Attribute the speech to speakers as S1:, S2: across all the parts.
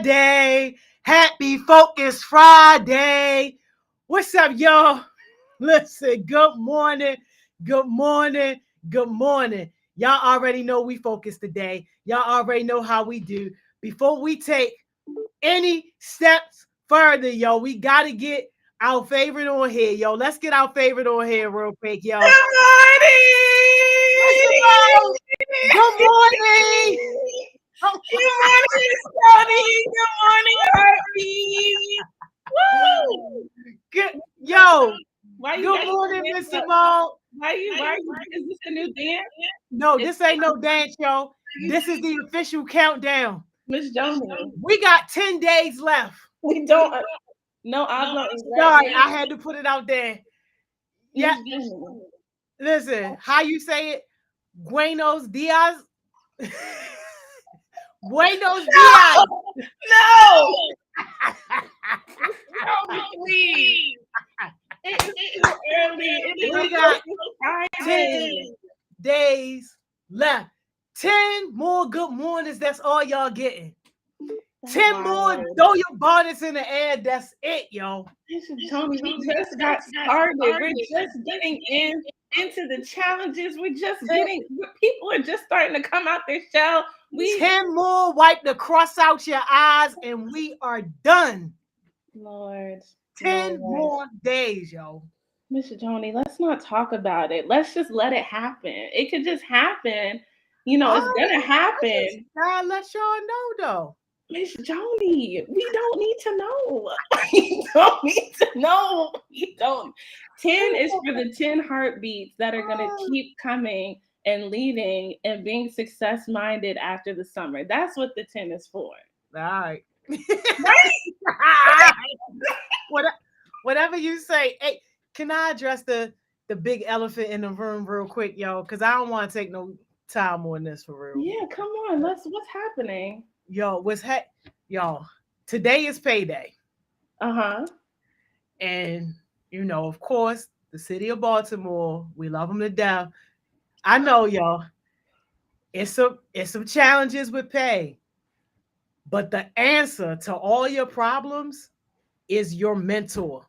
S1: Friday. Happy Focus Friday. What's up, y'all? Listen, good morning. Good morning. Good morning. Y'all already know we focus today. Y'all already know how we do. Before we take any steps further, yo, we got to get our favorite on here, yo. Let's get our favorite on here real quick, yo.
S2: Good morning.
S1: Good morning.
S2: Good morning, Scotty. Good morning, Heartbeat. Woo!
S1: Good, yo.
S2: Why you
S1: Good morning, Miss Simone.
S2: Why you? Is this a new dance?
S1: No, this ain't no dance, yo. This is the official countdown.
S2: Miss Jones.
S1: We got 10 days left.
S2: We don't. No, I'm not.
S1: Sorry, I had to put it out there. Yeah.
S2: Miss
S1: Listen, how you say it? Buenos dias. Buenos dias.
S2: No. No, please. It's early.
S1: We got 10 days left. 10 more good mornings. That's all y'all getting. 10 more. Throw your bonnets in the air. That's it, yo.
S2: Tony, we just got started. We're just getting into the challenges. We're just getting. People are just starting to come out their shell.
S1: 10 more. Wipe the cross out your eyes, and we are done.
S2: Lord.
S1: 10 more days, yo.
S2: Mr. Tony, let's not talk about it. Let's just let it happen. It could just happen. You know, it's gonna happen.
S1: I'll let y'all know, though.
S2: Miss Joni, we don't need to know. We don't need to know. We don't. 10 is for the 10 heartbeats that are going to keep coming and leading and being success-minded after the summer. That's what the 10 is for.
S1: All right. Whatever you say. Hey, can I address the big elephant in the room real quick, yo? Because I don't want to take no time on this for real.
S2: Yeah, come on. What's happening?
S1: Yo, y'all, today is payday. And, you know, of course, the city of Baltimore, we love them to death. I know, y'all, it's some challenges with pay. But the answer to all your problems is your mentor.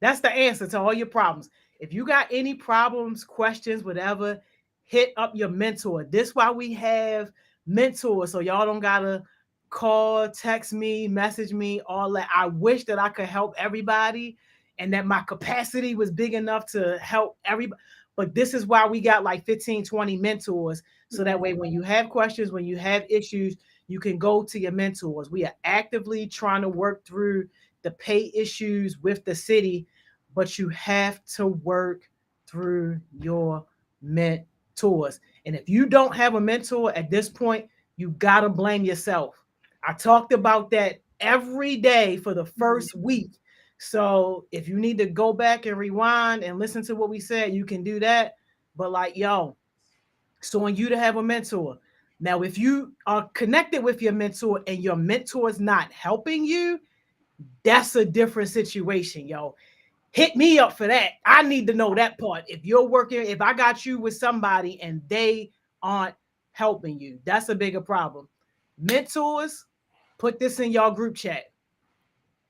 S1: That's the answer to all your problems. If you got any problems, questions, whatever, hit up your mentor. This is why we have mentors, so y'all don't gotta call, text me, message me, all that. I wish that I could help everybody and that my capacity was big enough to help everybody. But this is why we got like 15, 20 mentors. So that way, when you have questions, when you have issues, you can go to your mentors. We are actively trying to work through the pay issues with the city, but you have to work through your mentors. And if you don't have a mentor at this point, you got to blame yourself. I talked about that every day for the first week. So if you need to go back and rewind and listen to what we said, you can do that. But like, yo, so on you to have a mentor. Now, if you are connected with your mentor and your mentor is not helping you, that's a different situation, yo. Hit me up for that. I need to know that part. If you're working, if I got you with somebody and they aren't helping you, that's a bigger problem. Mentors, put this in y'all group chat.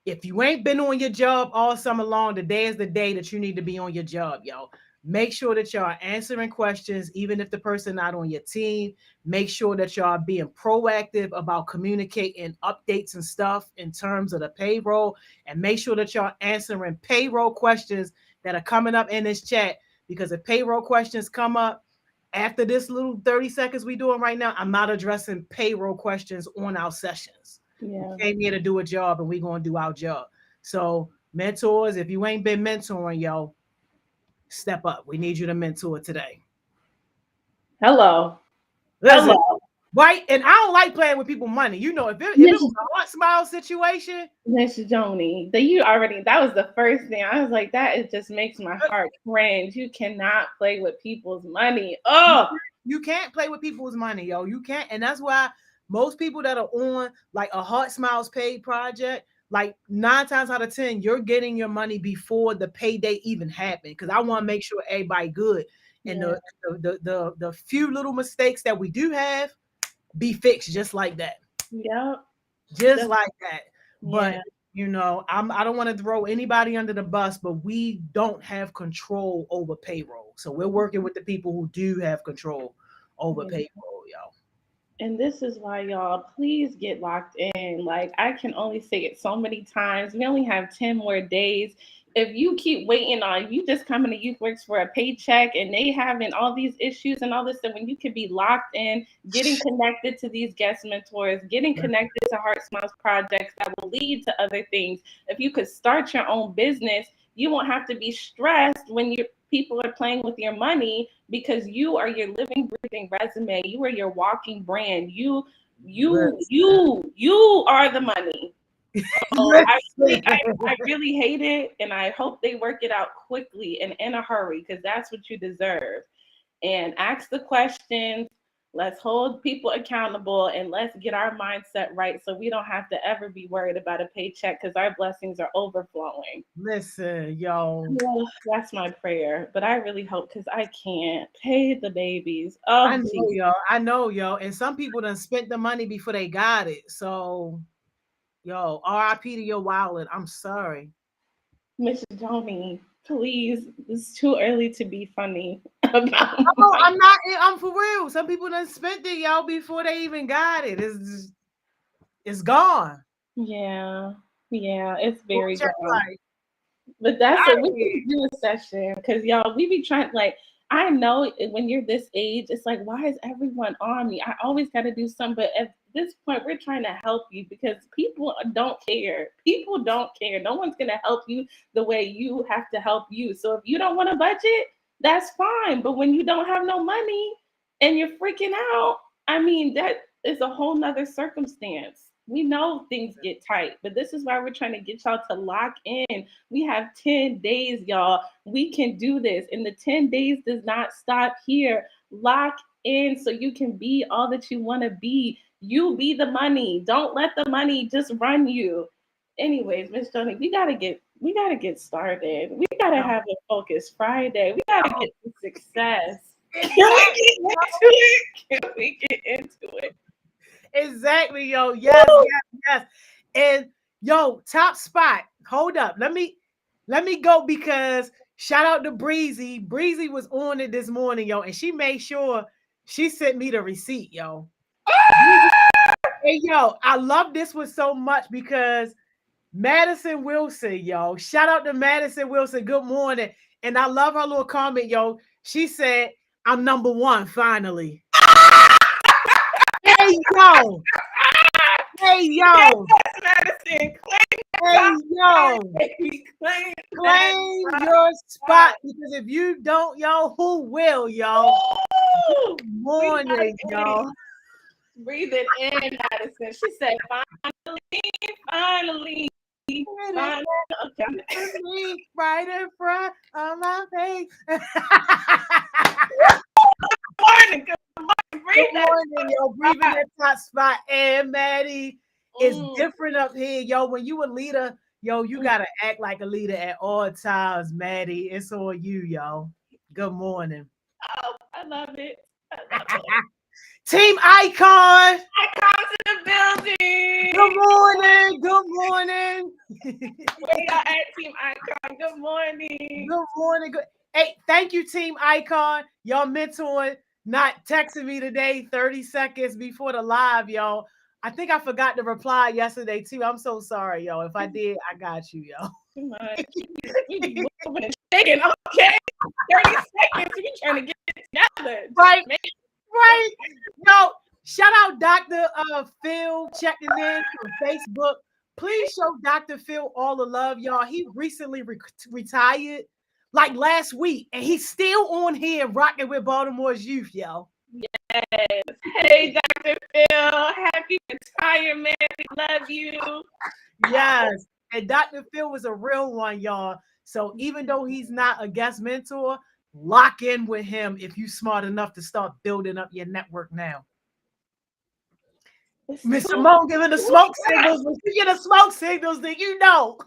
S1: If you ain't been on your job all summer long, today is the day that you need to be on your job, y'all. Make sure that y'all are answering questions, even if the person not on your team. Make sure that y'all are being proactive about communicating updates and stuff in terms of the payroll. And make sure that y'all are answering payroll questions that are coming up in this chat. Because if payroll questions come up after this little 30 seconds we doing right now, I'm not addressing payroll questions on our sessions.
S2: Yeah.
S1: We came here to do a job and we're going to do our job. So mentors, if you ain't been mentoring, yo, step up. We need you to mentor today.
S2: Hello.
S1: Listen, right? And I don't like playing with people's money. You know, if it was a hot smile situation.
S2: Mr. Joni, that was the first thing. I was like, it just makes my heart cringe. You cannot play with people's money. Oh,
S1: you can't play with people's money, yo. You can't. And that's why most people that are on like a Heart Smiles paid project, like 9 times out of 10, you're getting your money before the payday even happened. Because I want to make sure everybody good. And the few little mistakes that we do have be fixed just like that.
S2: Yep.
S1: just like that. But
S2: Yeah.
S1: I don't want to throw anybody under the bus, but we don't have control over payroll. So we're working with the people who do have control over
S2: Yeah.
S1: payroll, yo.
S2: And this is why, y'all, please get locked in. Like, I can only say it so many times. We only have 10 more days. If you keep waiting on, you just coming to YouthWorks for a paycheck and they having all these issues and all this stuff, when you could be locked in, getting connected to these guest mentors, getting connected to Heart Smiles projects that will lead to other things. If you could start your own business, you won't have to be stressed when people are playing with your money, because you are your living, breathing resume. You are your walking brand. You are the money. So I really hate it, and I hope they work it out quickly and in a hurry, because that's what you deserve. And ask the questions. Let's hold people accountable, and let's get our mindset right so we don't have to ever be worried about a paycheck, because our blessings are overflowing.
S1: Listen, yo.
S2: Well, that's my prayer, but I really hope, because I can't pay the babies.
S1: I
S2: Oh,
S1: know,
S2: geez.
S1: yo. I know, yo. And some people done spent the money before they got it. So, yo, RIP to your wallet. I'm sorry.
S2: Miss Joni, please, it's too early to be funny about
S1: No,
S2: my.
S1: I'm not. I'm for real. Some people done spent it, y'all, before they even got it. It's gone.
S2: Yeah, yeah, it's
S1: Go
S2: very
S1: check
S2: gone.
S1: life.
S2: But that's
S1: Out
S2: what
S1: of
S2: we
S1: here.
S2: can do a session, because y'all, we be trying, like, I know when you're this age, it's like, why is everyone on me? I always got to do something. But at this point, we're trying to help you, because people don't care. People don't care. No one's going to help you the way you have to help you. So if you don't want to budget, that's fine. But when you don't have no money and you're freaking out, I mean, that is a whole nother circumstance. We know things get tight, but this is why we're trying to get y'all to lock in. We have 10 days, y'all. We can do this. And the 10 days does not stop here. Lock in so you can be all that you want to be. You be the money. Don't let the money just run you. Anyways, Miss Joni, we gotta get started. We gotta
S1: Yo,
S2: have a focus Friday. We gotta
S1: yo,
S2: get to success. Can we
S1: exactly.
S2: get into it? Can we get into it?
S1: Exactly, yo. Yes,
S2: Woo!
S1: yes, yes. And yo, top spot. Hold up. Let me go because shout out to Breezy. Breezy was on it this morning, yo, and she made sure she sent me the receipt, yo. Hey, yo, I love this one so much because Madison Wilson, yo. Shout out to Madison Wilson. Good morning. And I love her little comment, yo. She said, I'm number one, finally. Hey, yo. Hey,
S2: Yes,
S1: yo.
S2: Madison, claim
S1: Hey,
S2: that
S1: yo.
S2: prize, baby. Claim that
S1: Claim your
S2: prize.
S1: spot because if you don't, yo, who will, yo?
S2: Woo! We got
S1: Morning,
S2: it.
S1: yo.
S2: Breathe it in, Madison. She said, finally, finally. Okay.
S1: Me right in front of my face.
S2: Morning, good morning.
S1: Good
S2: Breathe that
S1: morning, yo. Breathing
S2: spot.
S1: that top spot. And Maddie, it's
S2: Mm,
S1: different up here, yo. When you a leader, yo, you
S2: mm.
S1: gotta act like a leader at all times, Maddie. It's on you, yo. Good morning.
S2: Oh, I love it. I love it.
S1: Team Icon.
S2: I come to the
S1: Good
S2: building.
S1: morning. Good morning.
S2: Where y'all at, Team Icon? Good morning.
S1: Good morning. Good. Hey, thank you, Team Icon. Y'all mentoring, not texting me today 30 seconds before the live, y'all. I think I forgot to reply yesterday, too. I'm so sorry, yo. If I did, I got you, yo.
S2: Come on. We be moving and shaking. Okay. 30 seconds. We trying to get it together. Just
S1: Right,
S2: make
S1: right. Yo, shout out Dr. Phil checking in from Facebook. Please show Dr. Phil all the love, y'all. He recently retired like last week, and he's still on here rocking with Baltimore's youth, yo.
S2: it. Hey, Dr. Phil. Happy retirement. We love you.
S1: Yes. And Dr. Phil was a real one, y'all. So even though he's not a guest mentor, lock in with him if you're smart enough to start building up your network now.
S2: It's
S1: Miss
S2: too
S1: Simone giving the smoke
S2: fast.
S1: signals. When you get the smoke signals, then you know.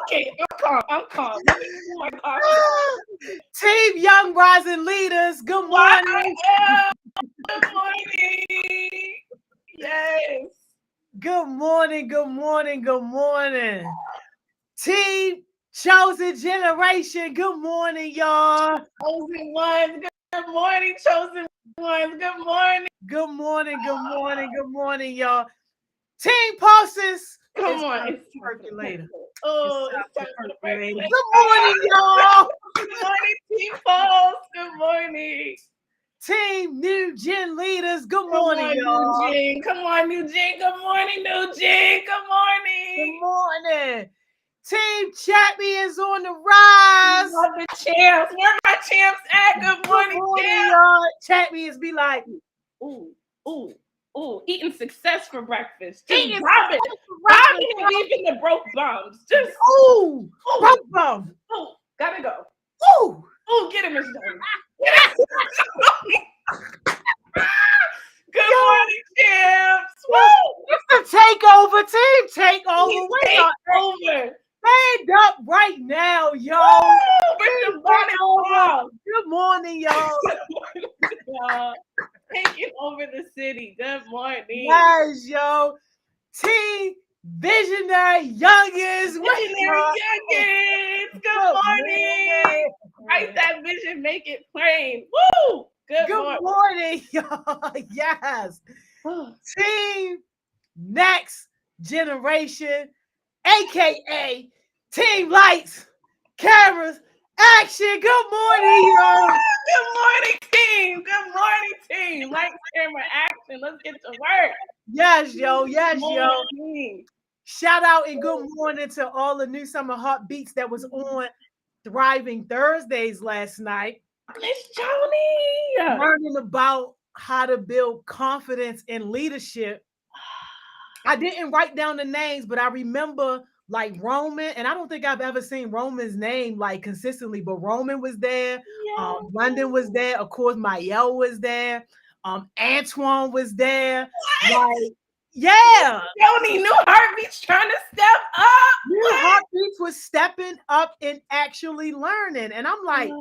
S2: Okay, I'm calm. I'm calm. Let me do my coffee.
S1: Team Young Rising Leaders, good
S2: Why?
S1: morning.
S2: Good morning. Yes.
S1: Good morning, good morning, good morning. Team Chosen Generation, good morning, y'all.
S2: Chosen ones, good morning, chosen ones. Good morning.
S1: Good morning, good morning, good morning, y'all. Team Pulses,
S2: Come
S1: it's
S2: on.
S1: time
S2: It's
S1: to
S2: time for the
S1: percolate.
S2: Oh,
S1: It's
S2: it's
S1: time
S2: time
S1: to
S2: for the
S1: percolate.
S2: percolate.
S1: Good morning, y'all.
S2: Good morning, Team Pulse. Good morning.
S1: Team New Gen Leaders, good
S2: Come
S1: morning,
S2: on,
S1: y'all.
S2: Eugene. Come on, Eugene. Good morning, Eugene. Good morning.
S1: Good morning. Team Champions on the rise.
S2: Love the champs. Where my champs at? Good morning, champs.
S1: y'all. Champions be like,
S2: Ooh, ooh, ooh. Eating success for breakfast. Just
S1: eating
S2: bobbing. Bobbing and weaving the broke bums. Just
S1: ooh, broke bum.
S2: ooh, gotta go.
S1: Ooh.
S2: Ooh, get him, Miss Jones. Good morning, champs. Woo!
S1: It's the takeover team. Takeover.
S2: Take over.
S1: Stand up right now, y'all.
S2: Woo! With the bonnet off.
S1: Good morning, y'all.
S2: Y'all. Taking over the city. Good morning.
S1: Yes, yo. Team Visionary Youngins.
S2: Visionary Youngins. Good morning. Write that vision, make it plain. Woo!
S1: Good morning, y'all. Yes. Team Next Generation, aka Team Lights, Cameras, Action. Good morning, y'all.
S2: Good morning, team. Good morning, team. Lights, camera, action. Let's get to work.
S1: Yes, yo. Yes, yo.
S2: Morning.
S1: Shout out and good morning to all the New Summer Heartbeats that was on Thriving Thursdays last night.
S2: Miss Joni.
S1: Learning about how to build confidence and leadership. I didn't write down the names, but I remember like Roman, and I don't think I've ever seen Roman's name like consistently, but Roman was there.
S2: Yes.
S1: London was there. Of course, Mael was there. Antoine was there.
S2: What?
S1: Like, yeah.
S2: Joni, New Heartbeats trying to step up.
S1: New Heartbeats was stepping up and actually learning. And I'm like,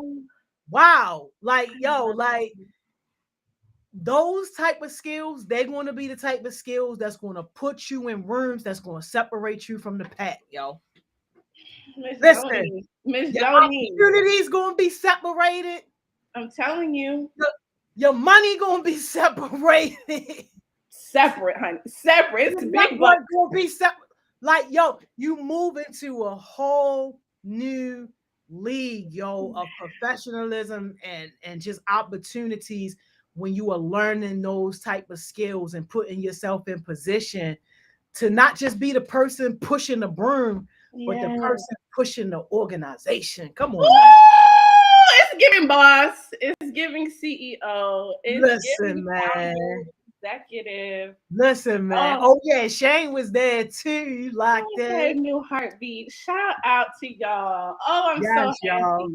S1: wow, like, yo, like those type of skills, they're going to be the type of skills that's going to put you in rooms that's going to separate you from the pack, yo. Listen,
S2: Miss
S1: your
S2: Joni,
S1: opportunity's going to be separated.
S2: I'm telling you.
S1: Your money going to be separated.
S2: Separate, honey. Separate. It's big
S1: bucks. Going to be separate. Like, yo, you move into a whole new league, yo, of professionalism and just opportunities when you are learning those type of skills and putting yourself in position to not just be the person pushing the broom, but the person pushing the organization. Come on.
S2: It's giving boss. It's giving CEO. It's
S1: Listen, man.
S2: Executive.
S1: Listen, man. Oh yeah, Shane was there too. Like that.
S2: New Heartbeat. Shout out to y'all. Oh, I'm so happy.
S1: Y'all.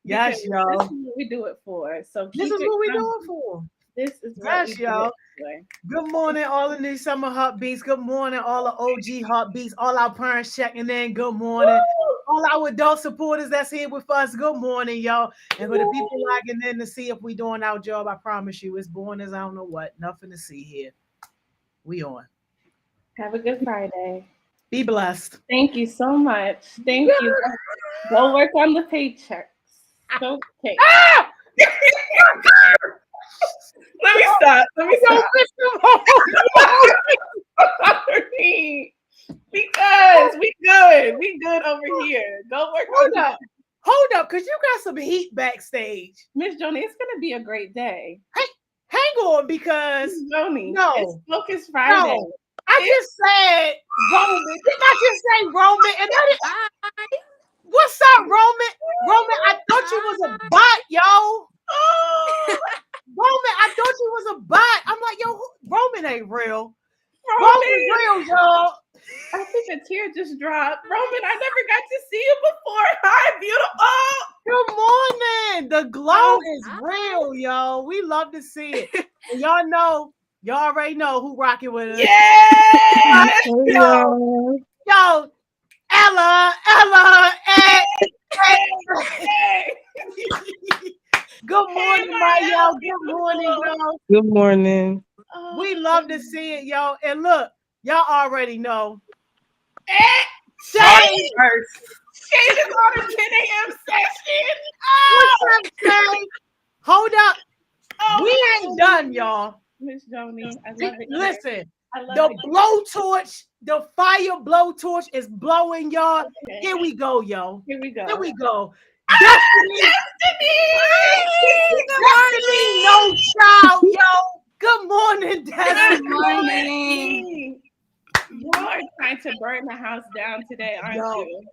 S1: Yes, y'all.
S2: This is what we do it for. So
S1: this is what we do it for.
S2: This is what we
S1: y'all.
S2: Do it for.
S1: Good morning, all the New Summer Heartbeats. Good morning, all the OG Heartbeats. All our parents checking in. Good morning. Woo! All our adult supporters that's here with us. Good morning, y'all. And for the people logging in to see if we doing our job, I promise you, it's born as I don't know what. Nothing to see here. We on.
S2: Have a good Friday.
S1: Be blessed.
S2: Thank you so much. Thank you. Go work on the paychecks. Okay. Let me stop. Because we good. We good over here. Go work on
S1: up. Hold up, because you got some heat backstage.
S2: Miss Joni, it's going to be a great day.
S1: Hey, hang on, because
S2: Joni,
S1: no,
S2: it's Focus Friday.
S1: No, I just said Roman. Didn't I just say Roman? And what's up, Roman? Roman, I thought you was a bot, yo. Roman, I thought you was a bot. I'm like, yo, Roman ain't real. Roman's real, y'all.
S2: I think a tear just dropped. Roman, I never got to see you before. Hi,
S1: Good
S2: beautiful.
S1: morning. The glow is real, yo. We love to see it. And y'all already know who rocking with us.
S2: Yeah.
S1: Yo, Ella, hey. Good morning, y'all. Good morning, y'all.
S3: Good morning.
S1: We love to see it, y'all. And look, Y'all already know.
S2: Shane!
S1: Shane first.
S2: Shane is on a 10 a.m. session.
S1: What's up, Shane? Hold up.
S2: Oh,
S1: We ain't done, y'all.
S2: Miss Joni, I love it.
S1: Listen,
S2: I love
S1: the
S2: it.
S1: blowtorch, the fire blowtorch is blowing, y'all.
S2: Okay.
S1: Here we go, yo.
S2: Here we go.
S1: Here we go. Destiny, Destiny, no child, yo. Good morning, Destiny.
S3: Good morning.
S2: Y'all are trying to burn the house down today, aren't
S1: Yo.
S2: you?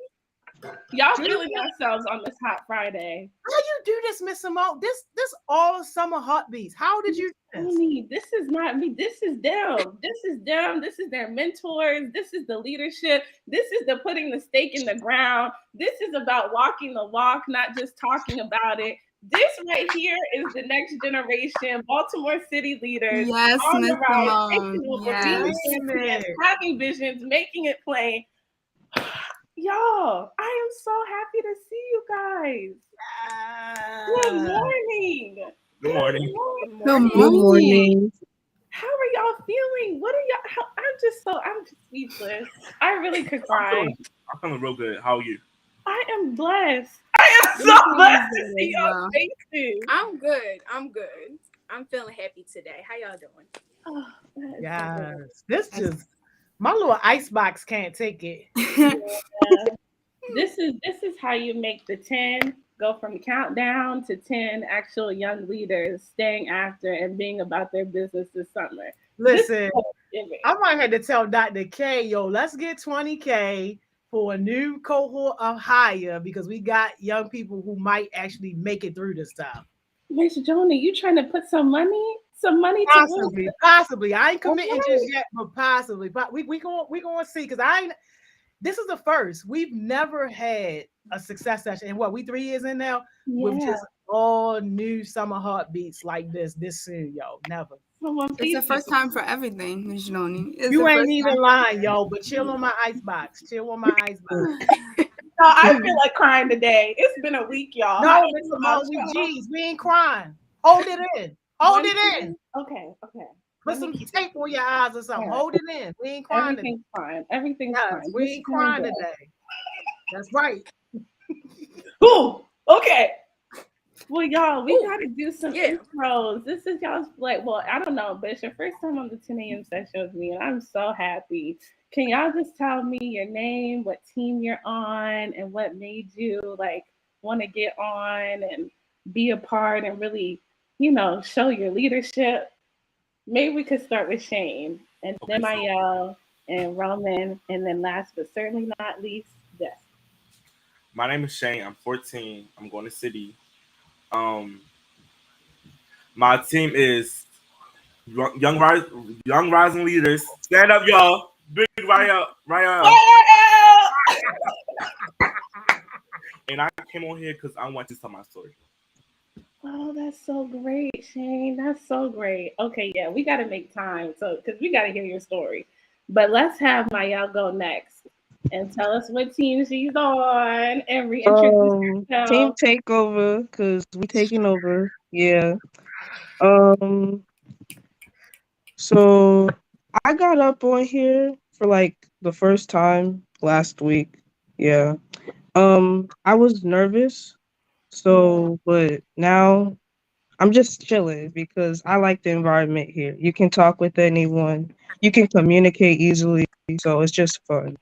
S2: Y'all feeling yourselves on this hot Friday.
S1: How you do this, Miss Simone? This all summer heartbeats. How did you do this?
S2: This is not me. This is them. This is them. This is their mentors. This is the leadership. This is the putting the stake in the ground. This is about walking the walk, not just talking about it. This right here is the next generation Baltimore City leaders.
S3: Yes,
S2: on the
S3: Miss
S2: rise,
S3: Simone.
S2: taking over,
S3: Yes.
S2: being champions, having visions, making it plain. Y'all, I am so happy to see you guys. Good morning.
S4: Good morning.
S3: Good morning.
S2: How are y'all feeling? What are y'all? I'm just speechless. I really could cry.
S4: I'm feeling real good. How are you?
S2: I am blessed. I am so blessed to see y'all faces.
S3: I'm good. I'm feeling happy today. How y'all doing?
S2: Oh,
S1: Yes. This just my little ice box can't take it.
S2: This is how you make the 10 go from countdown to 10 actual young leaders staying after and being about their business this summer.
S1: Listen, I might have to tell Dr. K, yo, let's get 20K for a new cohort of hire because we got young people who might actually make it through this stuff.
S2: Miss Joni, you trying to put some money
S1: Possibly. I ain't committing just yet, but possibly. But we gonna see because this is the first. We've never had a success session. And what, we 3 years in now?
S2: Yeah.
S1: With just all new summer heartbeats like this soon, yo. Never.
S3: It's the first time for everything, Miss Joni.
S1: You ain't even lying, yo, but chill on my icebox.
S2: No, I feel like crying today. It's been a week, y'all.
S1: No, Miss Simone, we ain't crying. Hold it in. Hold it in.
S2: Okay.
S1: Put some tape on your eyes or something. Right. Hold it in. We ain't crying.
S2: Everything's fine. Everything's fine.
S1: We ain't crying today. That's right.
S2: Ooh, okay. Well, y'all, we gotta do some intros. This is y'all's I don't know, but it's your first time on the 10 a.m. session with me, and I'm so happy. Can y'all just tell me your name, what team you're on, and what made you want to get on and be a part and really, show your leadership? Maybe we could start with Shane, and then Mayel, and Roman, and then last but certainly not least, Des.
S4: My name is Shane. I'm 14. I'm going to City. My team is young rising leaders. Stand up, y'all. Big right up. And I came on here because I want to tell my story.
S2: Oh, that's so great, Shane. That's so great. Okay, yeah, we got to make time because we got to hear your story. But let's have Mayel go next and tell us what team she's on and reintroduce herself.
S5: Team takeover because we taking over. Yeah. So I got up on here for the first time last week. Yeah. I was nervous. So, but now I'm just chilling because I like the environment here. You can talk with anyone. You can communicate easily. So it's just fun.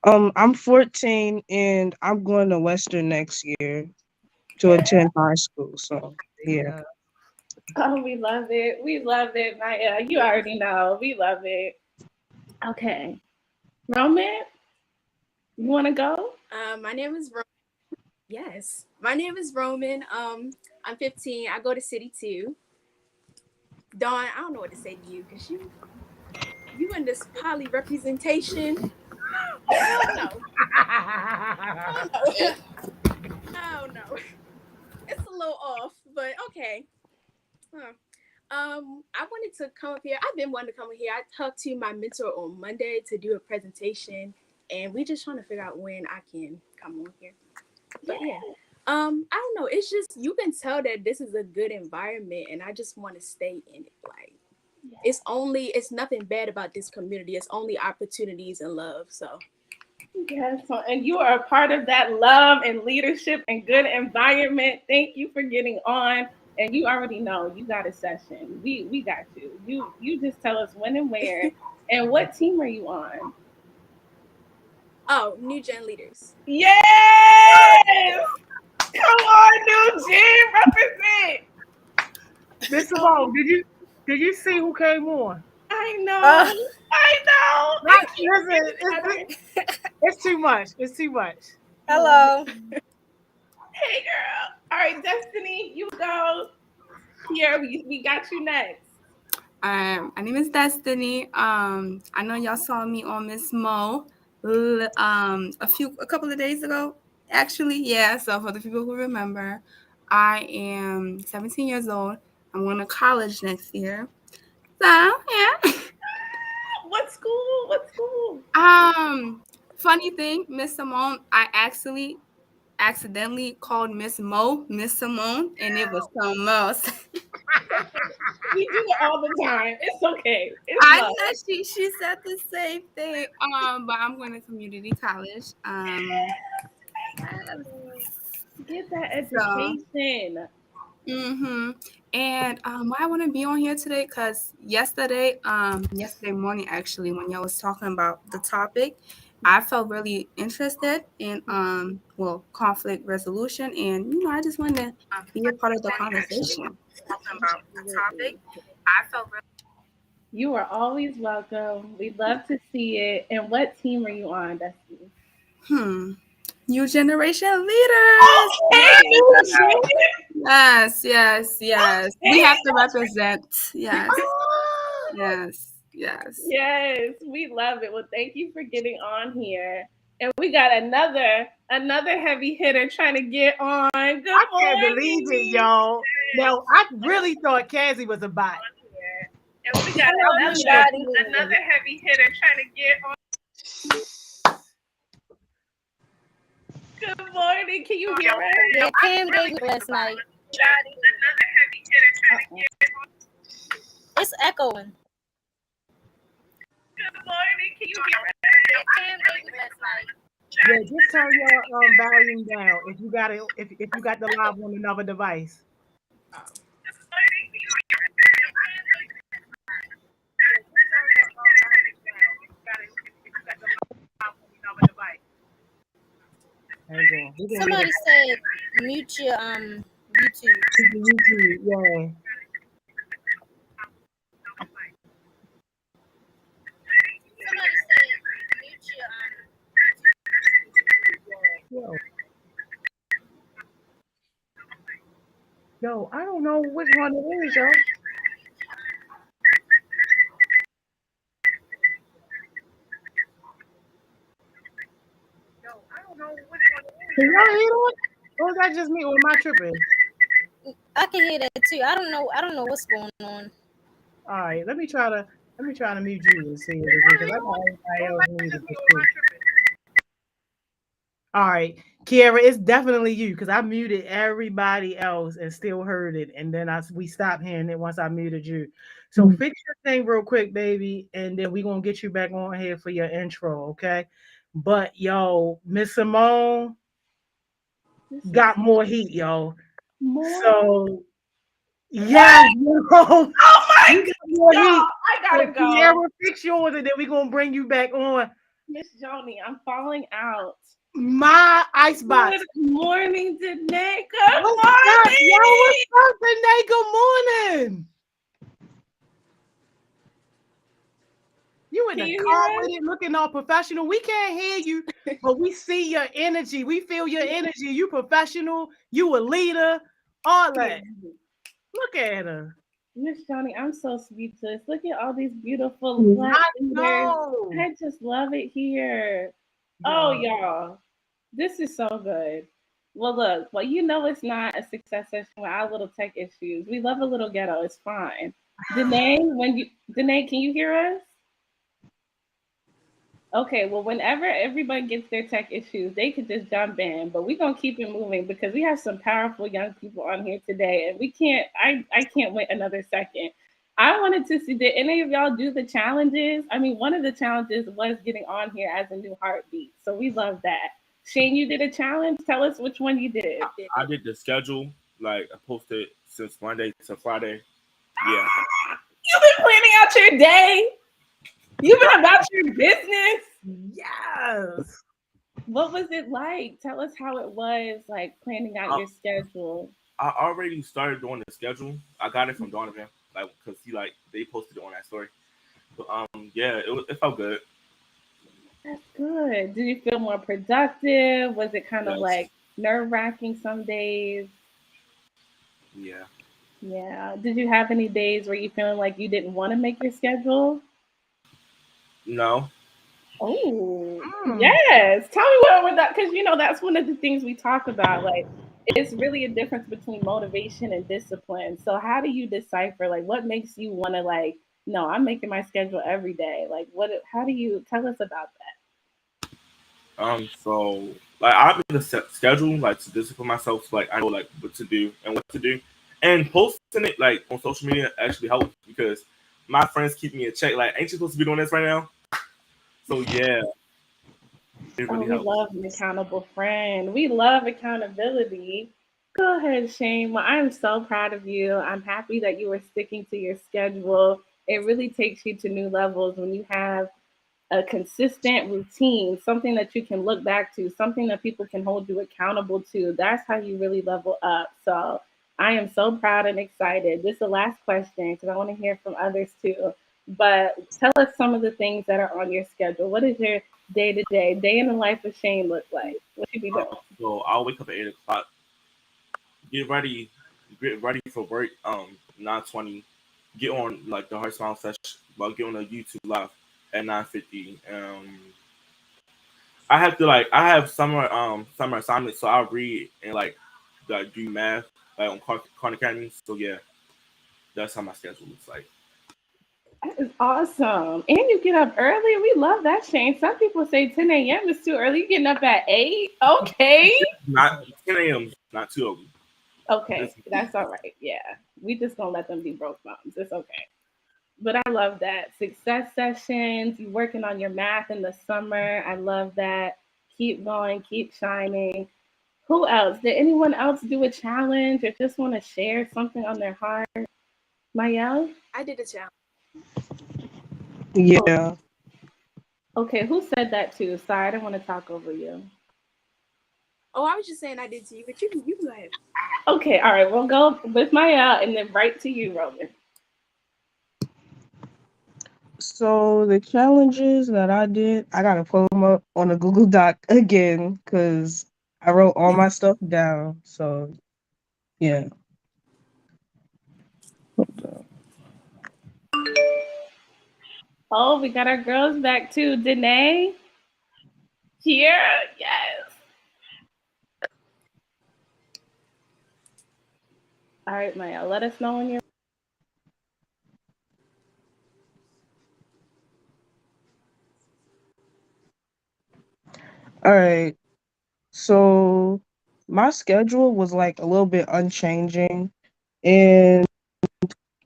S5: I'm 14 and I'm going to Western next year to attend high school. So yeah.
S2: Oh, we love it. We love it, Maya. You already know. We love it. Okay. Roman, you want to go?
S3: My name is Roman. Yes. My name is Roman. I'm 15. I go to City too. Dawn, I don't know what to say to you because you in this poly representation. I don't know. It's a little off, but okay. I wanted to come up here. I've been wanting to come up here. I talked to my mentor on Monday to do a presentation, and we just trying to figure out when I can come on here. But yeah. I don't know. It's just you can tell that this is a good environment, and I just want to stay in it. it's nothing bad about this community. It's only opportunities and love. So
S2: Yes, and you are a part of that love and leadership and good environment. Thank you for getting on. And you already know you got a session. We got you. You just tell us when and where. And what team are you on?
S3: oh, new gen leaders.
S2: Yes! Come on, new team, represent.
S1: Miss Simone, did you see who came on?
S2: I know. I know.
S1: Not,
S2: They keep
S1: listen,
S2: getting better.
S1: it's too much. It's too much.
S6: Hello.
S2: Hey, girl. All right, Destiny, you go. Here, we got you next.
S7: My name is Destiny. I know y'all saw me on Miss Mo a couple of days ago. Actually, yeah. So for the people who remember, I am 17 years old. I'm going to college next year. So yeah.
S2: What school? What school?
S7: Funny thing, Miss Simone, I actually accidentally called Miss Mo Miss Simone, and it was something else.
S2: We do it all the time. It's okay. It's
S7: I
S2: love.
S7: know she said the same thing. But I'm going to community college.
S2: Get that
S7: So,
S2: education.
S7: and why I want to be on here today, because yesterday morning actually, when y'all was talking about the topic, I felt really interested in conflict resolution, and I just wanted to be a part of the conversation. Talking about the topic, I felt really.
S2: You are always welcome. We'd love to see it. And what team are you on, Destiny?
S7: New generation leaders.
S2: Okay.
S7: Yes. We have to represent. Yes.
S2: Yes, we love it. Well, thank you for getting on here. And we got another heavy hitter trying to get on. Good
S1: I
S2: morning.
S1: can't believe it, y'all. No, I really thought Cassie was a bot.
S2: And we got another heavy hitter trying to get on. Good morning. Can you hear us?
S6: Yeah, Cam gave me last night.
S2: Another heavy hitter trying to get on.
S6: It's echoing.
S2: Good morning. Can you hear us?
S6: Yeah, Cam gave me last night.
S1: Yeah, just turn your volume down if you got it. If you got the live on another device.
S6: Somebody said mute your YouTube.
S1: Yeah.
S6: Somebody said mute your
S1: Yo, I don't know which one it is, yo. Can y'all hear it? Or is that just me or am I tripping?
S6: I can hear that too. I don't know what's going on.
S1: All right, let me try to mute you and see because I got everybody else muted to speak. All right, Kiara, it's definitely you because I muted everybody else and still heard it, and then we stopped hearing it once I muted you. So fix your thing real quick, baby, and then we're gonna get you back on here for your intro, okay? But yo, Miss Simone got more heat, yo. So yeah, yo.
S2: Oh my
S1: God,
S2: I gotta go.
S1: Kiara, fix yours, and then we're gonna bring you back on.
S2: Miss Joni, I'm falling out.
S1: My icebox.
S2: Good morning, Danae.
S1: Good morning. Yo, what's up, Danae? Good morning. You in the car with it, looking all professional. We can't hear you, but we see your energy. We feel your energy. You professional. You a leader. All that. Look at her.
S2: Miss Johnny, I'm so speechless. Look at all these beautiful black leaders. I just love it here. Oh, y'all. This is so good. Well, look, it's not a success session without little tech issues. We love a little ghetto. It's fine. Danae, can you hear us? Okay, well, whenever everybody gets their tech issues, they could just jump in, but we're going to keep it moving because we have some powerful young people on here today, and I can't wait another second. I wanted to see, did any of y'all do the challenges? I mean, one of the challenges was getting on here as a new heartbeat. So we love that. Shane, you did a challenge. Tell us which one you did.
S4: I did the schedule. Like I posted since Monday to Friday. Yeah.
S2: You've been planning out your day. You've been about your business.
S1: Yes.
S2: What was it like? Tell us how it was, like planning out your schedule.
S4: I already started doing the schedule. I got it from Donovan, like because they posted it on that story. But yeah, it felt good.
S2: That's good. Did you feel more productive? Was it kind of
S4: Yes.
S2: like nerve wracking some days?
S4: Yeah.
S2: Yeah. Did you have any days where you feeling like you didn't want to make your schedule?
S4: No.
S2: Oh,
S1: Mm.
S2: yes. Tell me what was that, because that's one of the things we talk about. Like, it's really a difference between motivation and discipline. So, how do you decipher? Like, what makes you want to no, I'm making my schedule every day. Like, what? How do you tell us about
S4: So like I made a set schedule like to discipline myself, so like I know like what to do and what to do, and posting it like on social media actually helps because my friends keep me in check. Like, ain't you supposed to be doing this right now? So yeah, it
S2: Oh,
S4: really
S2: we
S4: helps.
S2: love an accountable friend. We love accountability. Go ahead, Shane. Well, I'm so proud of you. I'm happy that you were sticking to your schedule. It really takes you to new levels when you have a consistent routine, something that you can look back to, something that people can hold you accountable to. That's how you really level up. So I am so proud and excited. This is the last question because I want to hear from others too. But tell us some of the things that are on your schedule. What is your day in the life of Shane look like? What you be doing?
S4: So I'll wake up at 8 o'clock, get ready, for work. 9:20, get on like the Heart Smile session. Well, get on a YouTube live at 9:50. I have to I have summer assignments, so I'll read and do math like on Khan Academy. So yeah, that's how my schedule looks like.
S2: That is awesome. And you get up early. We love that, Shane. Some people say 10 a.m. is too early. You getting up at 8? Okay.
S4: Not 10 a.m. Not too early.
S2: Okay. That's all right. Yeah. We just gonna let them be broke moms. It's okay. But I love that. Success sessions, you working on your math in the summer. I love that. Keep going, keep shining. Who else? Did anyone else do a challenge or just want to share something on their heart? Mayel?
S3: I did a challenge.
S5: Yeah.
S2: Okay, who said that too? Sorry, I didn't want to talk over you.
S3: Oh, I was just saying I did to you, but you can go ahead.
S2: Okay, all right, we'll go with Mayel and then right to you, Roman.
S5: So the challenges that I did, I gotta pull them up on a Google Doc again because I wrote all my stuff down. So yeah. Hold on.
S2: Oh, we got our girls back too. Danae? Here? Yes. All right, Maya, let us know when you're.
S5: All right. So my schedule was like a little bit unchanging, and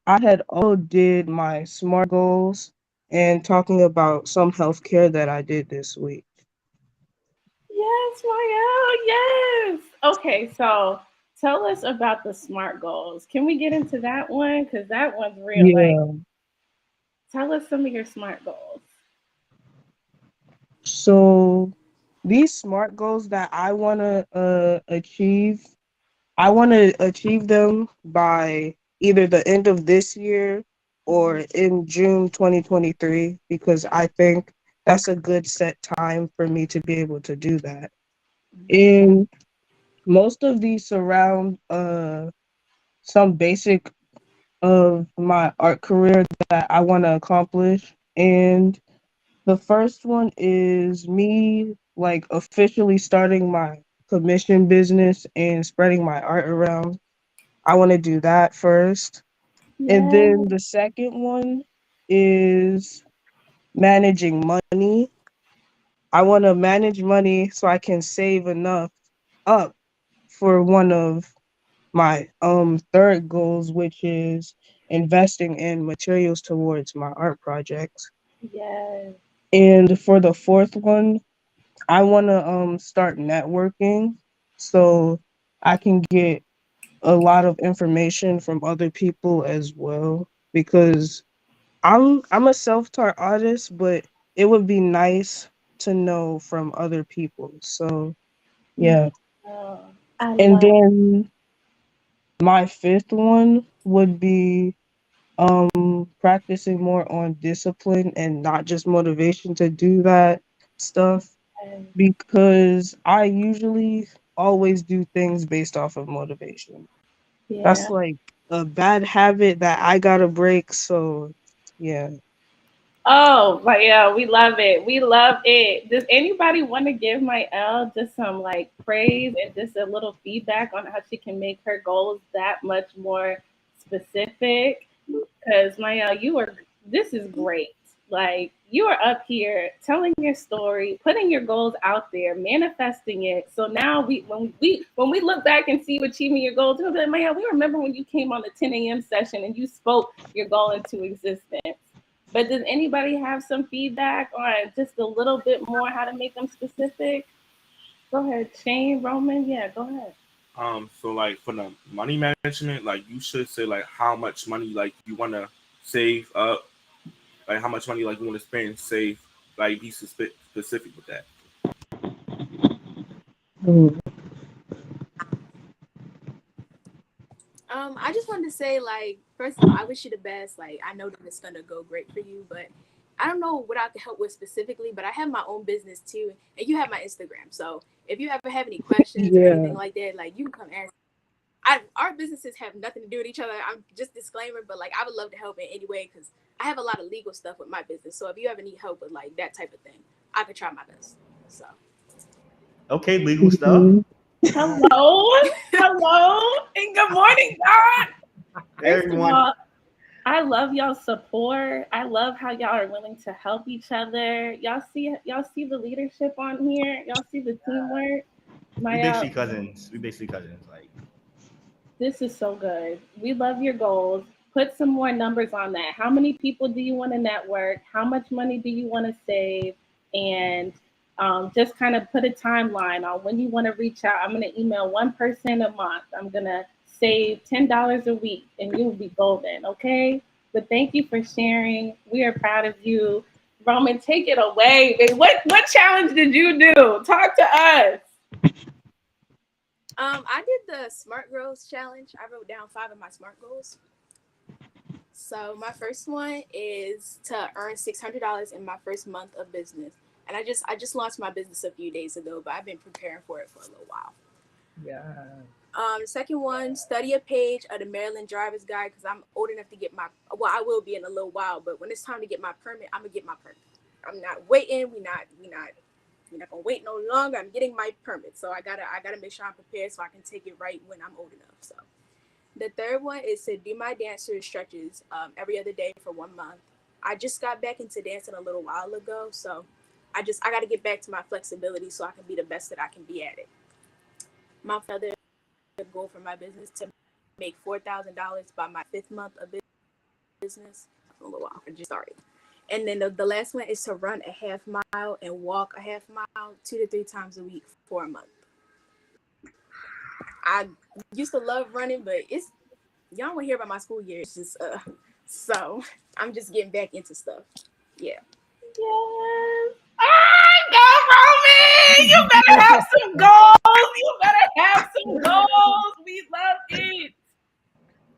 S5: I had also did my SMART goals and talking about some healthcare that I did this week.
S2: Yes, Maya, yes. Okay, so tell us about the SMART goals. Can we get into that one? Because that one's real. Like,
S5: Yeah.
S2: tell us some of your SMART goals.
S5: So these SMART goals that I want to achieve, I want to achieve them by either the end of this year or in June 2023 because I think that's a good set time for me to be able to do that. And most of these surround some basic of my art career that I want to accomplish. And the first one is me like officially starting my commission business and spreading my art around. I want to do that first. And
S2: Yeah.
S5: then the second one is managing money. I want to manage money so I can save enough up for one of my third goals, which is investing in materials towards my art projects.
S2: Yes.
S5: And for the fourth one, I want to start networking so I can get a lot of information from other people as well, because I'm a self-taught artist, but it would be nice to know from other people. So yeah.
S2: Oh, I
S5: And
S2: love.
S5: then my fifth one would be practicing more on discipline and not just motivation to do that stuff,
S2: It.
S5: because I usually always do things based off of motivation. That's
S2: Yeah.
S5: like a bad habit that I gotta break. So yeah.
S2: Oh, but yeah, we love it. We love it. Does anybody want to give my L just some like praise and just a little feedback on how she can make her goals that much more specific? Because my L, this is great. Like you are up here telling your story, putting your goals out there, manifesting it. So now when we look back and see you achieving your goals, we'll be like, Maya, we remember when you came on the 10 a.m. session and you spoke your goal into existence. But does anybody have some feedback on just a little bit more how to make them specific? Go ahead, Shane, Roman. Yeah, go ahead.
S4: So like for the money management, like you should say like how much money like you want to save up, like how much money like you want to spend, save, like be specific with that.
S5: Mm.
S3: I just wanted to say, like, first of all, I wish you the best. Like, I know that it's gonna go great for you, but I don't know what I can help with specifically. But I have my own business too, and you have my Instagram. So if you ever have any questions or
S5: Yeah.
S3: anything like that, like you can come ask. Our businesses have nothing to do with each other. I'm just disclaimer, but like I would love to help in any way because I have a lot of legal stuff with my business. So if you ever need help with like that type of thing, I could try my best. So
S8: Okay, legal stuff.
S5: Mhm.
S2: Hello, hello, and good morning, God. First of
S8: Everyone,
S2: all, I love y'all support. I love how y'all are willing to help each other. Y'all see the leadership on here. Y'all see the teamwork.
S8: we
S2: My
S8: basically cousins. Like,
S2: This is so good. We love your goals. Put some more numbers on that. How many people do you want to network? How much money do you want to save? And just kind of put a timeline on when you want to reach out. I'm going to email one person a month. I'm going to save $10 a week and you'll be golden. Okay. But thank you for sharing. We are proud of you. Roman, take it away. What challenge did you do? Talk to us.
S3: I did the Smart Goals challenge. I wrote down 5 of my Smart Goals. So my first one is to earn $600 in my first month of business. And I just launched my business a few days ago, but I've been preparing for it for a little while.
S1: Yeah.
S3: The second one, study a page of the Maryland Driver's Guide because I'm old enough to get my. Well, I will be in a little while, but when it's time to get my permit, I'm gonna get my permit. I'm not waiting. We're not gonna wait no longer. I'm getting my permit, so I gotta make sure I'm prepared so I can take it right when I'm old enough. So the third one is to do my dancer stretches every other day for 1 month. I just got back into dancing a little while ago, so I got to get back to my flexibility so I can be the best that I can be at it. My other goal for my business to make $4,000 by my 5th month of business. A little while, I just started. And then the last one is to run a half mile and walk a half mile 2 to 3 times a week for a month. I used to love running, but it's y'all want to hear about my school year. It's just so I'm just getting back into stuff. Yeah.
S2: Yes. Ah, go Roman! You better have some goals. You better have some goals. We love it.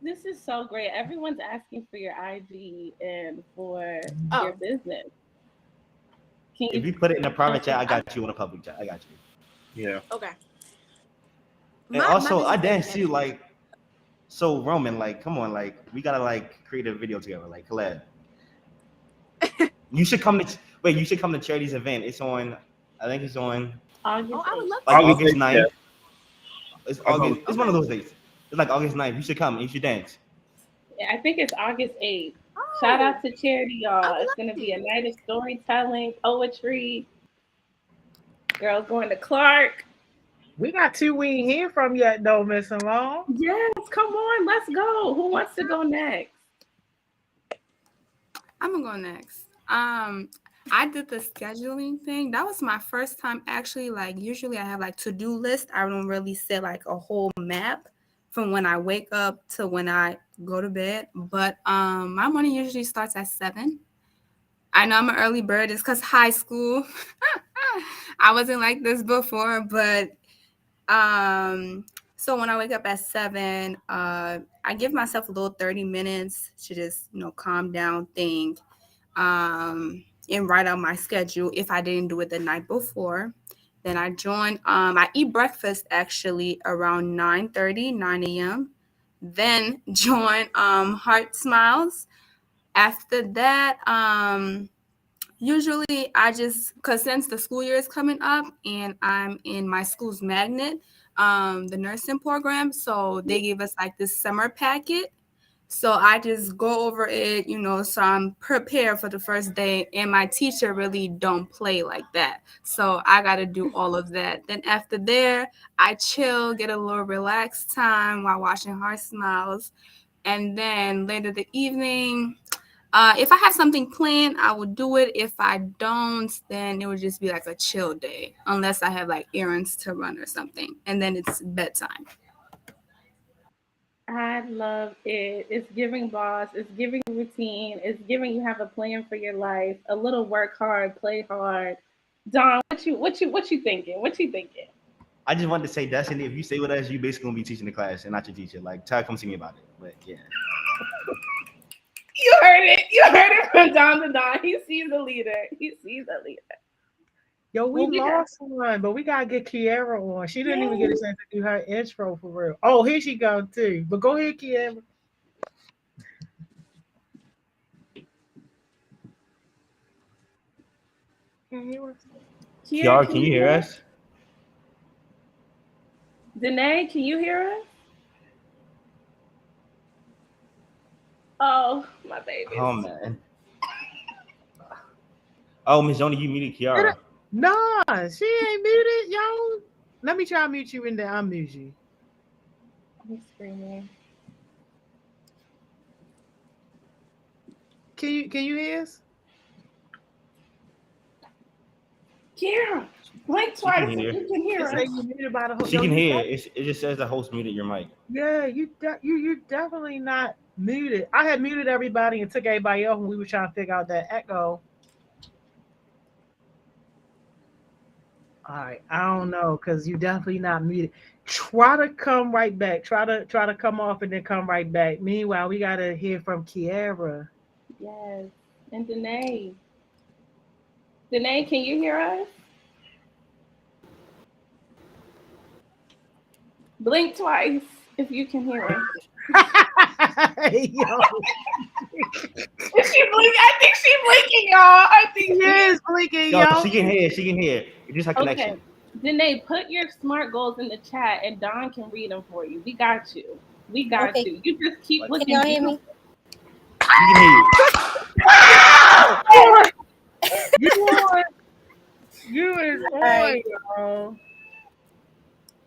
S2: This is so great. Everyone's asking for your IG and for your
S3: Oh,
S2: business. Can
S8: if
S2: you?
S8: you put it in a private chat, I got you in a public chat. I got you.
S4: Yeah.
S3: okay.
S8: And
S3: My
S8: also, I
S3: business doesn't
S8: dance
S3: have
S8: too.
S3: any.
S8: Like, so Roman, like, come on, like, we gotta like create a video together, like collab. You should come to wait. You should come to Charity's event. It's on. I think it's on
S2: August
S3: Oh, I would
S2: 8th.
S3: love
S8: like
S3: to.
S4: August
S8: August
S4: 8th, yeah.
S8: 9th. It's August. It's one of
S3: Okay.
S8: those dates. It's like August 9th. You should come. You should dance.
S2: Yeah, I think it's August 8th. Shout
S3: Oh,
S2: out to Charity,
S3: I
S2: y'all.
S3: would
S2: It's
S3: love
S2: gonna be a
S3: to.
S2: night of storytelling, poetry. Girls going to Clark.
S1: We got 2 we ain't hear from yet, though, Miss Simone.
S2: Yes, come on, let's go. Who wants to go next?
S7: I'm gonna go next. I did the scheduling thing. That was my first time actually. Like usually I have like to-do list. I don't really set like a whole map from when I wake up to when I go to bed. But my morning usually starts at 7. I know I'm an early bird. It's because high school. I wasn't like this before, but so when I wake up at 7, I give myself a little 30 minutes to just, calm down, think, and write out my schedule if I didn't do it the night before. Then I eat breakfast actually around 9 a.m. Then join Heart Smiles. After that, usually I just, because since the school year is coming up and I'm in my school's magnet, the nursing program, so they gave us like this summer packet. So I just go over it, so I'm prepared for the first day. And my teacher really don't play like that. So I got to do all of that. Then after there, I chill, get a little relaxed time while watching Heart Smiles. And then later the evening, if I have something planned, I will do it. If I don't, then it would just be like a chill day, unless I have like errands to run or something. And then it's bedtime.
S2: I love it. It's giving boss. It's giving routine. It's giving you have a plan for your life. A little work hard, play hard. Don, what you thinking? What you thinking?
S8: I just wanted to say, Destiny, if you stay with us, you basically gonna be teaching the class and not your teacher. Like, Ty, come see me about it. But yeah.
S2: You heard it. You heard it from Don to Don. He sees a leader. He sees a leader.
S1: Yo, we
S2: Well, we got-
S1: lost one, but we gotta get Kiara on. She didn't even get a chance to do her intro for real. Oh, here she goes too. But go ahead, Kiara. Can you hear us?
S8: Kiara, can you hear us?
S2: Danae, can you hear us? Oh, my baby.
S8: Oh man. Oh, Miss Joni, you muted Kiara.
S1: Nah, she ain't muted, yo. Let me try to mute you and then unmute you.
S2: I'm screaming.
S1: Can you hear us?
S2: Kiara, blink twice so
S8: hear.
S2: you can hear
S1: It say
S2: us.
S1: you muted by the host.
S8: She can hear. It just says the host muted your mic.
S1: Yeah, you definitely not muted. I had muted everybody and took everybody else when we were trying to figure out that echo. All right, I don't know because you definitely not muted. Try to come right back. Try to come off and then come right back. Meanwhile, we gotta hear from Kiara.
S2: Yes. And Danae. Danae, can you hear us? Blink twice if you can hear us.
S1: Yo,
S2: Is she blinking? I think she's blinking, y'all. I think
S1: she is blinking,
S8: Yo,
S1: yo.
S8: she can hear. She can hear. It's just her connection.
S2: Okay. Danae, put your SMART goals in the chat and Don can read them for you. We got you. We got
S6: Okay.
S2: you. You just keep
S6: Can
S2: looking.
S6: y'all hear me?
S8: She can hear you.
S1: You is on,
S6: right.
S1: yo.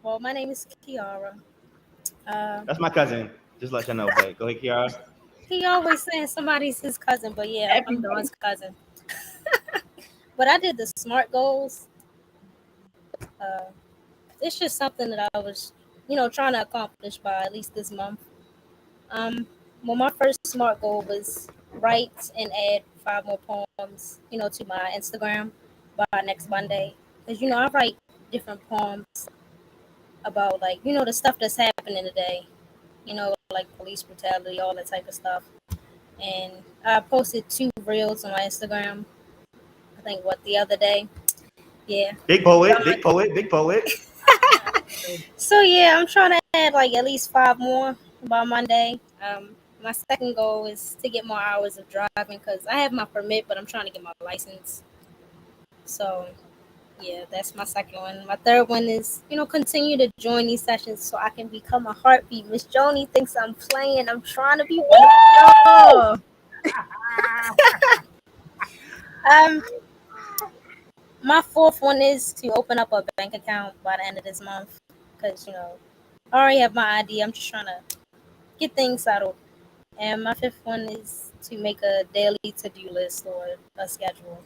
S6: Well, my name is Kiara.
S8: That's my cousin. Just let you know. But go ahead, Kiara.
S6: He always saying somebody's his cousin, but yeah, I'm Dawn's cousin. But I did the SMART goals. It's just something that I was, trying to accomplish by at least this month. Well, my first SMART goal was write and add 5 more poems, to my Instagram by next Monday. Because, I write different poems about, like, the stuff that's happening today. Like police brutality, all that type of stuff. And I posted 2 reels on my Instagram. I think the other day. Yeah.
S8: Big poet. Big poet. Big poet.
S6: So yeah, I'm trying to add like at least 5 more by Monday. My second goal is to get more hours of driving because I have my permit, but I'm trying to get my license. So yeah, that's my second one. My third one is, continue to join these sessions so I can become a heartbeat. Miss Joni thinks I'm playing. I'm trying to be one. My fourth one is to open up a bank account by the end of this month because, I already have my ID. I'm just trying to get things settled. And my fifth one is to make a daily to-do list or a schedule.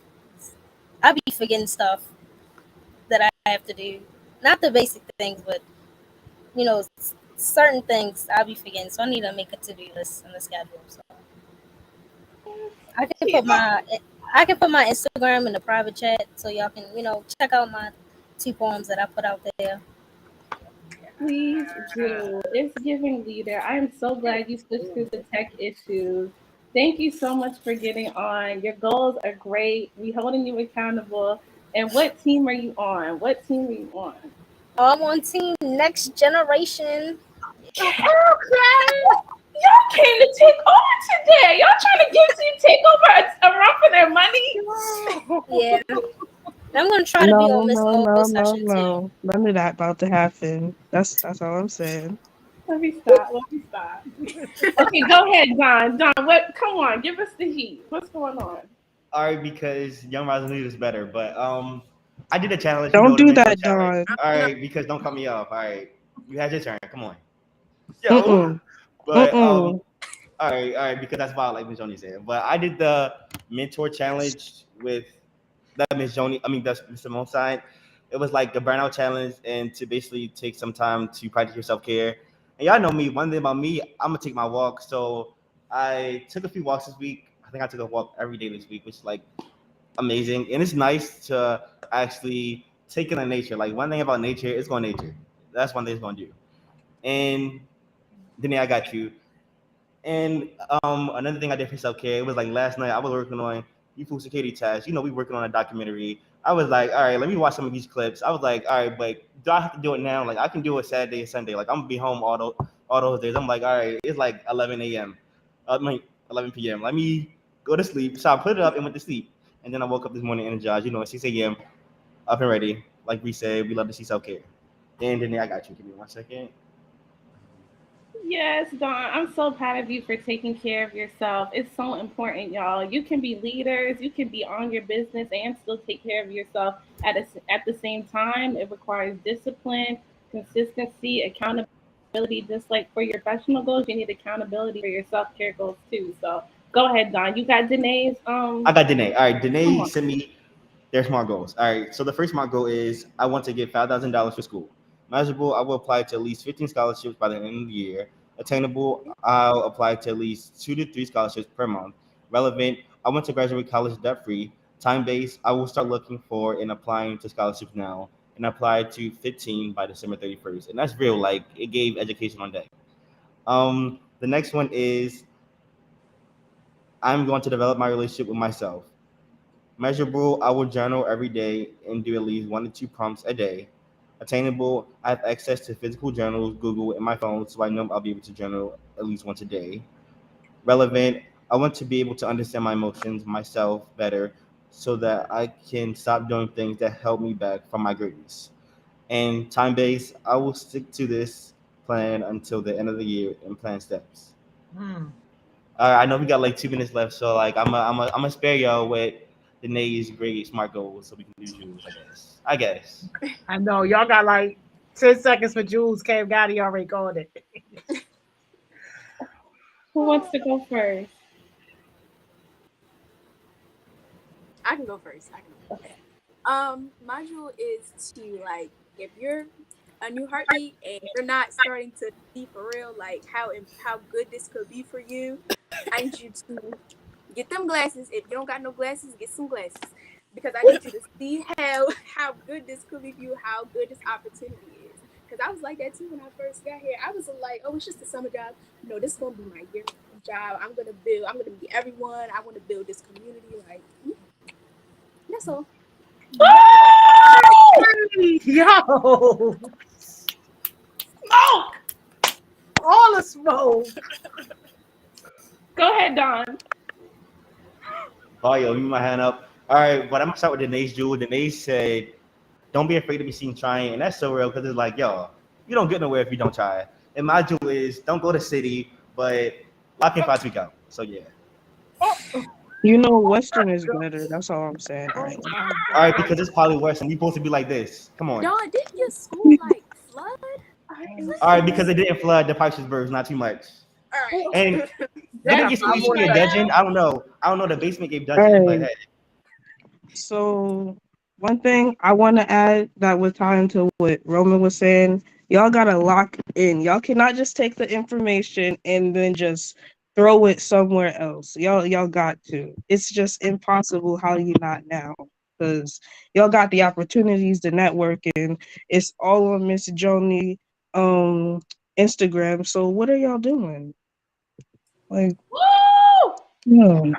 S6: I be forgetting stuff that I have to do. Not the basic things, but certain things I'll be forgetting. So I need to make a to-do list and a schedule. So I can put my Instagram in the private chat so y'all can, check out my 2 poems that I put out there.
S2: Please do. It's giving leader. I am so glad you switched through the tech issues. Thank you so much for getting on. Your goals are great. We holding you accountable. And what team are you on? What team are you on?
S6: I'm on team Next Generation.
S2: Okay. Y'all came to take over today. Y'all trying to give Team Takeover a run for their money?
S6: Yeah. I'm gonna try to be on Miss Mo session too.
S5: None of that about to happen. That's all I'm saying.
S2: Let me stop. Okay, go ahead, Don. Don, what? Come on, give us the heat. What's going on?
S8: All right, because Young Rising Leaders better, but I did a challenge.
S5: Don't
S8: the
S5: do
S8: mentor
S5: that,
S8: challenge.
S5: Don.
S8: All right, because don't cut me off. All right, you had your turn. Come on. Yo.
S5: Mm-mm.
S8: But
S5: Mm-mm.
S8: all right, because that's wild, like Miss Joni said. But I did the mentor challenge with that Miss Joni. I mean, that's Mr. Simone side. It was like the burnout challenge, and to basically take some time to practice your self care. And y'all know me. One thing about me, I'm gonna take my walk. So I took a few walks this week. I think I took a walk every day this week, which is like amazing. And it's nice to actually take in the nature. Like one thing about nature, it's going nature. That's one thing it's gonna do. And then I got you. And another thing I did for self care, it was like last night I was working on you food security tasks. We working on a documentary. I was like, all right, let me watch some of these clips. I was like, all right, but do I have to do it now? Like I can do it Saturday and Sunday. Like I'm gonna be home all those days. I'm like, all right, it's like 11 a.m. 11 p.m. Let me go to sleep. So I put it up and went to sleep. And then I woke up this morning energized. At 6 a.m. up and ready. Like we said, we love to see self care. And then I got you. Give me 1 second.
S2: Yes, Dawn, I'm so proud of you for taking care of yourself. It's so important, y'all. You can be leaders, you can be on your business and still take care of yourself at the same time. It requires discipline, consistency, accountability. Just like for your professional goals, you need accountability for your self-care goals too. So go ahead, Dawn. You got Danae's
S8: I got Danae. All right, Danae sent me their smart goals. All right, so the first smart goal is I want to get $5,000 for school. Measurable, I will apply to at least 15 scholarships by the end of the year. Attainable, I'll apply to at least 2 to 3 scholarships per month. Relevant, I want to graduate college debt-free. Time-based, I will start looking for and applying to scholarships now and apply to 15 by December 31st. And that's real, like it gave education on deck. The next one is I'm going to develop my relationship with myself. Measurable, I will journal every day and do at least 1 to 2 prompts a day. Attainable, I have access to physical journals, Google, and my phone, so I know I'll be able to journal at least once a day. Relevant, I want to be able to understand my emotions, myself better, so that I can stop doing things that help me back from my greatness. And time-based, I will stick to this plan until the end of the year and plan steps. I know we got like 2 minutes left, so like I'm gonna spare y'all with Danae's great smart goals, so we can do Jules, I guess.
S1: I know y'all got like 10 seconds for Jules. Came Gotti already called it.
S2: Who wants to go first?
S3: I can go first.
S2: Okay.
S3: My rule is to like if you're a new heartbeat and you're not starting to see for real like how good this could be for you, I need you to get them glasses. If you don't got no glasses, get some glasses. Because I need you to see how good this could be for you, how good this opportunity is. Because I was like that too when I first got here. I was like, oh, it's just a summer job. No, this is gonna be my year job. I'm gonna meet everyone. I want to build this community. Like that's all.
S1: Yo,
S2: Smoke!
S1: all the smoke.
S2: Go ahead, Dawn.
S8: Oh, yo, leave my hand up. All right, but I'm gonna start with Danae's Jewel. Danae said, "Don't be afraid to be seen trying," and that's so real because it's like, yo, you don't get nowhere if you don't try. And my jewel is, don't go to city, but lock in 5 week out. So yeah.
S5: Western is better. That's all I'm saying.
S8: All right, because it's probably worse, and we supposed to be like this. Come on.
S3: Dawn, didn't your school like flood?
S8: All right, because it didn't flood the Pikes Birds, not too much.
S3: right.
S8: And
S1: Damn,
S8: nobody gets to
S1: I
S8: be
S1: wanna
S8: a
S1: know.
S8: dungeon. I don't know. I don't know. The basement gave dungeon, but
S5: Hey.
S8: hey.
S5: So one thing I want to add that would tie into what Roman was saying, y'all gotta lock in. Y'all cannot just take the information and then just throw it somewhere else. Y'all got to. It's just impossible how you not now. Because y'all got the opportunities to network and it's all on Miss Joni Instagram. So what are y'all doing? Like,
S2: Woo!
S5: no.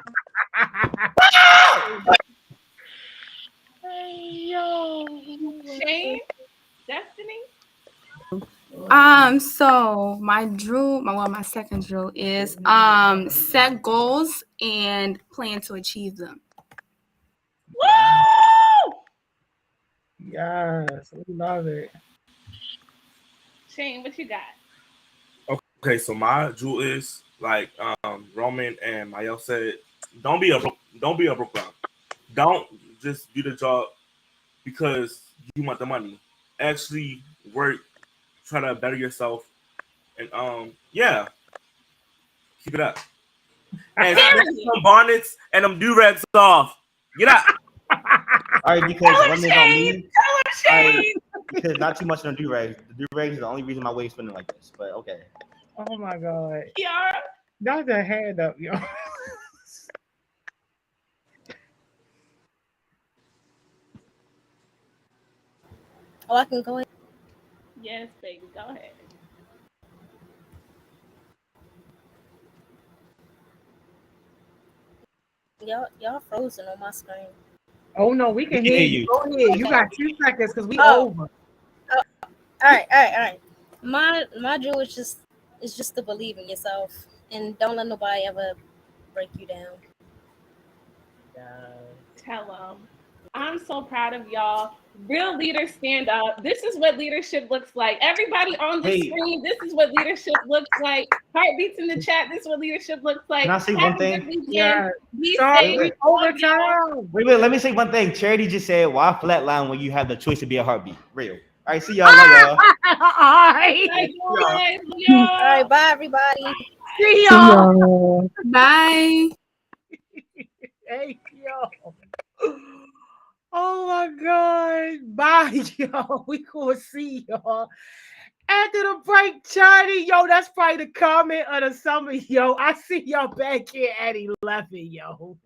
S1: Hey, yo.
S2: Shane, Destiny.
S7: So my second drill is set goals and plan to achieve them.
S2: Woo!
S1: Yes, we love it.
S2: Shane, what you got?
S4: Okay, so my jewel is like Roman and Mayel said, don't be a broke clown. Don't just do the job because you want the money. Actually work, try to better yourself, and yeah, keep it up. And snip
S2: Period.
S4: some bonnets and them do rags off. Get up.
S8: All right, because
S2: Tell
S8: one
S2: her,
S8: thing about
S2: Shane.
S8: me,
S2: Tell her,
S8: all right,
S2: Shane.
S8: because not too much on the do rags. The do rags is the only reason my wave's spinning like this. But okay.
S1: Oh my God.
S2: Kiara.
S1: That's a hand up, yo.
S6: Oh, I can go ahead.
S2: Yes, baby. Go ahead.
S6: Y'all frozen on my screen.
S1: Oh no, we can hear you. Go ahead. You got 2 seconds because we
S6: Oh.
S1: over.
S6: All right. My drill is just to believe in yourself and don't let nobody ever break you down.
S2: Tell them. I'm so proud of y'all. Real leaders stand up. This is what leadership looks like. Everybody on the
S8: Wait.
S2: screen, this is what leadership looks like. Heartbeats in the chat, this is what leadership looks like.
S8: Can I say
S2: Have
S8: one
S2: a
S8: thing?
S2: good weekend.
S1: Yeah.
S2: Be
S1: Sorry,
S2: safe.
S1: we
S2: Love y'all.
S1: overtime.
S8: Wait, let me say one thing. Charity just said, "Why flatline when you have the choice to be a heartbeat?" Real. All right, see y'all. Love y'all.
S1: All right.
S2: Bye, guys. Love
S6: All
S2: y'all.
S6: right, bye everybody.
S1: See
S5: See
S1: y'all.
S5: y'all.
S7: Bye.
S1: Hey, yo. Oh my God. Bye, yo. We gonna see y'all. After the break, Charlie, yo, that's probably the comment of the summer, yo. I see y'all back here at 11, yo.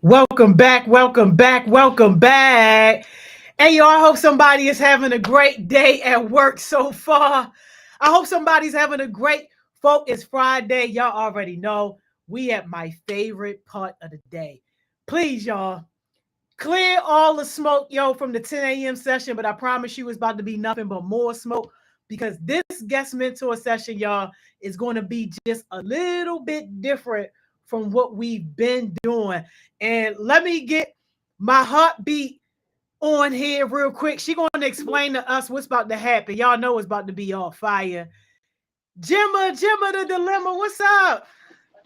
S1: Welcome back, welcome back, welcome back. Hey, y'all, I hope somebody is having a great day at work so far. I hope somebody's having a great folk. It's Friday. Y'all already know we at my favorite part of the day. Please, y'all, clear all the smoke, yo, from the 10 a.m. session, but I promise you it's about to be nothing but more smoke because this guest mentor session, y'all, is going to be just a little bit different from what we've been doing. And let me get my heartbeat on here real quick. She going to explain to us what's about to happen. Y'all know it's about to be all fire. Gemma, the dilemma, what's up?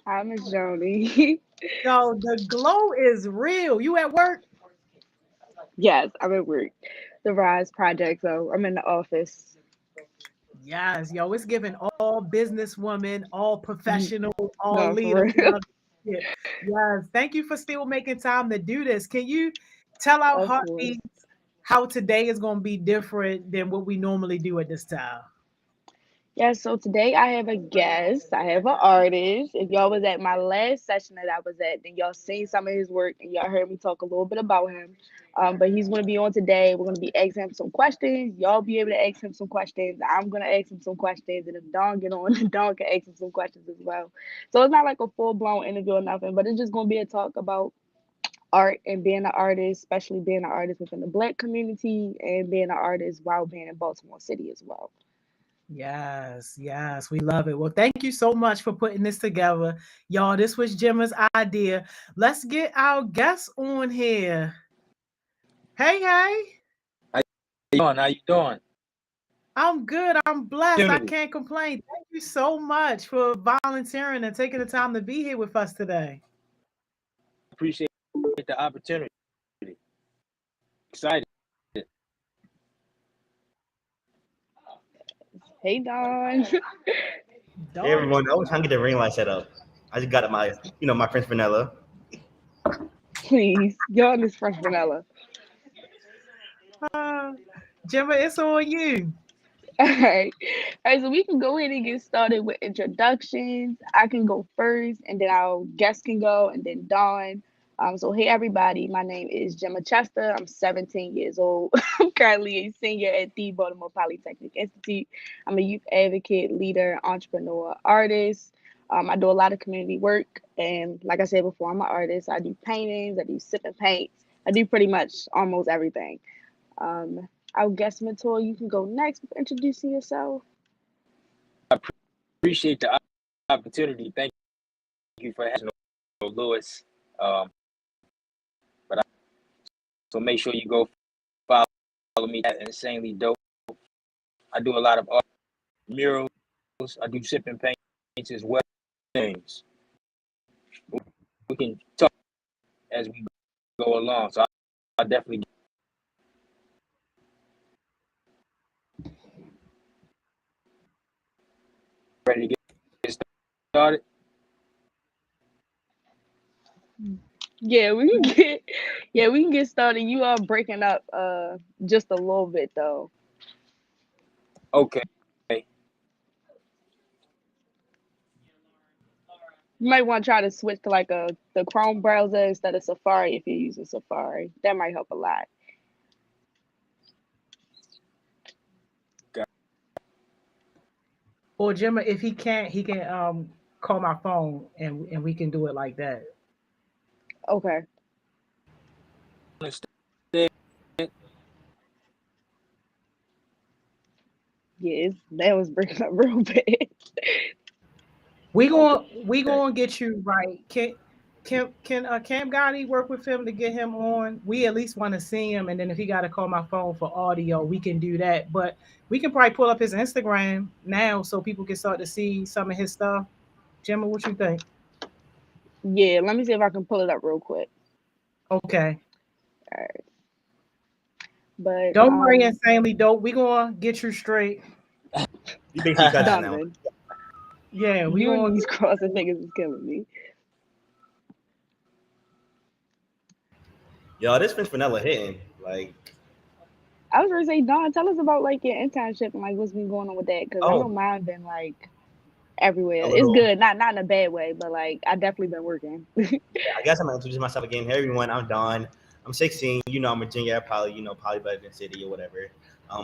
S9: Hi, Miss Joni.
S1: Yo, the glow is real. You at work?
S9: Yes, I'm at work. The Rise Project, so I'm in the office.
S1: Yes, yo, it's giving all businesswomen, all professional, all
S9: No,
S1: leader.
S9: for
S1: We
S9: real.
S1: love it. Yes, thank you for still making time to do this. Can you tell our
S9: Of course.
S1: heartbeats how today is going to be different than what we normally do at this time?
S9: Yeah, so today I have a guest. I have an artist. If y'all was at my last session that I was at, then y'all seen some of his work and y'all heard me talk a little bit about him. But he's going to be on today. We're going to be asking him some questions. Y'all be able to ask him some questions. I'm going to ask him some questions. And if Don get on, Don can ask him some questions as well. So it's not like a full-blown interview or nothing, but it's just going to be a talk about art and being an artist, especially being an artist within the Black community and being an artist while being in Baltimore City as well.
S1: Yes, yes, we love it. Well, thank you so much for putting this together. Y'all, this was Gemma's idea. Let's get our guests on here. Hey, hey.
S10: How you doing? How you doing?
S1: I'm good. I'm blessed. I
S10: Opportunity.
S1: can't complain. Thank you so much for volunteering and taking the time to be here with us today.
S10: Appreciate the opportunity. Excited.
S9: Hey, Don.
S8: Hey
S1: Dog.
S8: everyone, I was trying to get the ring light set up. I just got my, my friend's vanilla.
S9: Please, y'all this fresh vanilla.
S1: Uh, Gemma, it's on you.
S9: All right. All right, so we can go ahead and get started with introductions. I can go first, and then our guest can go, and then Dawn. So hey everybody, my name is Gemma Chester. I'm 17 years old. I'm currently a senior at the Baltimore Polytechnic Institute. I'm a youth advocate, leader, entrepreneur, artist. I do a lot of community work, and like I said before, I'm an artist. I do paintings, I do sip and paints. I do pretty much almost everything. Um, our guest mentor, you can go next with introducing yourself.
S10: Appreciate the opportunity. Thank you for having Lewis. But so make sure you go follow me at Insanely Dope. I do a lot of art, murals. I do shipping paints as well. Things we can talk as we go along. So I definitely ready to get started.
S9: Yeah, we can get we can get started. You are breaking up just a little bit though.
S10: Okay.
S9: You might want to try to switch to like the Chrome browser instead of Safari if you're using Safari. That might help a lot.
S1: Or Gemma, if he can't, he can call my phone and we can do it like that.
S9: Okay. Yeah, that was breaking up real bad.
S1: We gonna get you right. Can Cam Gotti work with him to get him on? We at least want to see him, and then if he got to call my phone for audio, we can do that. But we can probably pull up his Instagram now so people can start to see some of his stuff. Gemma, what you think?
S9: Yeah, let me see if I can pull it up real quick.
S1: Okay.
S9: All right. But
S1: Don't worry, insanely dope. We gonna get you straight.
S8: You think she cut out now?
S9: Donovan,
S1: Yeah, we
S9: you and
S1: gonna
S9: these crossing fingers is killing me.
S8: Yo, this French vanilla hitting. Like,
S9: I was gonna say, Dawn, tell us about like your internship and like what's been going on with that, because I know
S8: oh,
S9: mine been like everywhere.
S8: Hello.
S9: It's good, not in a bad way, but like I definitely been working.
S8: I guess I'm gonna introduce myself again. Hey everyone, I'm Don. I'm 16. You know, I'm a junior at Poly. You know, Poly Pleasant City or whatever.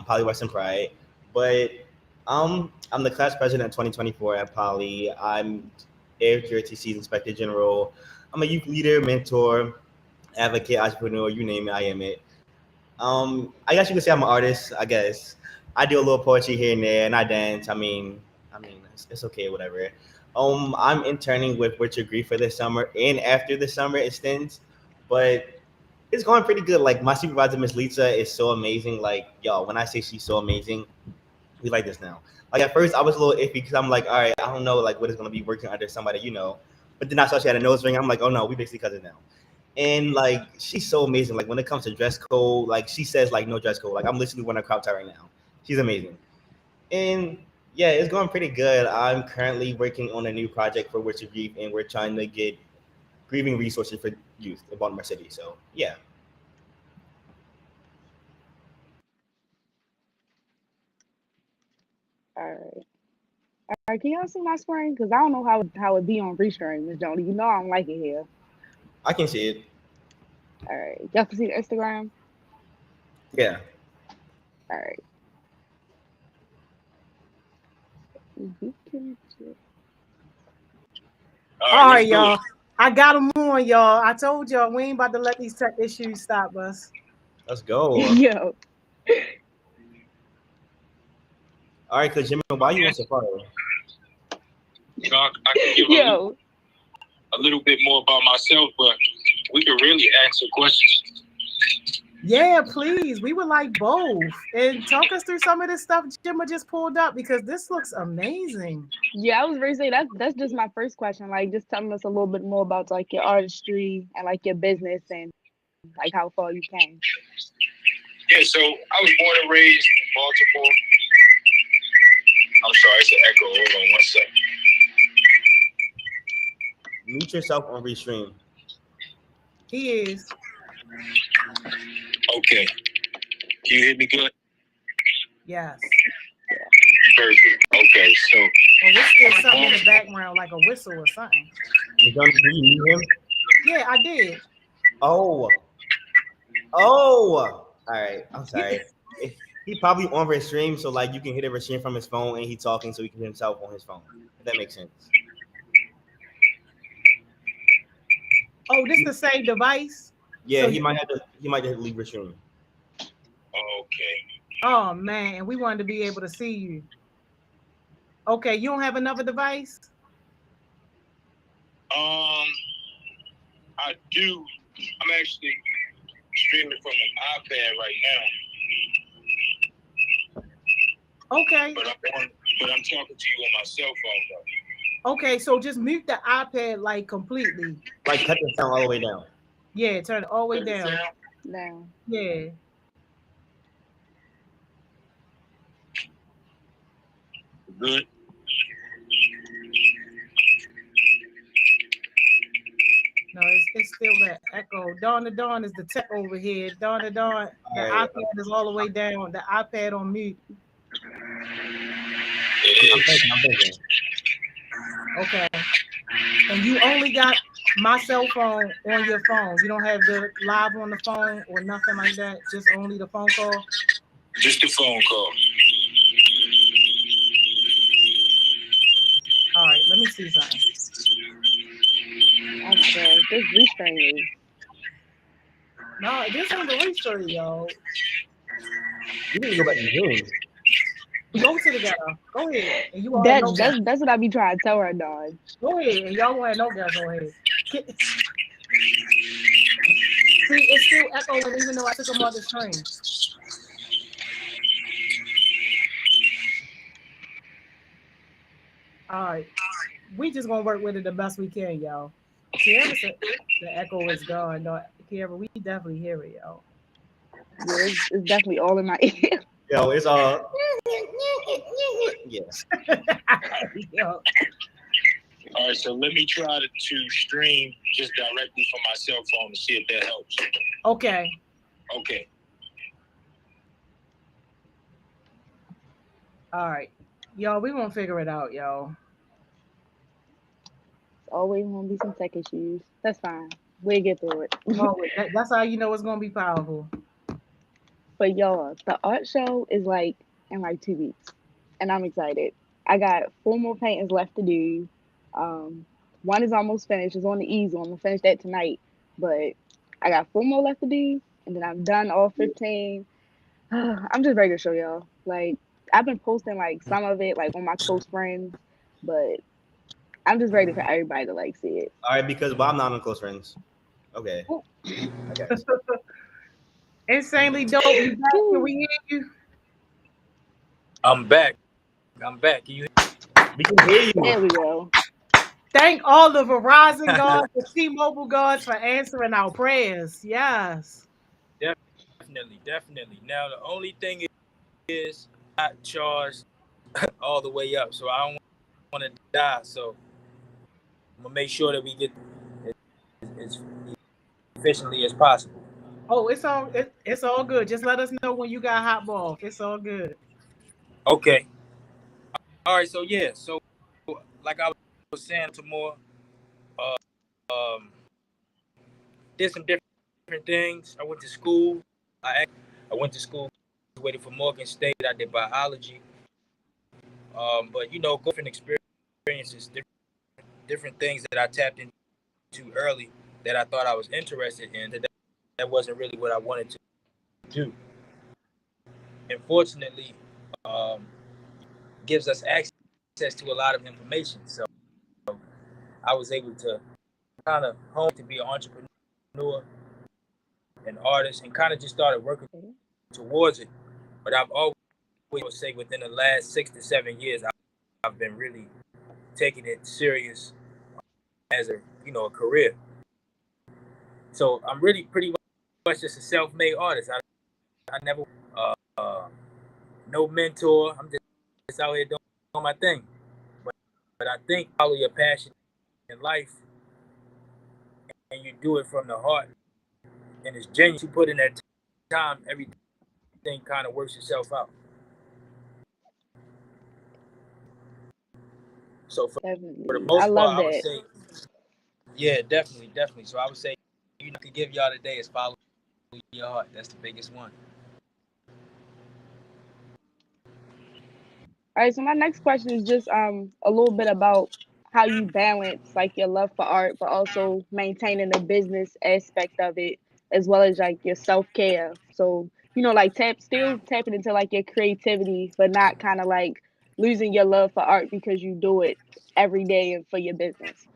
S8: Poly Western Pride. But I'm the class president of 2024 at Poly. I'm AFJRTC's Inspector General. I'm a youth leader, mentor, advocate, entrepreneur. You name it, I am it. I guess you could say I'm an artist. I guess I do a little poetry here and there, and I dance. I mean, it's okay, whatever. I'm interning with Richard Grief for this summer and after the summer extends, but it's going pretty good. Like my supervisor, Miss Lisa, is so amazing. Like y'all, when I say she's so amazing, we like this now. Like at first, I was a little iffy because I'm like, all right, I don't know, like what is gonna be working under somebody, you know. But then I saw she had a nose ring. I'm like, oh no, we basically cousins now. And like she's so amazing. Like when it comes to dress code, like she says like no dress code. Like I'm literally wearing a crop top right now. She's amazing. And yeah, it's going pretty good. I'm currently working on a new project for Witch of Grief, and we're trying to get grieving resources for youth in Baltimore City. So yeah.
S9: All right. All right, can y'all see my screen? Because I don't know how it be on restream, Miss Joni. You know I don't like it here.
S8: I can see it.
S9: All right. Y'all can see the Instagram?
S8: Yeah.
S9: All right. We can
S1: All right, y'all. I got them on, y'all. I told y'all we ain't about to let these tech issues stop us.
S8: Let's go.
S9: Yo.
S8: All right, cause Jimmy, why you on Safari?
S11: You know, I can give
S9: Yo.
S11: a little bit more about myself, but we could really answer questions.
S1: Yeah, please. We would like both. And talk us through some of this stuff Jimma just pulled up because this looks amazing.
S9: Yeah, I was ready to say that's just my first question. Like just telling us a little bit more about like your artistry and like your business and like how far you came.
S11: Yeah, so I was born and raised in Baltimore. I'm sorry, it's an echo. Hold on one second.
S8: Mute yourself on Restream.
S1: He is.
S11: Okay. Can you hear me good?
S1: Yes.
S11: Perfect. Okay, so.
S1: Well, it's still something in the background, like a whistle or something.
S8: You done? Do you mute him?
S1: Yeah, I did.
S8: Oh. All right. I'm sorry. He probably on Restream, so like you can hit a Restream from his phone, and he talking, so he can hear himself on his phone. If that makes sense.
S1: Oh, this the same device?
S8: Yeah,
S1: So
S8: he might have to leave Restream.
S11: Okay.
S1: Oh man, and we wanted to be able to see you. Okay, you don't have another device?
S11: I do. I'm actually streaming from an iPad right now.
S1: Okay.
S11: But I'm talking to you on my cell phone though.
S1: Okay, so just mute the iPad like completely.
S8: Like cut the sound all the way down.
S1: Yeah, turn it all the way down.
S9: Down.
S1: Yeah.
S11: Good.
S1: No, it's still that echo. Dawn to Dawn is the tech over here. Dawn to Dawn, the iPad is all the way down. The iPad on mute.
S8: I'm thinking.
S1: Okay. And you only got my cell phone on your phone. You don't have the live on the phone or nothing like that. Just only the phone call.
S11: Just the phone call.
S1: All right, let me see something.
S9: Oh my gosh, this restream is.
S1: No, this ain't the restore, y'all.
S8: You need to go back to Zoom.
S1: Go to the guy. Go ahead. And you already know that.
S9: That's what I be trying to tell her, dog.
S1: Go ahead. And y'all want to know that. Go ahead. See, it's still echoing even though I took them off the screen. All right. We just going to work with it the best we can, y'all. Kiara said the echo is gone. No, Kiara, we definitely hear it, y'all.
S9: Yeah, it's definitely all in my ear.
S8: Yo, it's yes.
S1: Yo.
S11: All right, so let me try to stream just directly from my cell phone to see if that helps.
S1: Okay.
S11: Okay.
S1: All right. Y'all, we gonna figure it out, y'all.
S9: always gonna be some tech issues. That's fine. We'll get through it.
S1: That's how you know it's gonna be powerful.
S9: But y'all, the art show is like in like 2 weeks, and I'm excited. I got 4 more paintings left to do. Um, one is almost finished. It's on the easel. I'm gonna finish that tonight. But I got 4 more left to do, and then I'm done all 15. I'm just ready to show y'all. Like I've been posting like some of it like on my close friends, but I'm just ready for everybody to like see it.
S8: All right, because well, I'm not on close friends. Okay, I guess.
S1: Insanely dope. You back? Can we hear you?
S10: I'm back. I'm back. Can you
S8: We can hear you.
S9: There we go.
S1: Thank all the Verizon gods, the T-Mobile gods for answering our prayers. Yes.
S10: definitely, definitely. Now the only thing is not charged all the way up, so I don't want to die. So I'm gonna make sure that we get as efficiently as possible.
S1: Oh, it's all good. Just let us know when you got hot ball. It's all good.
S10: Okay. All right. So yeah. So like I was saying to more, uh, um, did some different things. I went to school. I went to school, waited for Morgan State. I did biology. But you know, different experiences, different things that I tapped into early that I thought I was interested in. That wasn't really what I wanted to do. Unfortunately, um, gives us access to a lot of information. So I was able to kind of hone to be an entrepreneur, an artist, and kind of just started working towards it. But I've always, I would say, within the last 6 to 7 years, I've been really taking it serious as a career. So I'm really pretty much just a self-made artist. I never no mentor. I'm just out here doing my thing. But I think follow your passion in life and you do it from the heart and it's genuine. You put in that time, everything kind of works itself out. So for the
S9: Definitely. I
S10: most
S9: love
S10: part, I would
S9: that.
S10: say, yeah, definitely, definitely. So I would say, could give y'all today is follow your heart. That's the biggest one.
S9: All right, so my next question is just a little bit about how you balance like your love for art, but also maintaining the business aspect of it, as well as like your self care. So like still tapping into like your creativity, but not kind of like losing your love for art because you do it every day and for your business.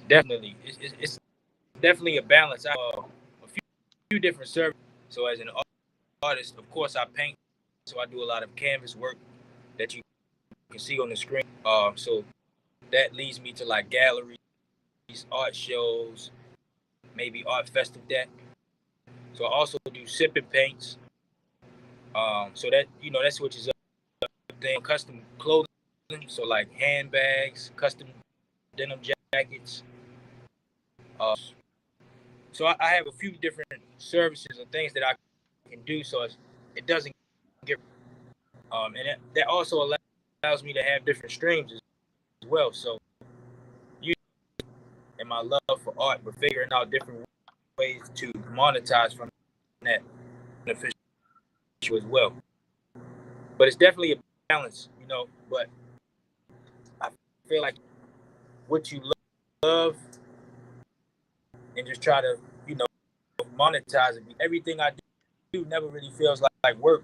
S10: Definitely, it's definitely a balance. I have a few different services. So as an artist, of course, I paint. So I do a lot of canvas work that you can see on the screen. So that leads me to like galleries, art shows, maybe art festival deck. So I also do sipping paints. So that that switches up thing, custom clothing. So like handbags, custom denim jackets. So I have a few different services and things that I can do. So it doesn't get and that also allows me to have different streams as well. So you and my love for art, but figuring out different ways to monetize from that beneficial as well. But it's definitely a balance, But I feel like what you love and just try to, monetize it. Everything I do never really feels like work,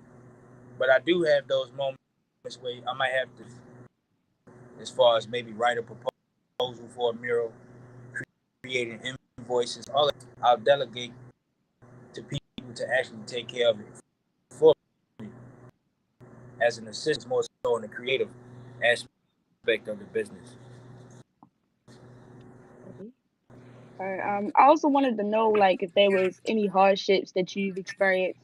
S10: but I do have those moments where I might have to, as far as maybe write a proposal for a mural, creating invoices, all that. I'll delegate to people to actually take care of it for me as an assistant, more so in the creative aspect of the business.
S9: All right. I also wanted to know, like, if there was any hardships that you've experienced,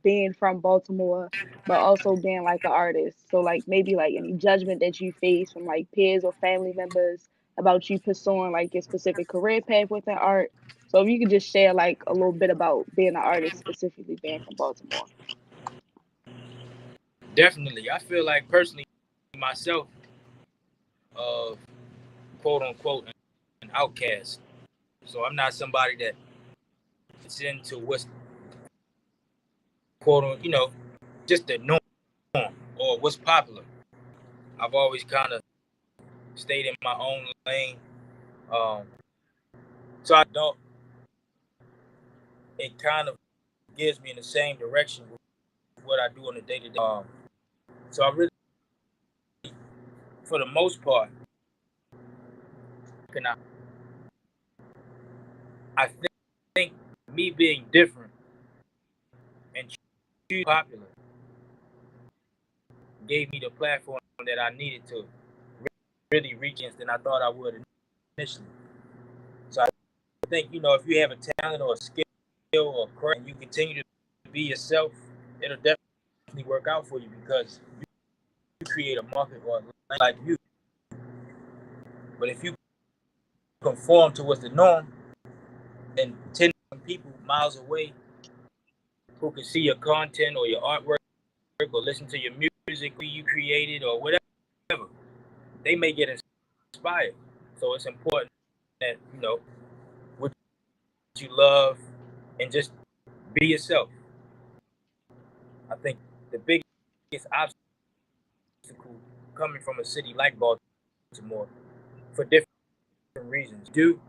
S9: being from Baltimore, but also being like an artist. So, like, maybe like any judgment that you face from like peers or family members about you pursuing like your specific career path within art. So, if you could just share like a little bit about being an artist, specifically being from Baltimore.
S10: Definitely, I feel like personally myself, uh, quote unquote an outcast. So I'm not somebody that fits into what's quote unquote, just the norm or what's popular. I've always kind of stayed in my own lane. So I don't. It kind of gives me in the same direction with what I do on a day to day. So I really, for the most part, I think me being different and popular gave me the platform that I needed to really reach than I thought I would initially. So I think, if you have a talent or a skill or craft and you continue to be yourself, it'll definitely work out for you because you create a market or a like you. But if you conform to what's the norm and 10 people miles away who can see your content or your artwork or listen to your music you created or whatever, they may get inspired. So it's important that, what you love and just be yourself. I think the biggest obstacle coming from a city like Baltimore for different reasons. You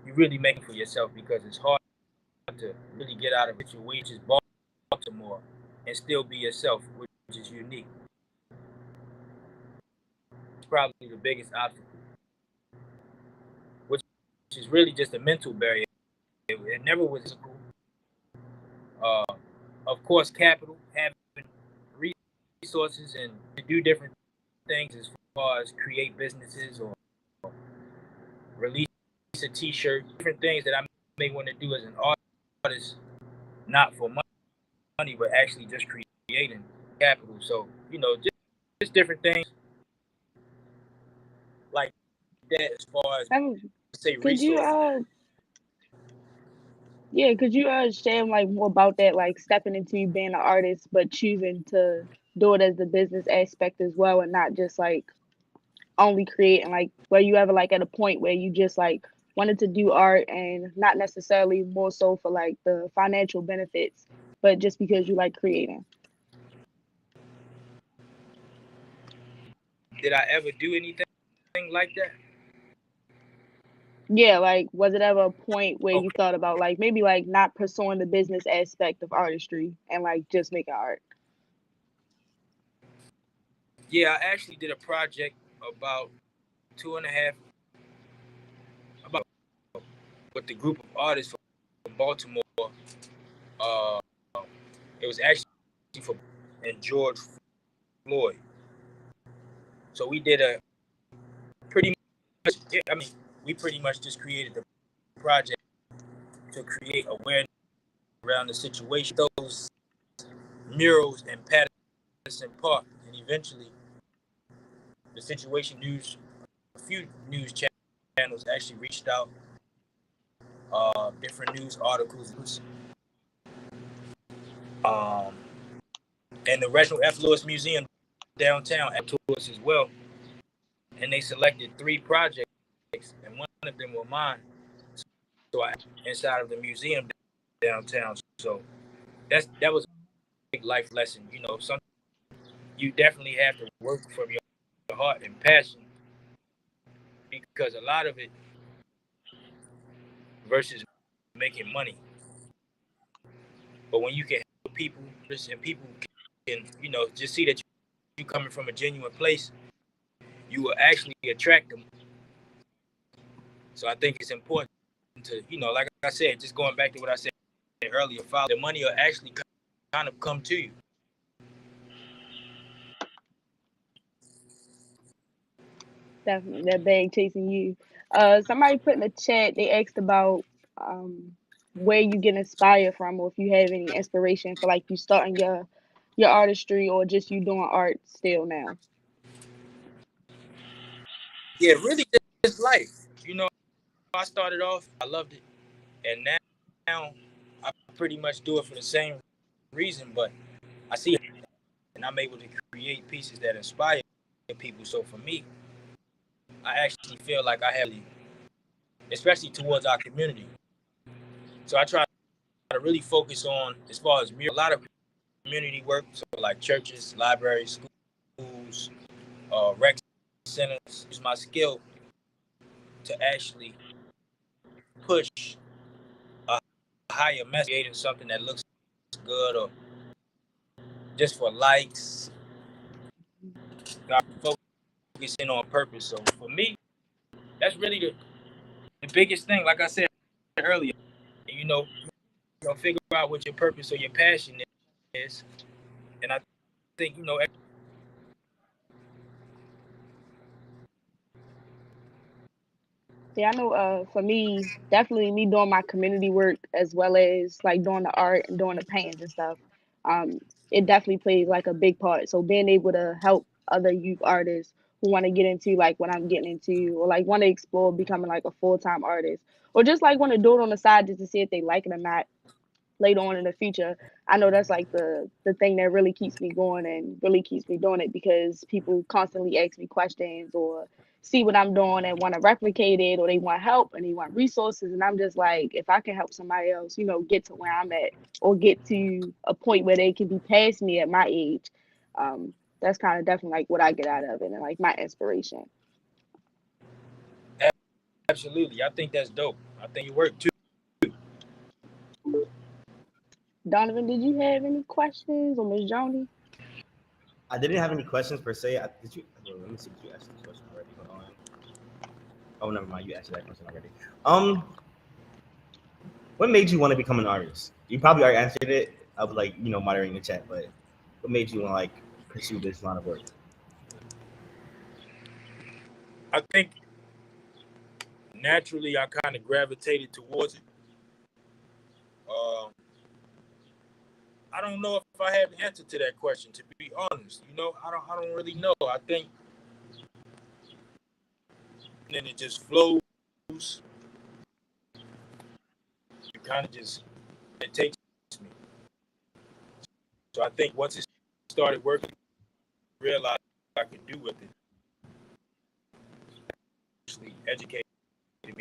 S10: really make it for yourself because it's hard to really get out of a situation which is Baltimore and still be yourself, which is unique. It's probably the biggest obstacle, which is really just a mental barrier. It never was physical. Of course, capital, having resources and to do different things as far as create businesses or release a T-shirt, different things that I may want to do as an artist, not for money, but actually just creating capital. So, just different things like that as far as say
S9: Could you
S10: resources.
S9: could you share like more about that, like stepping into being an artist but choosing to do it as the business aspect as well and not just like only creating, like were you ever like at a point where you just like wanted to do art and not necessarily more so for like the financial benefits, but just because you like creating?
S10: Did I ever do anything like that?
S9: Yeah, like was it ever a point where you thought about like maybe like not pursuing the business aspect of artistry and like just making art?
S10: Yeah, I actually did a project about 2.5 about with the group of artists from Baltimore. Uh, it was actually for and George Floyd. So we did a pretty much. I mean, we pretty much just created the project to create awareness around the situation. Those murals in Patterson Park, and eventually the situation news. A few news channels actually reached out. Different news articles. And the Reginald F. Lewis Museum downtown to us as well. And they selected 3 projects, and one of them were mine. So I inside of the museum downtown. So that was a big life lesson. You definitely have to work from your heart and passion because a lot of it versus making money. But when you can help people and people can, just see that you coming from a genuine place, you will actually attract them. So I think it's important to, like I said, just going back to what I said earlier, follow the money will actually kind of come to you.
S9: Definitely that bag chasing you. Somebody put in the chat, they asked about where you get inspired from, or if you have any inspiration for like you starting your artistry or just you doing art still now.
S10: Yeah, really just life. I started off, I loved it, and now I pretty much do it for the same reason, but I see it and I'm able to create pieces that inspire people. So for me, I actually feel like I have, especially towards our community. So I try to really focus on, as far as a lot of community work, so like churches, libraries, schools, rec centers. Use my skill to actually push a higher message, creating something that looks good or just for likes. I'm focusing on purpose. So for me, that's really the biggest thing. Like I said earlier, you know, figure out what your purpose or your passion is. And I think,
S9: Yeah, I know for me, definitely me doing my community work as well as like doing the art and doing the paintings and stuff. Um, it definitely plays like a big part. So being able to help other youth artists who want to get into like what I'm getting into or like want to explore becoming like a full-time artist or just like want to do it on the side just to see if they like it or not later on in the future. I know that's like the thing that really keeps me going and really keeps me doing it because people constantly ask me questions or see what I'm doing and want to replicate it or they want help and they want resources and I'm just like if I can help somebody else, get to where I'm at or get to a point where they can be past me at my age. That's kind of definitely like what I get out of it and like my inspiration.
S10: absolutely. I think that's dope. I think you work too.
S9: Donovan, did you have any questions or Miss Joni?
S8: I didn't have any questions per se. Did you? Let me see. Did you ask this question already? Hold on. Oh, never mind. You answered that question already. What made you want to become an artist? You probably already answered it. I was like, moderating the chat, but what made you want to like pursue this line of work?
S10: I think naturally I kind of gravitated towards it. I don't know if I have the answer to that question, to be honest. I don't really know. I think then it just flows. You kind of just it takes me. So I think once it started working, I realized what I could do with it. Actually educated me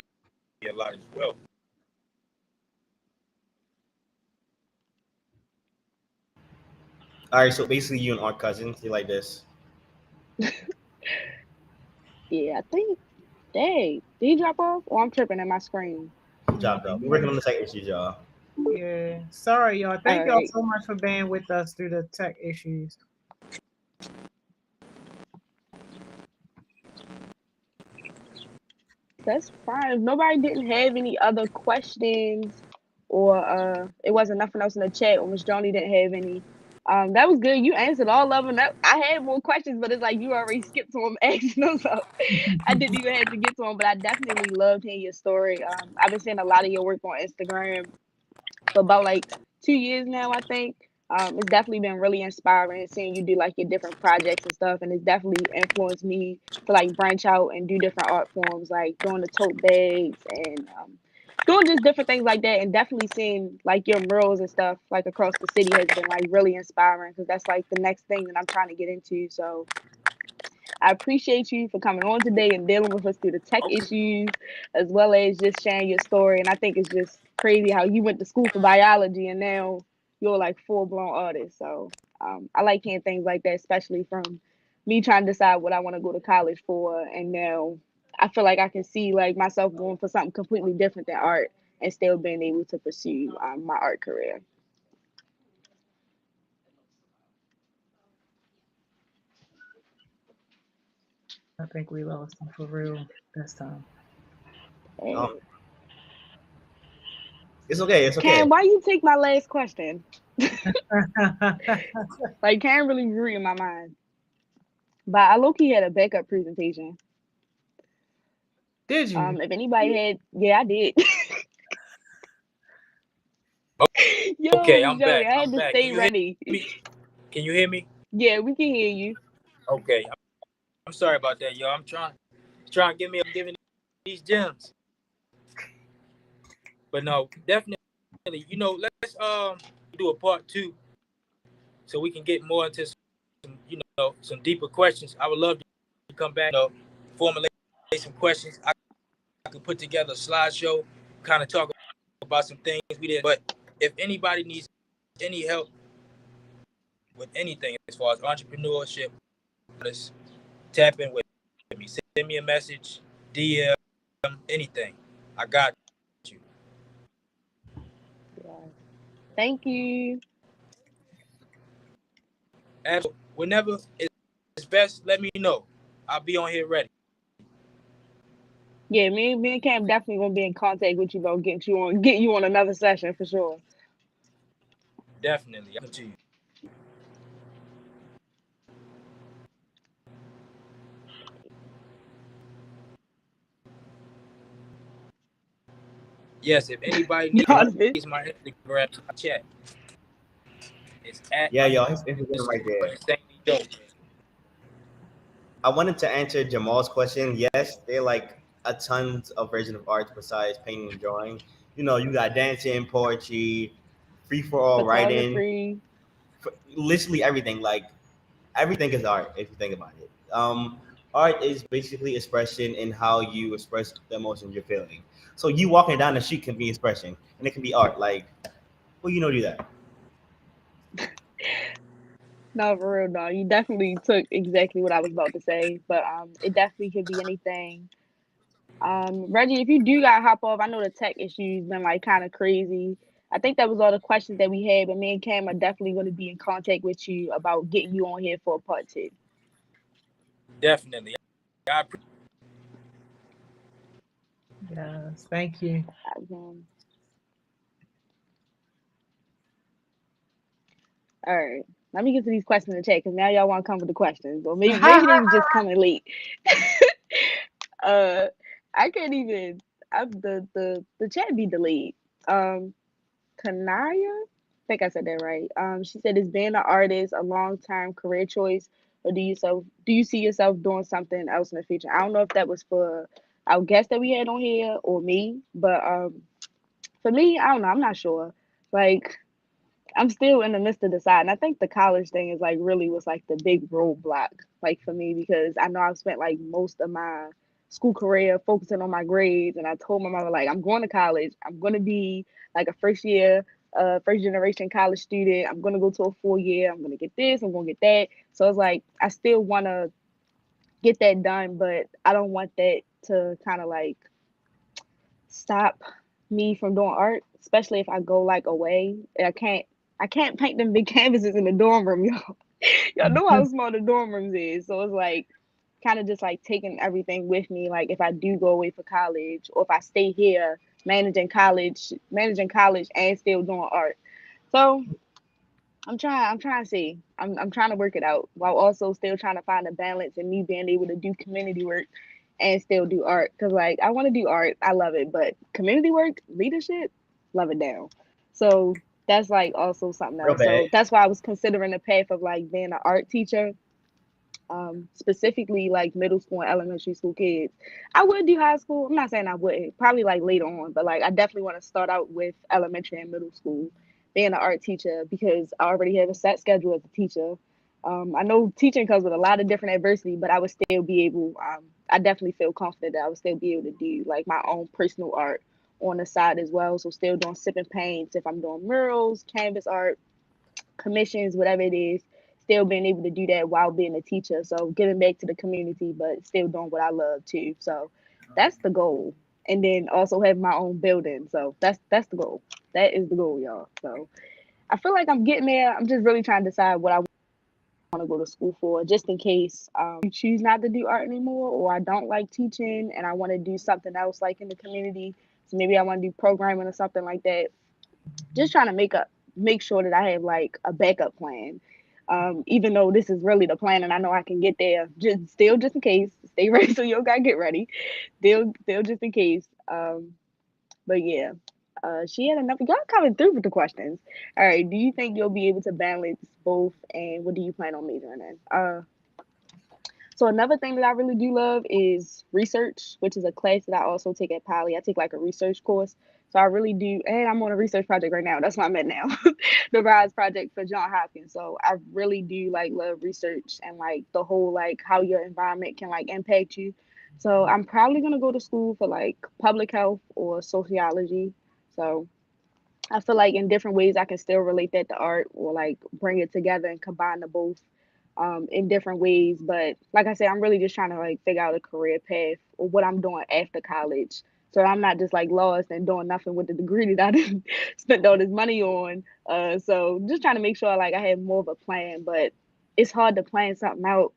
S10: a lot as well.
S8: All right, so basically, you and Art cousins, you like this?
S9: Yeah, I think. Dang, did he drop off? Or I'm tripping at my screen.
S8: Good job, though. We're working on the tech issues, y'all.
S1: Yeah. Sorry, y'all. Thank
S9: All
S1: y'all
S9: right.
S1: so much for being with us through the tech issues.
S9: That's fine. If nobody didn't have any other questions or it wasn't nothing else in the chat or Miss Joni didn't have any. That was good. You answered all of them. I had more questions, but it's like you already skipped to them asking them, so I didn't even have to get to them. But I definitely loved hearing your story. I've been seeing a lot of your work on Instagram for about like 2 years now, I think. It's definitely been really inspiring seeing you do like your different projects and stuff, and it's definitely influenced me to like branch out and do different art forms, like doing the tote bags and doing just different things like that. And definitely seeing like your murals and stuff like across the city has been like really inspiring because that's like the next thing that I'm trying to get into. So I appreciate you for coming on today and dealing with us through the tech issues, as well as just sharing your story. And I think it's just crazy how you went to school for biology and now you're like full-blown artist. So I like hearing things like that, especially from me trying to decide what I want to go to college for. And now I feel like I can see like myself going for something completely different than art and still being able to pursue my art career.
S1: I think we lost him for real this time.
S8: Um, it's okay. It's okay.
S9: Cam, why you take my last question? Like, Cam really grew in my mind. But I low-key had a backup presentation.
S1: Did you?
S9: If anybody had, yeah, I did. Yo,
S10: Okay,
S9: Miss
S10: I'm
S9: Jody,
S10: back.
S9: I had to stay ready.
S10: Can you hear me?
S9: Yeah, we can hear you.
S10: Okay. I'm sorry about that, yo. I'm trying to I'm giving these gems. But no, definitely, let's do a part 2 so we can get more into some, some deeper questions. I would love to come back, formulate some questions. I could put together a slideshow, kind of talk about some things we did. But if anybody needs any help with anything as far as entrepreneurship, just tap in with me. Send me a message, DM, anything. I got you.
S9: Yeah. Thank you.
S10: And whenever it's best, let me know. I'll be on here ready.
S9: Yeah, me and Cam definitely gonna be in contact with you about get you on another session for sure.
S10: Definitely. To you. Yes, if anybody needs my Instagram, my chat. It's at
S8: Yeah, y'all, his Instagram right there.
S10: insanely dope.
S8: I wanted to answer Jamal's question. Yes, they're like a tons of version of art besides painting and drawing. You know, you got dancing, poetry, free for all writing,
S9: Photography.
S8: literally everything. Like everything is art if you think about it. Art is basically expression in how you express the emotions you're feeling. So you walking down the street can be expression, and it can be art. Like, well, you know, do that.
S9: No, for real, no. You definitely took exactly what I was about to say, but it definitely could be anything. Reggie, if you do gotta hop off, I know the tech issues been like kind of crazy. I think that was all the questions that we had, but me and Cam are definitely going to be in contact with you about getting you on here for a part 2.
S10: Definitely.
S1: Yes, thank you.
S9: All right. Let me get to these questions in the chat because now y'all want to come with the questions. Or maybe they was just coming late. I can't even. The chat be delayed. Kanaya, I think I said that right. She said, "Is being an artist a long term career choice, or do you see yourself doing something else in the future?" I don't know if that was for our guest that we had on here or me, but for me, I don't know. I'm not sure. Like, I'm still in the midst of deciding. I think the college thing is like really was like the big roadblock, like for me, because I know I've spent like most of my school career focusing on my grades, and I told my mama like I'm going to college. I'm going to be like a first generation college student. I'm going to go to a 4 year. I'm going to get this. I'm going to get that. So it's like I still want to get that done, but I don't want that to kind of like stop me from doing art, especially if I go like away. I can't paint them big canvases in the dorm room, y'all. Y'all know how small the dorm rooms is. So it's like kind of just like taking everything with me. Like if I do go away for college or if I stay here managing college and still doing art. So I'm trying to see. I'm trying to work it out while also still trying to find a balance and me being able to do community work and still do art. Cause like I want to do art. I love it. But community work, leadership, love it down. So that's like also something
S8: Real
S9: else.
S8: bad.
S9: So that's why I was considering the path of like being an art teacher, specifically like middle school and elementary school kids. I would do high school. I'm not saying I wouldn't, probably like later on, but like I definitely want to start out with elementary and middle school, being an art teacher because I already have a set schedule as a teacher. I know teaching comes with a lot of different adversity, but I would still be able. I definitely feel confident that I would still be able to do like my own personal art on the side as well. So still doing sipping paints if I'm doing murals, canvas art, commissions, whatever it is, still being able to do that while being a teacher. So giving back to the community, but still doing what I love too. So that's the goal. And then also have my own building. So that's the goal. That is the goal, y'all. So I feel like I'm getting there. I'm just really trying to decide what I want to go to school for, just in case choose not to do art anymore, or I don't like teaching and I want to do something else like in the community. So maybe I want to do programming or something like that, just trying to make sure that I have like a backup plan. Even though this is really the plan and I know I can get there, just in case. Stay ready so you gotta get ready. Still just in case. But yeah. She had enough. Y'all coming through with the questions. All right. Do you think you'll be able to balance both, and what do you plan on majoring in? So another thing that I really do love is research, which is a class that I also take at Poly. I take like a research course. So I really do, and I'm on a research project right now. That's what I'm at now, the Rise project for John Hopkins. So I really do like love research and like the whole like how your environment can like impact you. So I'm probably gonna go to school for like public health or sociology. So I feel like in different ways I can still relate that to art or like bring it together and combine the both in different ways. But like I said, I'm really just trying to like figure out a career path or what I'm doing after college. So I'm not just like lost and doing nothing with the degree that I didn't spend all this money on. So just trying to make sure like I have more of a plan, but it's hard to plan something out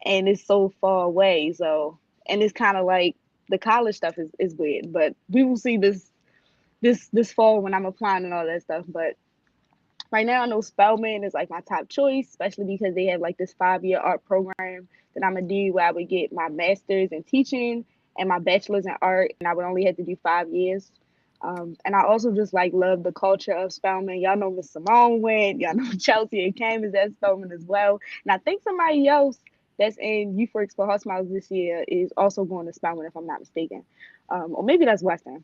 S9: and it's so far away. So and it's kind of like the college stuff is weird, but we will see this fall when I'm applying and all that stuff. But right now, I know Spelman is like my top choice, especially because they have like this 5-year art program that I'm gonna do where I would get my master's in teaching and my bachelor's in art, and I would only have to do 5 years. And I also just like love the culture of Spelman. Y'all know Miss Simone went, y'all know Chelsea and Cam is at Spelman as well. And I think somebody else that's in YouthWorks for Horse Miles this year is also going to Spelman, if I'm not mistaken. Or maybe that's Western.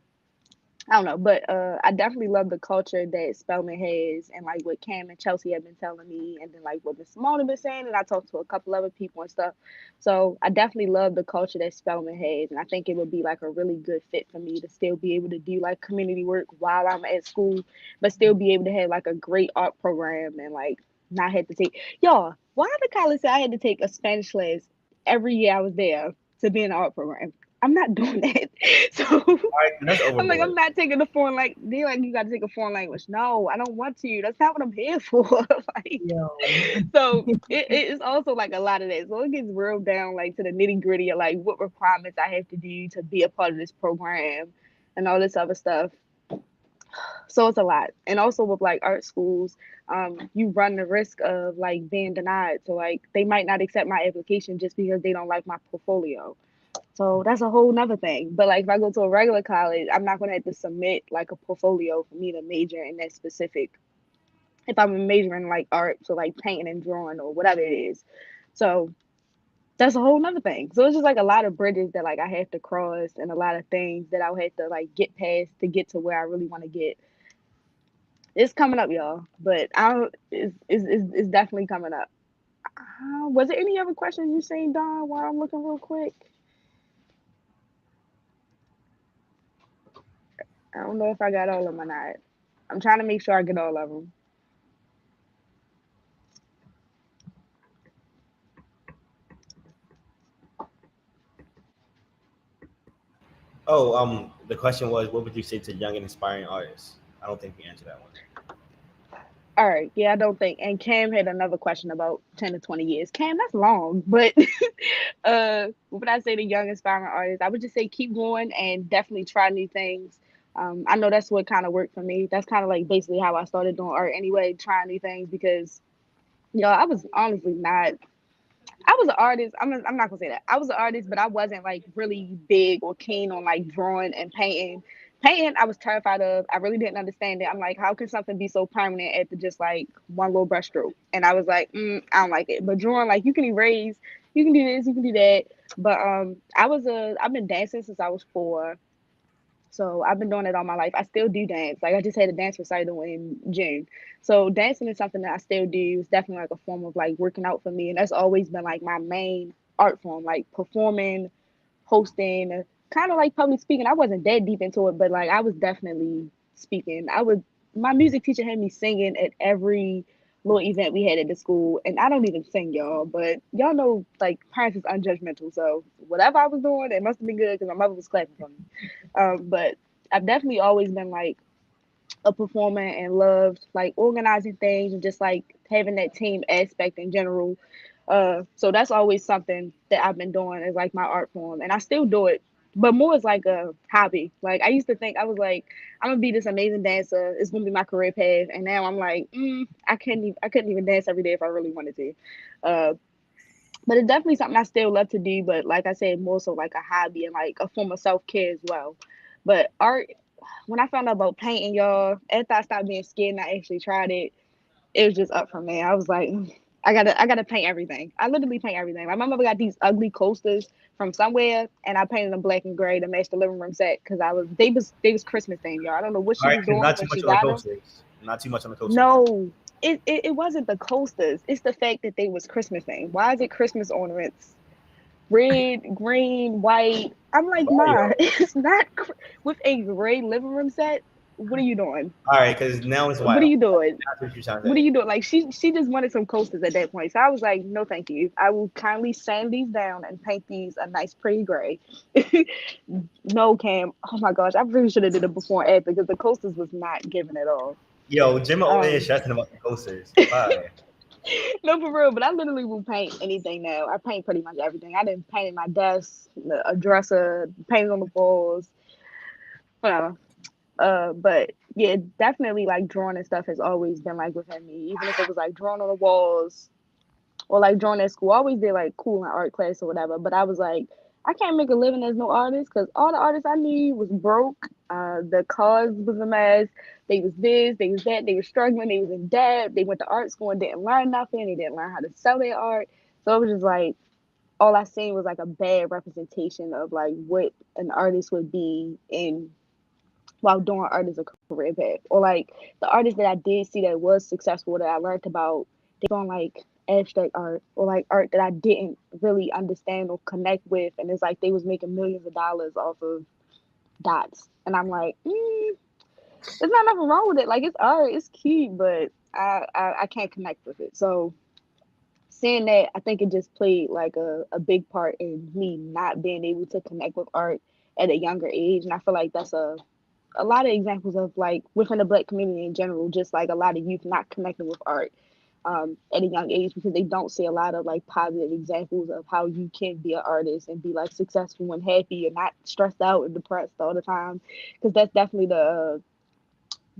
S9: I don't know, but I definitely love the culture that Spelman has, and like what Cam and Chelsea have been telling me, and then like what Miss Simone have been saying, and I talked to a couple other people and stuff. So I definitely love the culture that Spelman has, and I think it would be like a really good fit for me to still be able to do like community work while I'm at school, but still be able to have like a great art program and like not have to take y'all. Why the college said I had to take a Spanish class every year I was there to be in the art program? I'm not doing that. So
S8: Alright, that's
S9: I'm like, I'm
S8: overboard.
S9: not taking a foreign like they like you got to take a foreign language. No, I don't want to. That's not what I'm here for. Like,
S1: Yo.
S9: so it is also like a lot of that. So it gets real down like to the nitty gritty of like what requirements I have to do to be a part of this program and all this other stuff. So it's a lot. And also with like art schools, you run the risk of like being denied. So like they might not accept my application just because they don't like my portfolio. So that's a whole nother thing. But like if I go to a regular college, I'm not gonna have to submit like a portfolio for me to major in that specific. If I'm majoring in like art, so like painting and drawing or whatever it is. So that's a whole nother thing. So it's just like a lot of bridges that like I have to cross and a lot of things that I'll have to like get past to get to where I really want to get. It's coming up, y'all. But I don't. It's definitely coming up. Was there any other questions you seen, Don? While I'm looking real quick. I don't know if I got all of them or not. I'm trying to make sure I get all of them.
S8: Oh, the question was, what would you say to young and inspiring artists? I don't think we answered that one.
S9: All right. Yeah, I don't think. And Cam had another question about 10 to 20 years. Cam, that's long. But what would I say to young inspiring artists? I would just say keep going and definitely try new things. I know that's what kind of worked for me. That's kind of like basically how I started doing art anyway, trying new things because, I was honestly not. I was an artist. I'm not gonna say that. I was an artist, but I wasn't like really big or keen on like drawing and painting. Painting, I was terrified of. I really didn't understand it. I'm like, how can something be so permanent after just like one little brush stroke? And I was like, I don't like it. But drawing, like you can erase, you can do this, you can do that. But I've been dancing since I was 4. So I've been doing it all my life. I still do dance. Like I just had a dance recital in June. So dancing is something that I still do. It's definitely like a form of like working out for me. And that's always been like my main art form, like performing, hosting, kind of like public speaking. I wasn't that deep into it, but like I was definitely speaking. My music teacher had me singing at every little event we had at the school. And I don't even sing, y'all, but y'all know like parents is unjudgmental. So whatever I was doing, it must have been good because my mother was clapping for me. But I've definitely always been like a performer and loved like organizing things and just like having that team aspect in general. So that's always something that I've been doing is like my art form, and I still do it, but more as like a hobby. Like I used to think I was like, I'm gonna be this amazing dancer. It's gonna be my career path, and now I'm like, I couldn't even dance every day if I really wanted to. Uh, but it's definitely something I still love to do. But like I said, more so like a hobby and like a form of self care as well. But art, when I found out about painting, y'all, after I stopped being scared and I actually tried it, it was just up from there. I was like, I gotta paint everything. I literally paint everything. Like my mother got these ugly coasters from somewhere, and I painted them black and gray to match the living room set because they was Christmas themed, y'all. I don't know what she
S8: All
S9: was
S8: right,
S9: doing
S8: not too
S9: when she
S8: much on the
S9: got them.
S8: coasters. Not too much on the coasters.
S9: No, it wasn't the coasters. It's the fact that they was Christmas themed. Why is it Christmas ornaments red, green, white. I'm like, Ma, it's not with a gray living room set. What are you doing?
S8: All right, because now it's
S9: What are
S8: wild.
S9: you doing?
S8: That's what you're trying to
S9: What are
S8: say.
S9: you doing? Like she just wanted some coasters at that point. So I was like, no, thank you. I will kindly sand these down and paint these a nice pretty gray. No, Cam. Oh my gosh, I really should have did it before and after because the coasters was not giving at all.
S8: Yo, Jim over here
S9: Um,
S8: stressing about the coasters. Bye.
S9: no, for real. But I literally will paint anything now. I paint pretty much everything. I didn't paint my desk, a dresser, paint on the walls, whatever. But yeah, definitely like drawing and stuff has always been like within me. Even if it was like drawing on the walls or like drawing at school, I always did like cool in art class or whatever. But I was like, I can't make a living as no artist because all the artists I knew was broke. The cause was a mess. They was this, they was that, they were struggling, they was in debt, they went to art school and didn't learn nothing, they didn't learn how to sell their art. So it was just like all I seen was like a bad representation of like what an artist would be in while doing art as a career path. Or like the artists that I did see that was successful that I learned about, they on like abstract art or like art that I didn't really understand or connect with. And it's like they was making millions of dollars off of dots. And I'm like, there's not nothing wrong with it. Like it's art, it's cute, but I can't connect with it. So seeing that, I think it just played like a big part in me not being able to connect with art at a younger age. And I feel like that's a lot of examples of like within the Black community in general, just like a lot of youth not connecting with art at a young age because they don't see a lot of like positive examples of how you can be an artist and be like successful and happy and not stressed out and depressed all the time. Because that's definitely the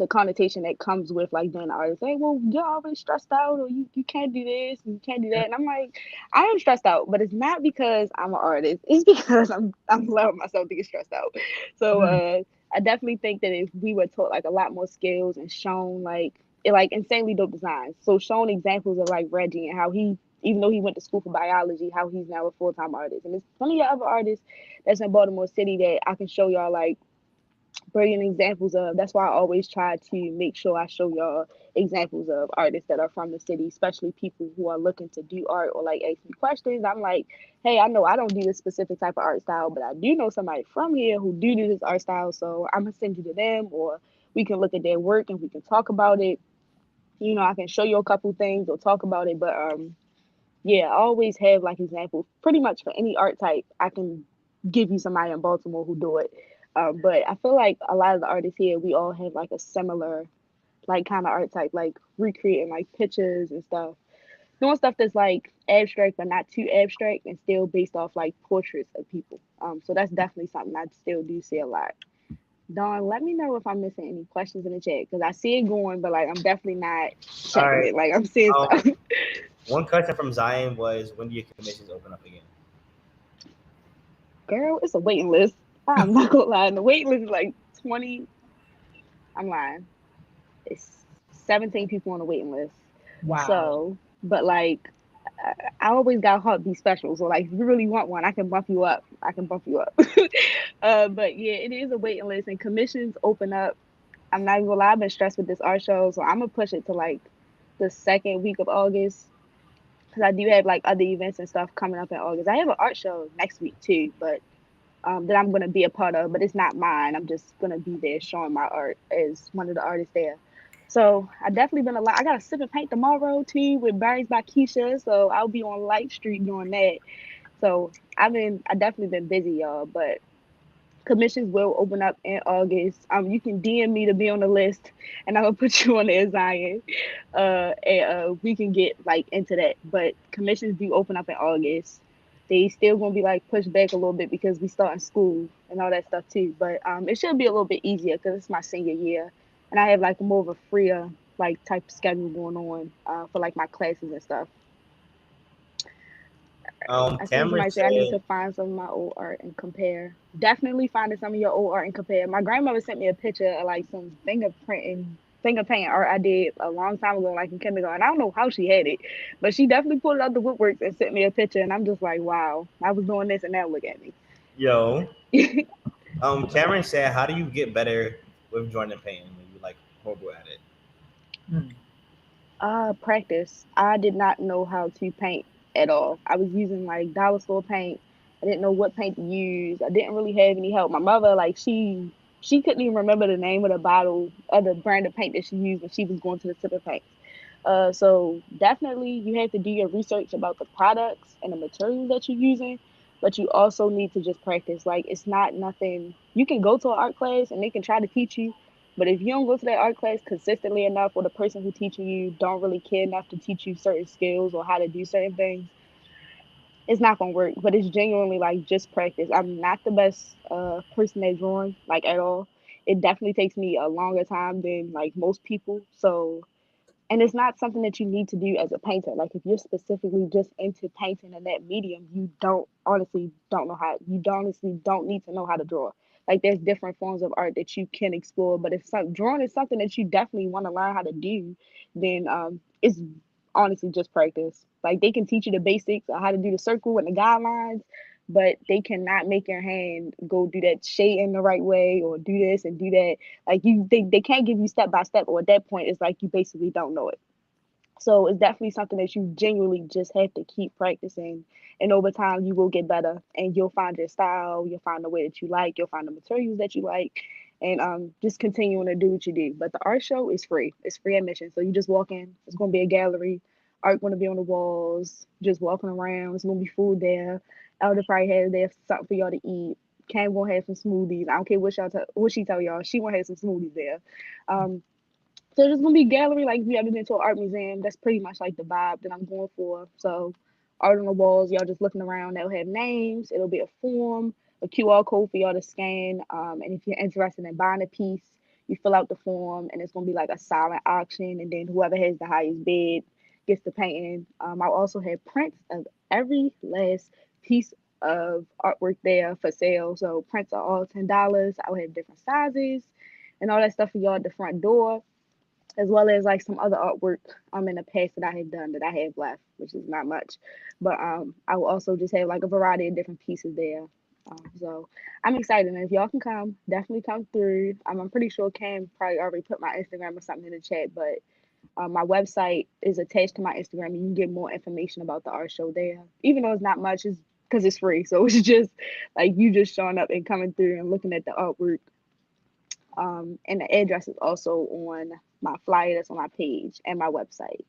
S9: connotation that comes with like being an artist. Hey, well, you're always stressed out, or you can't do this and you can't do that. And I'm like, I am stressed out, but it's not because I'm an artist. It's because I'm allowing myself to get stressed out. So I definitely think that if we were taught like a lot more skills and shown like insanely dope designs, so shown examples of like Reggie and how he, even though he went to school for biology, how he's now a full-time artist. And there's plenty of other artists that's in Baltimore City that I can show y'all like brilliant examples of. That's why I always try to make sure I show y'all examples of artists that are from the city, especially people who are looking to do art or like ask me questions. I'm like, hey, I know I don't do this specific type of art style, but I do know somebody from here who do this art style, so I'm gonna send you to them, or we can look at their work and we can talk about it. You know, I can show you a couple things or talk about it, but yeah, I always have like examples pretty much for any art type. I can give you somebody in Baltimore who do it. But I feel like a lot of the artists here, we all have like a similar like kind of art type, like recreating like pictures and stuff, doing stuff that's like abstract but not too abstract and still based off like portraits of people. So that's definitely something I still do see a lot. Dawn, let me know if I'm missing any questions in the chat because I see it going, but like I'm definitely not
S8: All
S9: checking
S8: right.
S9: it. Like I'm seeing stuff.
S8: One question from Zion was, when do your commissions open up again?
S9: Girl, it's a waiting list. I'm not gonna lie. The waiting list is like 20. I'm lying. It's 17 people on the waiting list.
S1: Wow.
S9: So, but like, I always got heartbeat special. So like, if you really want one, I can bump you up. I can bump you up. But yeah, it is a waiting list, and commissions open up. I'm not even gonna lie. I've been stressed with this art show, so I'm gonna push it to like the second week of August because I do have like other events and stuff coming up in August. I have an art show next week too, but that I'm gonna be a part of, but it's not mine. I'm just gonna be there showing my art as one of the artists there. So I definitely been a lot. I got a sip and paint tomorrow too with Barry's by Keisha. So I'll be on Light Street doing that. So I definitely been busy, y'all. But commissions will open up in August. You can DM me to be on the list, and I'm gonna put you on there, Zion. And we can get like into that. But commissions do open up in August. They still gonna be like pushed back a little bit because we start in school and all that stuff too. But it should be a little bit easier because it's my senior year, and I have like more of a freer like type of schedule going on for like my classes and stuff. I see
S8: Cameron
S9: somebody say I need
S8: said,
S9: to find some of my old art and compare. Definitely finding some of your old art and compare. My grandmother sent me a picture of like some finger painting art I did a long time ago, like in kindergarten. I don't know how she had it, but she definitely pulled it out the woodworks and sent me a picture, and I'm just like, wow, I was doing this and now look at me.
S8: yo, Cameron said, how do you get better with drawing and painting when you're like horrible at it?
S9: Practice. I did not know how to paint at all. I was using like dollar store paint I didn't know what paint to use. I didn't really have any help. My mother, like she couldn't even remember the name of the bottle of the brand of paint that she used when she was going to the sipper paint. So definitely you have to do your research about the products and the materials that you're using, but you also need to just practice. Like it's not nothing. You can go to an art class and they can try to teach you, but if you don't go to that art class consistently enough, or the person who teaching you don't really care enough to teach you certain skills or how to do certain things, it's not gonna work. But it's genuinely like just practice. I'm not the best person at drawing, like at all. It definitely takes me a longer time than like most people. So, and it's not something that you need to do as a painter. Like if you're specifically just into painting in that medium, you don't honestly don't know how, you don't honestly don't need to know how to draw. Like there's different forms of art that you can explore, but if drawing is something that you definitely want to learn how to do, then it's honestly just practice. Like they can teach you the basics of how to do the circle and the guidelines, but they cannot make your hand go do that shading the right way or do this and do that. Like they can't give you step by step, or at that point it's like you basically don't know it. So it's definitely something that you genuinely just have to keep practicing. And over time, you will get better and you'll find your style. You'll find the way that you like. You'll find the materials that you like. And just continuing to do what you do. But the art show is free. It's free admission. So you just walk in. It's going to be a gallery. Art going to be on the walls. Just walking around. It's going to be food there. Elder probably has there something for y'all to eat. Cam gonna have some smoothies. I don't care what she tell y'all. She gonna have some smoothies there. Um, so there's gonna be a gallery like if you ever been to an art museum. That's pretty much like the vibe that I'm going for. So art on the walls, y'all just looking around. They'll have names. It'll be a form, a QR code for y'all to scan. And if you're interested in buying a piece, you fill out the form, and it's gonna be like a silent auction. And then whoever has the highest bid gets the painting. I'll also have prints of every last piece of artwork there for sale. So prints are all $10. I'll have different sizes and all that stuff for y'all at the front door, as well as like some other artwork in the past that I have done that I have left, which is not much. But I will also just have like a variety of different pieces there. So I'm excited, and if y'all can come, definitely come through. I'm pretty sure Cam probably already put my Instagram or something in the chat, but my website is attached to my Instagram, and you can get more information about the art show there. Even though it's not much, it's because it's free, so it's just like you just showing up and coming through and looking at the artwork. And the address is also on my flyer that's on my page and my website.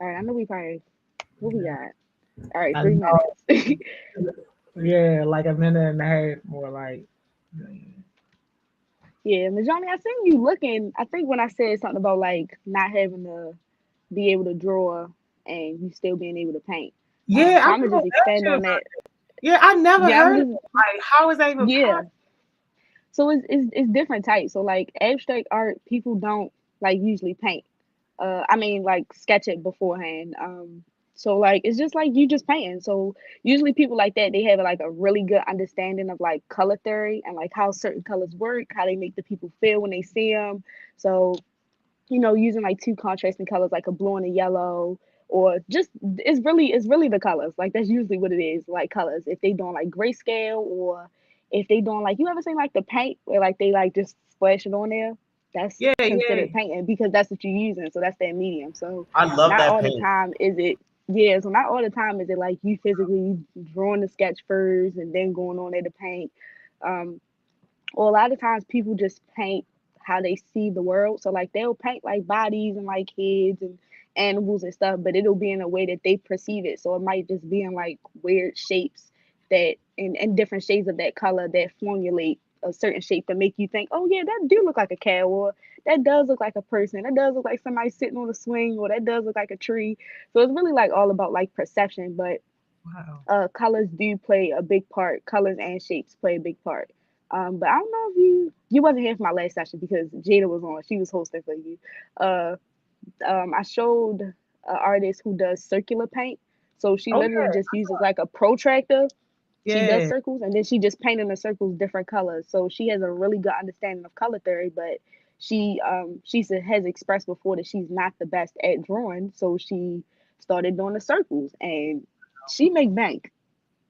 S9: All right, I know we probably what we got. All right,
S1: I
S9: 3 minutes.
S1: Yeah, like a minute and a half more like.
S9: Yeah, Majani, I seen you looking. I think when I said something about like not having to be able to draw and you still being able to paint.
S1: Yeah,
S9: So
S1: I'm
S9: I'm gonna
S1: gonna
S9: just
S1: ask
S9: expand
S1: you
S9: on
S1: about
S9: that.
S1: that. Yeah, I never
S9: Yeah, I'm
S1: heard of
S9: just
S1: it. Like, how is that even
S9: yeah.
S1: possible?
S9: So it's different types. So like abstract art, people don't like usually paint. I mean like sketch it beforehand. So like it's just like you just painting. So usually people like that, they have like a really good understanding of like color theory and like how certain colors work, how they make the people feel when they see them. So using like two contrasting colors like a blue and a yellow, or just it's really the colors. Like that's usually what it is, like colors. If they doing like grayscale, or if they doing like, you ever seen like the paint where like they like just splash it on there, that's
S1: Yeah, yeah.
S9: considered painting because that's what you're using. So that's their medium. So
S8: I love
S9: not
S8: that
S9: all the
S8: paint.
S9: time is it yeah, so not all the time is it like you physically drawing the sketch first and then going on there to paint. Um, or a lot of times people just paint how they see the world. So like they'll paint like bodies and like heads and animals and stuff, but it'll be in a way that they perceive it. So it might just be in like weird shapes that and different shades of that color that formulate a certain shape to make you think, oh yeah, that do look like a cow, or that does look like a person, that does look like somebody sitting on a swing, or that does look like a tree. So it's really like all about like perception, but
S1: Wow.
S9: colors do play a big part. Colors and shapes play a big part. But I don't know if you wasn't here for my last session because Jada was on. She was hosting for you. Uh, I showed an artist who does circular paint. So she
S1: Oh
S9: literally just uses like a protractor. She does
S1: yeah.
S9: circles and then she just painted the circles different colors. So she has a really good understanding of color theory, but has expressed before that she's not the best at drawing. So she started doing the circles and she make bank.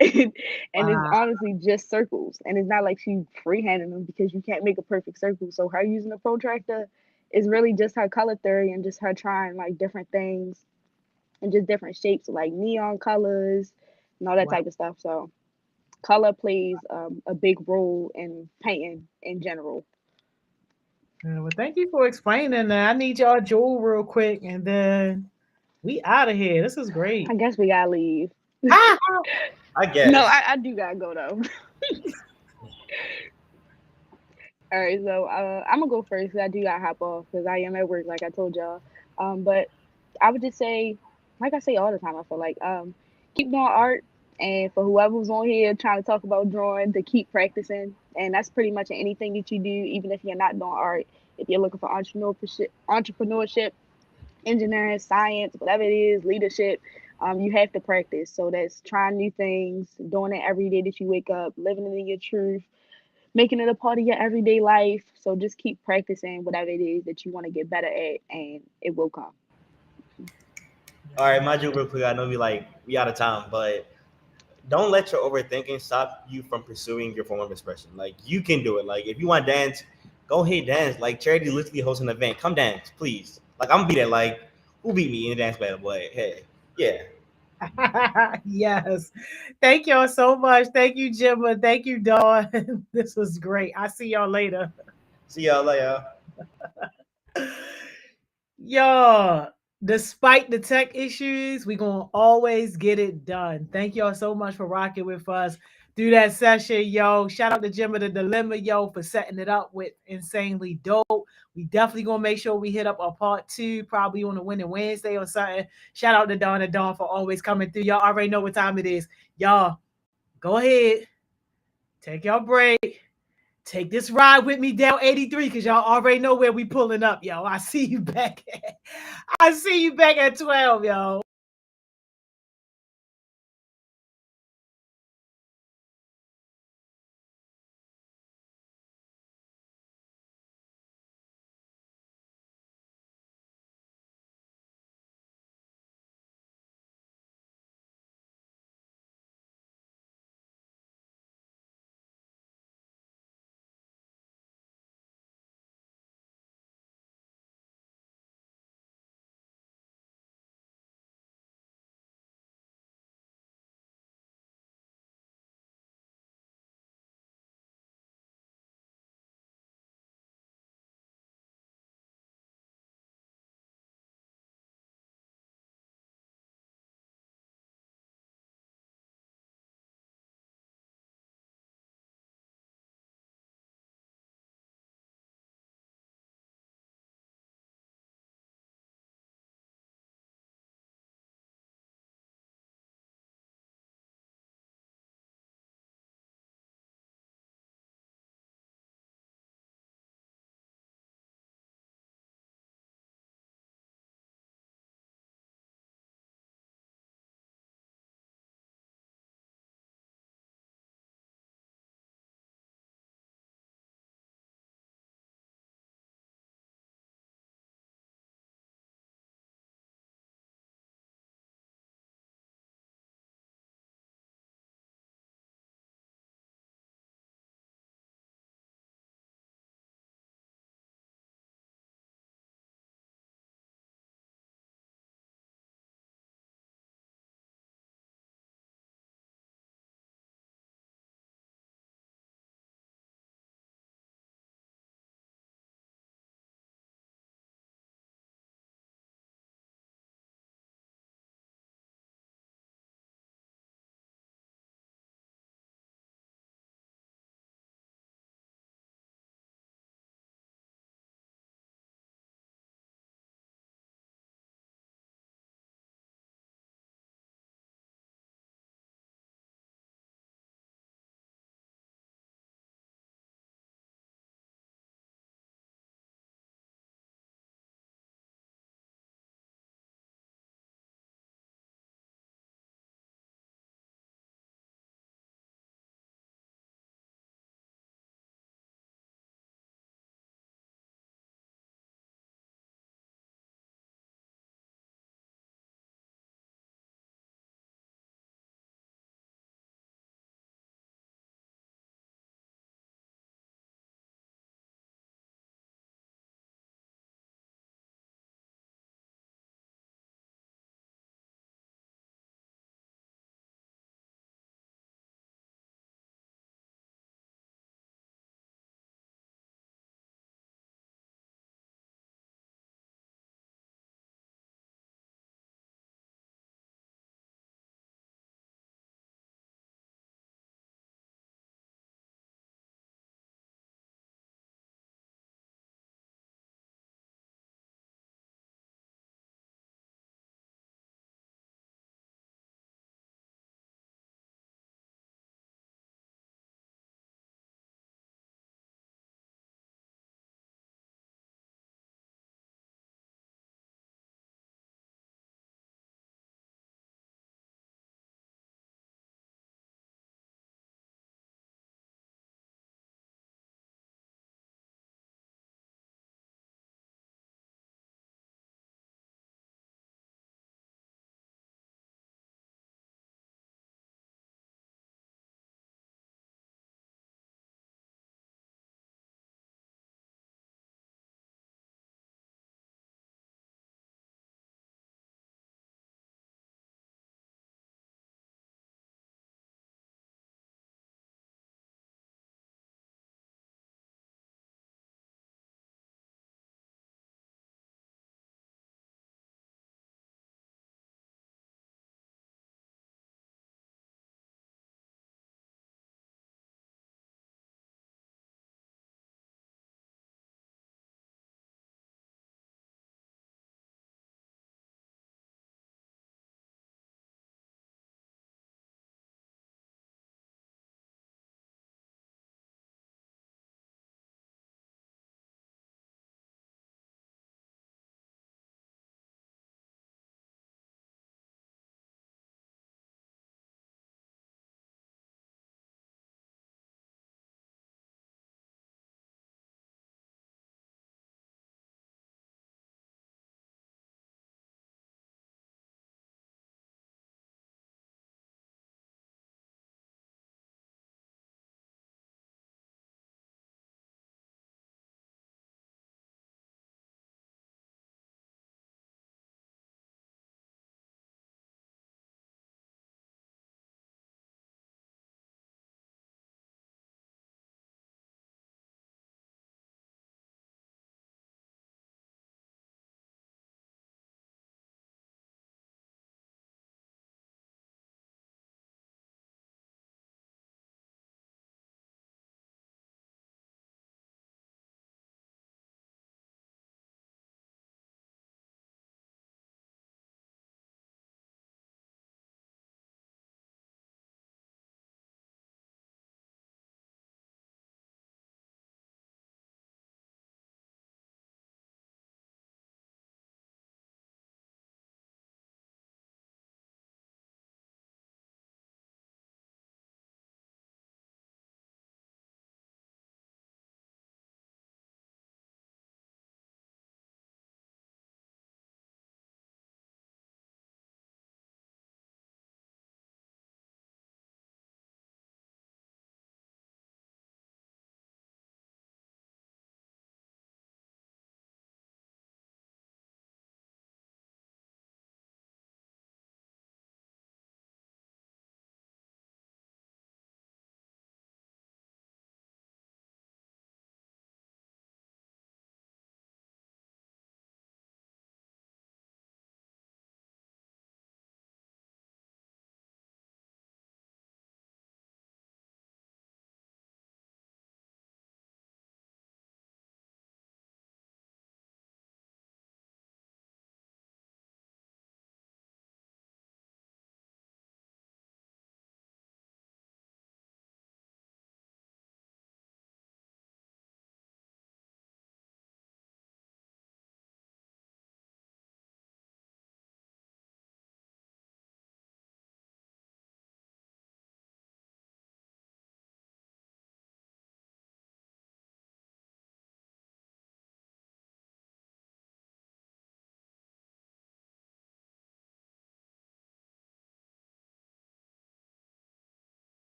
S9: and it's
S1: Wow.
S9: honestly just circles, and it's not like she's freehanding them because you can't make a perfect circle. So her using a protractor is really just her color theory and just her trying like different things and just different shapes like neon colors and all that
S1: Wow.
S9: type of stuff. So color plays a big role in painting in general.
S1: Yeah, well, thank you for explaining that. I need y'all jewel real quick, and then we out of here. This is great.
S9: I guess we gotta leave.
S1: Ah!
S8: I
S9: No,
S8: guess.
S9: I do gotta go though. All right, so I'm gonna go first because I do gotta hop off because I am at work, like I told y'all. But I would just say, like I say all the time, I feel like keep doing art, and for whoever's on here trying to talk about drawing, to keep practicing, and that's pretty much in anything that you do, even if you're not doing art. If you're looking for entrepreneurship, engineering, science, whatever it is, leadership, you have to practice. So that's trying new things, doing it every day that you wake up, living in your truth, making it a part of your everyday life. So just keep practicing whatever it is that you want to get better at, and it will come.
S8: All right, my joke real quick. I know we out of time, but don't let your overthinking stop you from pursuing your form of expression. Like you can do it. Like if you want to dance, go ahead dance. Like Charity literally hosts an event. Come dance, please. Like I'm gonna be there. Like who beat me in the dance battle? But hey, yeah.
S1: Yes. Thank y'all so much. Thank you, Jimma. Thank you, Dawn. This was great. I'll see y'all later.
S8: See y'all later.
S1: Y'all, despite the tech issues, we're going to always get it done. Thank y'all so much for rocking with us through that session, yo. Shout out to Jimmy the Dilemma, yo, for setting it up with Insanely Dope. We definitely going to make sure we hit up a part 2, probably on a Winning Wednesday or something. Shout out to Dawn and Dawn for always coming through. Y'all already know what time it is. Y'all, go ahead, take your break. Take this ride with me down 83 because y'all already know where we pulling up, yo. I see you back. I see you back at 12, yo.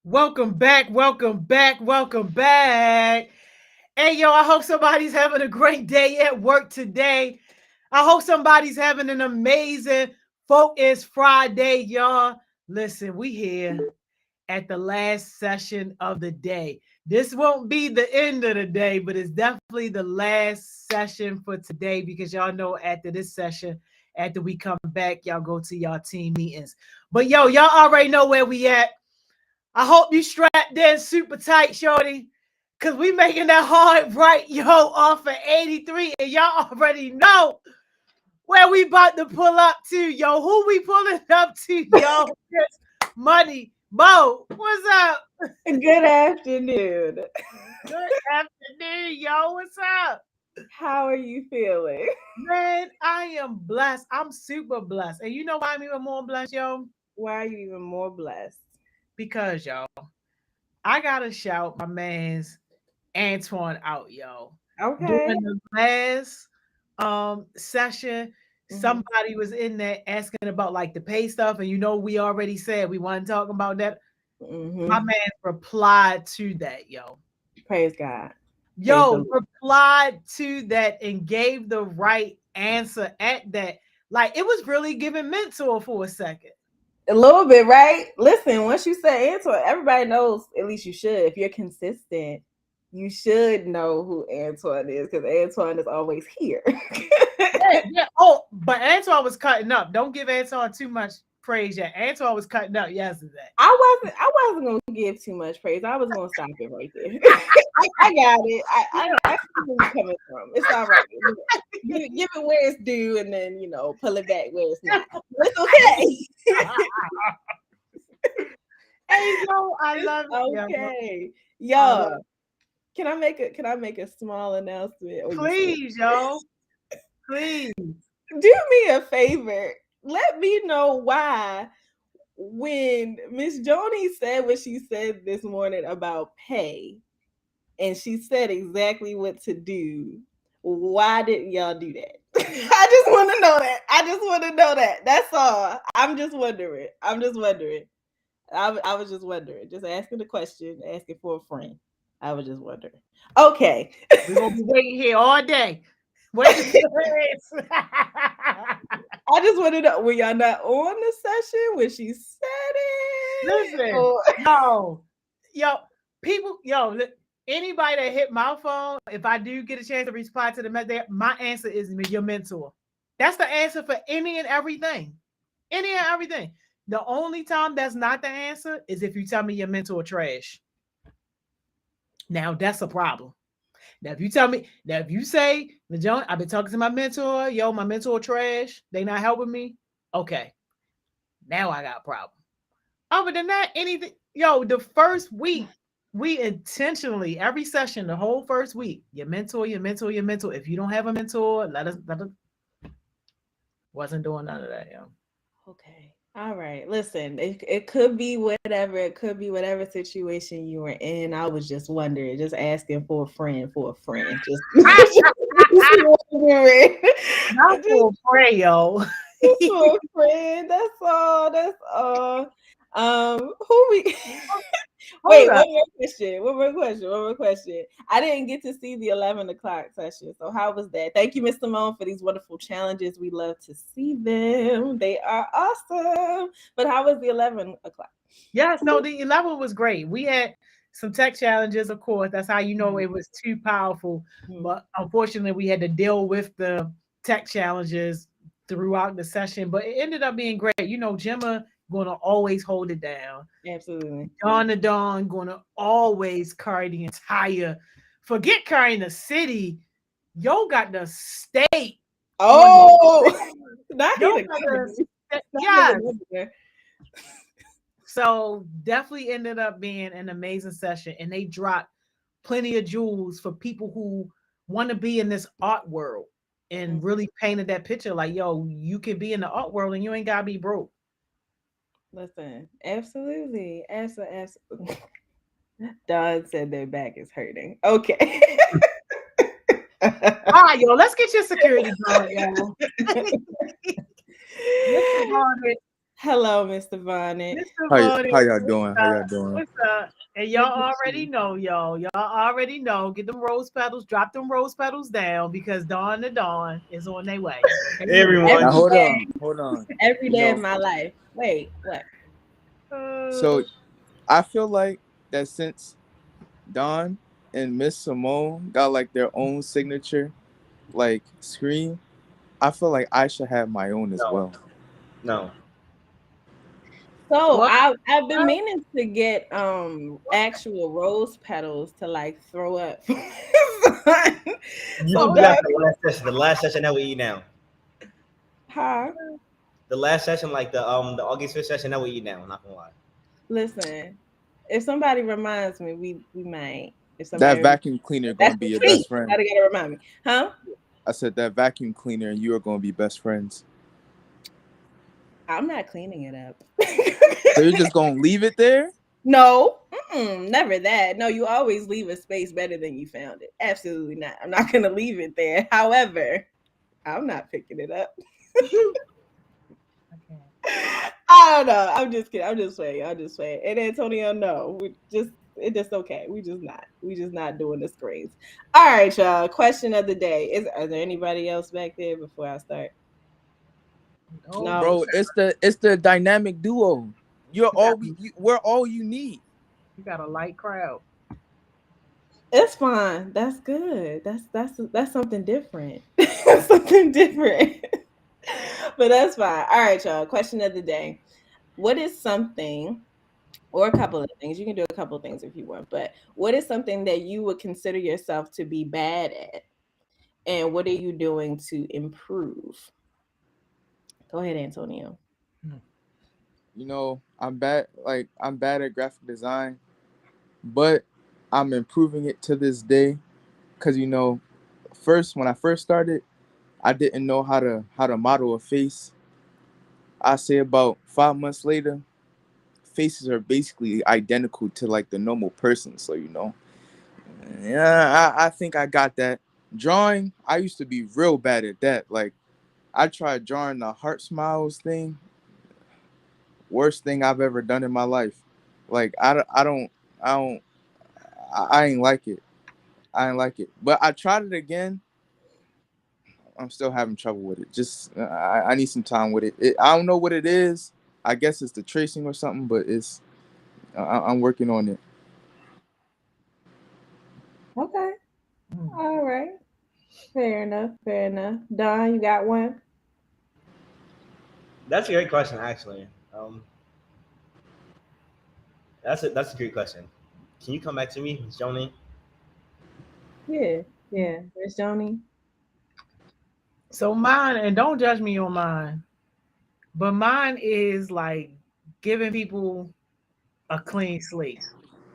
S1: Welcome back, welcome back, welcome back. Hey, yo, I hope somebody's having a great day at work today. I hope somebody's having an amazing Focus Friday, y'all. Listen, we here at the last session of the day. This won't be the end of the day, but it's definitely the last session for today because y'all know after this session, after we come back, y'all go to y'all team meetings. But yo, y'all already know where we at. I hope you strapped in super tight, shorty, because we making that hard right, yo, off of 83, and y'all already know where we about to pull up to, yo. Who we pulling up to, yo? Money. Mo, what's up?
S2: Good afternoon.
S1: Good afternoon, yo. What's up?
S2: How are you feeling?
S1: Man, I am blessed. I'm super blessed. And you know why I'm even more blessed, yo?
S2: Why are you even more blessed?
S1: Because, yo, I gotta shout my man's Antoine out, yo.
S2: Okay.
S1: During the last session, somebody was in there asking about like the pay stuff, and you know we already said we want to talk about that. My man replied to that, yo.
S2: Praise God.
S1: Yo, replied to that and gave the right answer at that. Like it was really giving mentor for a second.
S2: A little bit, right? Listen, once you say Antoine, everybody knows, at least you should. If you're consistent, you should know who Antoine is because Antoine is always here.
S1: Yeah. Oh, but Antoine was cutting up. Don't give Antoine too much praise yet. Antoine was cutting up yesterday.
S2: I wasn't gonna give too much praise. I was gonna stop it right there. I got it. I see where you're coming from. It's all right. Give it where it's due, and then pull it back where it's not. It's okay.
S1: Hey, yo, I love it.
S2: Okay, yo. Can I make a small announcement?
S1: Please, yo. Please.
S2: Do me a favor. Let me know why when Miss Joni said what she said this morning about pay, and she said exactly what to do, why didn't y'all do that? I just want to know that. I just want to know that. That's all. I'm just wondering. I was just wondering. Just asking the question, asking for a friend. I was just wondering. Okay.
S1: We're going to be waiting here all day. Wait.
S2: I just want to know, were y'all not on the session when she said it?
S1: Listen, people, anybody that hit my phone, if I do get a chance to reply to the message, my answer is your mentor. That's the answer for any and everything. Any and everything. The only time that's not the answer is if you tell me your mentor trash. Now that's a problem. Now, if you say, John, I've been talking to my mentor, my mentor trash, they not helping me. Okay. Now I got a problem. Other than that, anything, the first week, we intentionally, every session, the whole first week, your mentor. If you don't have a mentor, let us. Wasn't doing none of that, yo.
S2: Okay. All right. Listen, it could be whatever. It could be whatever situation you were in. I was just wondering, just asking for a friend. Just wondering.
S1: Not for a friend, yo.
S2: For a friend. That's all. Who we? Wait, one more question. I didn't get to see the 11 o'clock session. So how was that? Thank you, Ms. Simone, for these wonderful challenges. We love to see them. They are awesome. But how was the 11 o'clock?
S1: Yes, no, the 11 was great. We had some tech challenges, of course. That's how you know it was too powerful. But unfortunately, we had to deal with the tech challenges throughout the session. But it ended up being great. Gemma going to always hold it down.
S2: Absolutely.
S1: Dawn to Dawn going to always carry the entire, forget carrying the city. Yo got the state.
S2: Oh, not yes.
S1: So definitely ended up being an amazing session, and they dropped plenty of jewels for people who want to be in this art world and really painted that picture like, you can be in the art world and you ain't gotta be broke.
S2: Listen, absolutely. Dawn said their back is hurting. Okay.
S1: All right, let's get your security guard, yo.
S2: Hello, Mr. Bonnet.
S1: Mr.
S12: How
S1: Bonnet,
S12: y'all doing? How y'all
S1: up?
S12: doing?
S1: What's up? And y'all already know, y'all. Y'all already know. Get them rose petals, drop them rose petals down because Dawn to Dawn is on their way.
S8: Everyone.
S12: Now
S2: Every
S12: hold
S2: day,
S12: on, hold on.
S2: every
S12: You
S2: day of
S12: know,
S2: my life. Wait, what?
S12: so I feel like that since Don and Miss Simone got like their own signature like screen, I feel like I should have my own as
S8: No.
S12: well.
S8: No.
S2: So
S1: What?
S2: I've been meaning to get actual rose petals to like throw up.
S8: You
S2: So
S8: got
S2: that
S8: the last session that we eat now.
S2: huh?
S8: The last session, like the August 5th session that we eat now. I'm not gonna lie.
S2: Listen, if somebody reminds me, we might. If
S12: That
S2: somebody
S12: vacuum cleaner
S2: that's
S12: gonna be
S2: the
S12: your
S2: treat.
S12: best friend.
S2: Somebody gotta remind me, huh?
S12: I said that vacuum cleaner and you are gonna be best friends.
S2: I'm not cleaning it up.
S12: So you're just gonna leave it there?
S2: No, never that. No, you always leave a space better than you found it. Absolutely not. I'm not gonna leave it there. However, I'm not picking it up. I don't know. I'm just kidding. I'm just playing. I'm just playing. And Antonio, no, it's just okay. We just not doing the screens. All right, y'all. Question of the day: are there anybody else back there before I start? No.
S12: Bro, it's the dynamic duo. We're all you need.
S1: You got a light crowd.
S2: It's fine. That's good. That's something different. Something different. But that's fine. All right, y'all. Question of the day. What is something or a couple of things? You can do a couple of things if you want, but what is something that you would consider yourself to be bad at? And what are you doing to improve? Go ahead, Antonio.
S12: You know, I'm bad at graphic design, but I'm improving it to this day. Cause you know, when I first started, I didn't know how to model a face. I say about 5 months later, faces are basically identical to like the normal person. So you know, yeah, I think I got that. Drawing, I used to be real bad at that. Like I tried drawing the heart smiles thing. Worst thing I've ever done in my life. Like I don't, I ain't like it. I ain't like it. But I tried it again. I'm still having trouble with it. Just I need some time with it. I don't know what it is. I guess it's the tracing or something, but I'm working on it.
S2: Okay. All right. Fair enough. Fair enough. Don, you got one?
S8: That's a great question, actually. That's a great question. Can you come back to me, Joni?
S2: Yeah. Yeah. There's Joni.
S1: So mine, and don't judge me on mine, but mine is like giving people a clean slate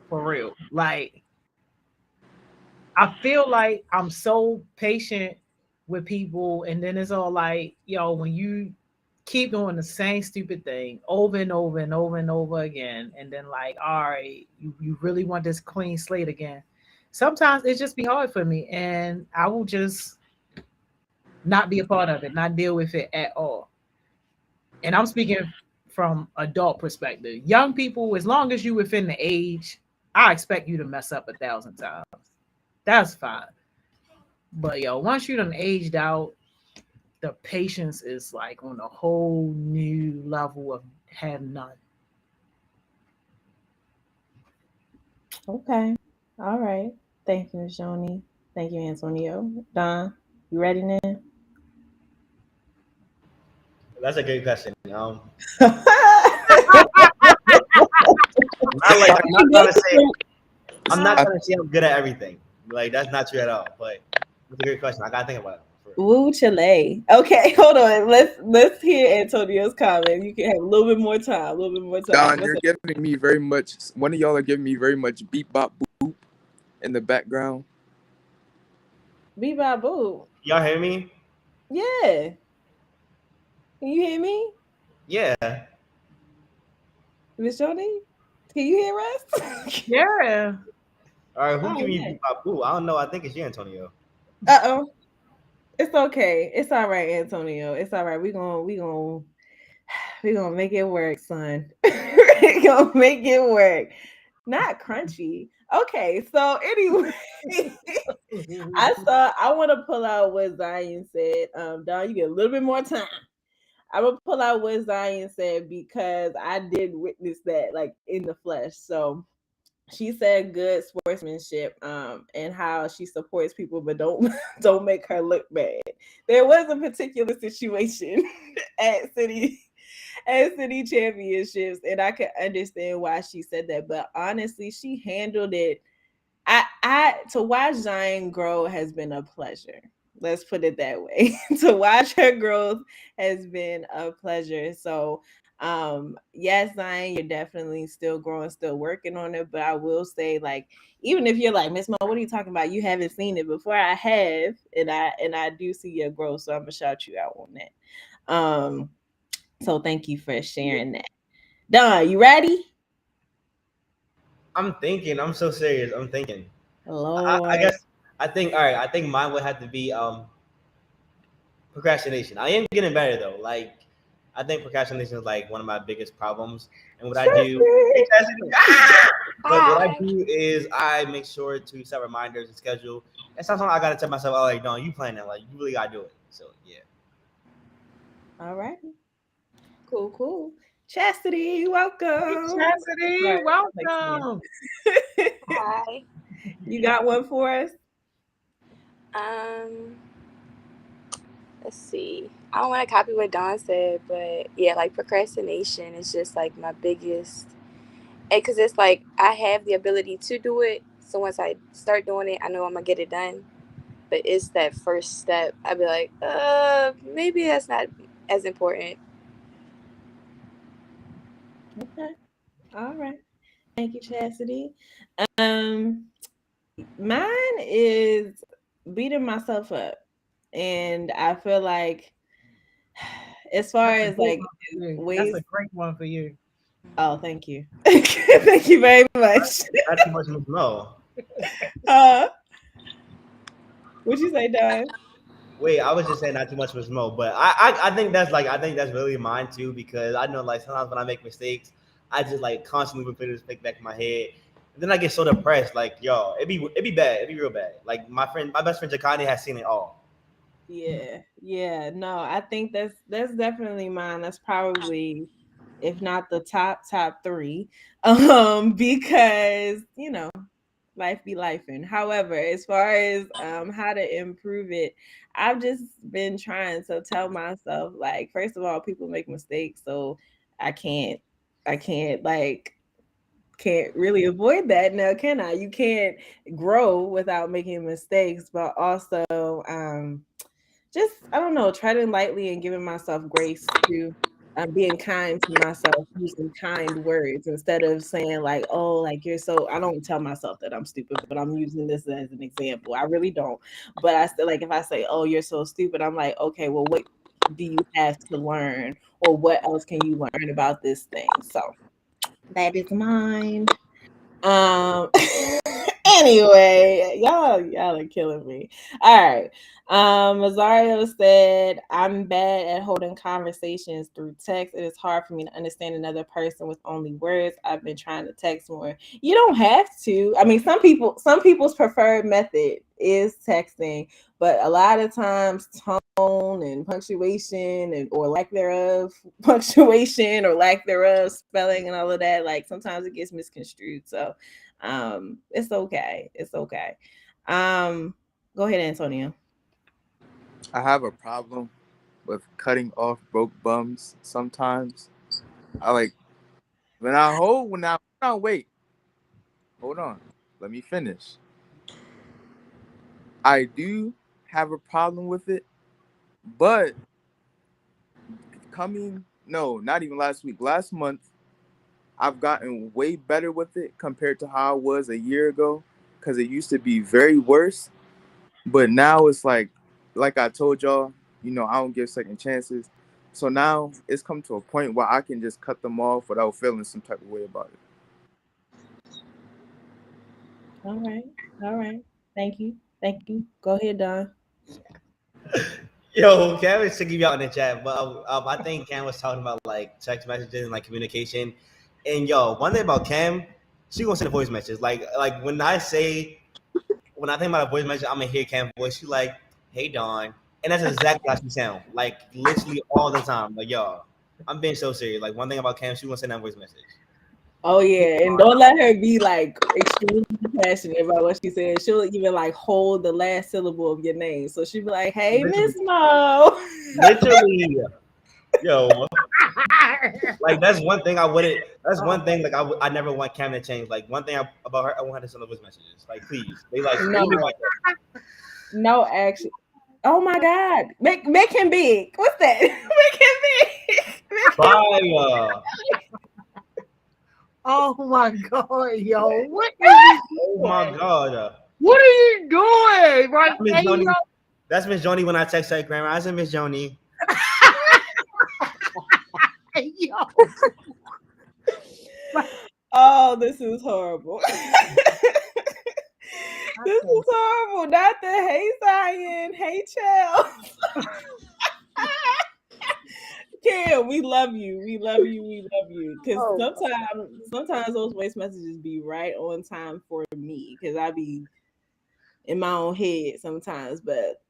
S1: for real. Like I feel like I'm so patient with people, and then it's all like, yo, when you keep doing the same stupid thing over and over and over and over again, and then like, all right, you really want this clean slate again. Sometimes it just be hard for me, and I will just not be a part of it, not deal with it at all. And I'm speaking from adult perspective. Young people, as long as you within the age, I expect you to mess up 1,000 times. That's fine. But yo, once you done aged out, the patience is like on a whole new level of have none.
S2: Okay. All right. Thank you, Joni. Thank you, Antonio. Don, you ready now?
S8: That's a great question. I'm not trying to say I'm good at everything. Like that's not true at all. But it's a great question. I gotta think about it.
S2: Woo Chile. Okay, hold on. Let's hear Antonio's comment. You can have a little bit more time. A little bit more time.
S12: Don, you're giving me very much. One of y'all are giving me very much beep bop boop in the background.
S2: Bebop boo.
S8: Y'all hear me?
S2: Yeah. Can you hear me?
S8: Yeah.
S2: Miss Joni? Can you hear us?
S1: Yeah.
S8: All right. Who
S2: Oh,
S8: give me
S2: yeah.
S8: beep bop boo? I don't know. I think it's you, Antonio.
S2: Uh-oh. It's okay. It's all right, Antonio. It's all right. We gonna We're gonna make it work, son. We're gonna make it work. Not crunchy. Okay, so anyway, I want to pull out what Zion said. Don, you get a little bit more time. I'm gonna pull out what Zion said because I did witness that like in the flesh. So she said good sportsmanship, and how she supports people but don't don't make her look bad. There was a particular situation at city championships, and I could understand why she said that. But honestly, she handled it. I to watch Zion grow has been a pleasure. Let's put it that way. To watch her growth has been a pleasure. So yes, Zion, you're definitely still growing, still working on it. But I will say, like, even if you're like, Miss Mo, what are you talking about? You haven't seen it before. I have, and I do see your growth. So I'm gonna shout you out on that. So thank you for sharing that. Don, you ready?
S8: I'm thinking. I'm so serious. I'm thinking. I
S2: Lord.
S8: guess I think. All right. I think mine would have to be procrastination. I am getting better though. Like I think procrastination is like one of my biggest problems. And what I do, hey, Chastity, but what I
S9: Hi.
S8: do is I make sure to set reminders and schedule. And sometimes I gotta tell myself, oh, like, no, you plan that. Like you really gotta do it. So yeah.
S2: All right. Cool, cool. Chastity, welcome.
S1: Chastity,
S2: Sorry, like
S1: welcome.
S9: Hi.
S2: you got one for us?
S9: Um, let's see. I don't want to copy what Don said, but yeah, like procrastination is just like my biggest, and because it's like I have the ability to do it. So once I start doing it, I know I'm gonna get it done. But it's that first step. I'd be like, maybe that's not as important.
S2: Okay. All right. Thank you, Chastity. Um, Mine is beating myself up. And I feel like as far
S1: That's a
S2: as
S1: good
S2: like
S1: one for you. That's
S2: ways,
S1: a great one for you.
S2: oh, thank you. Thank you very much.
S8: Not too much Miss Mo.
S2: Uh, what you say, Don?
S8: Wait, I was just saying not too much Miss Mo, but I think that's like I think that's really mine too because I know like sometimes when I make mistakes, I just like constantly replay this mistake back in my head. And then I get so depressed, like yo, it be bad, it be real bad. Like my best friend Jakani has seen it all.
S2: Yeah, yeah. No, I think that's definitely mine. That's probably, if not the top three. Because life be life. And however, as far as how to improve it, I've just been trying to tell myself, like, first of all, people make mistakes, so I can't like can't really avoid that now, can I? You can't grow without making mistakes, but also just I don't know, treading lightly and giving myself grace to being kind to myself, using kind words instead of saying like, "Oh, like you're so." I don't tell myself that I'm stupid, but I'm using this as an example. I really don't, but I still like if I say, "Oh, you're so stupid," I'm like, "Okay, well, what do you have to learn, or what else can you learn about this thing?" So that is mine. Um anyway, y'all are killing me. All right. Mazario said, I'm bad at holding conversations through text. It is hard for me to understand another person with only words. I've been trying to text more. You don't have to. I mean, some people's preferred method is texting, but a lot of times tone and punctuation and or lack thereof, punctuation or lack thereof, spelling and all of that, like sometimes it gets misconstrued. So it's okay. It's okay. Go ahead, Antonio.
S12: I have a problem with cutting off broke bums sometimes. I like when I wait, hold on. Let me finish. I do have a problem with it, but no, not even last week. Last month, I've gotten way better with it compared to how I was a year ago because it used to be very worse. But now it's like I told y'all, I don't give second chances. So now it's come to a point where I can just cut them off without feeling some type of way about it.
S2: All right. All right. Thank you. Thank you. Go ahead, Don.
S8: Yo, Cam is checking me out in the chat, but I think Cam was talking about like text messages and like communication. And yo, one thing about Cam, she gonna send a voice message. Like when I think about a voice message, I'm gonna hear Cam's voice. She like, "Hey Dawn," and that's exactly how she sound. Like literally all the time. Like yo, I'm being so serious. Like one thing about Cam, she gonna send that voice message.
S2: Oh yeah, and don't let her be like extremely passionate about what she said. She'll even like hold the last syllable of your name. So she'll be like, "Hey, Miss Mo."
S8: Literally, yo, like that's one thing I wouldn't. That's one thing like I never want Cam to change. Like one thing about her, I want her to send voice messages. Like please, they like
S2: No.
S8: really like that.
S2: No action. Oh my God, make him big. What's that? Make him big.
S8: Fire.
S1: Oh my God, yo, what is
S8: Oh my God.
S1: What are you doing? Right,
S8: Miss
S1: hey,
S8: Joni.
S1: yo.
S8: That's Miss Joni when I text her grandma. I said Miss Joni.
S1: Hey, yo.
S2: Oh, this is horrible. This is horrible. Not the hey Zion, hey Charles. Kim, we love you. We love you. We love you. Because sometimes those voice messages be right on time for me. Because I be in my own head sometimes. But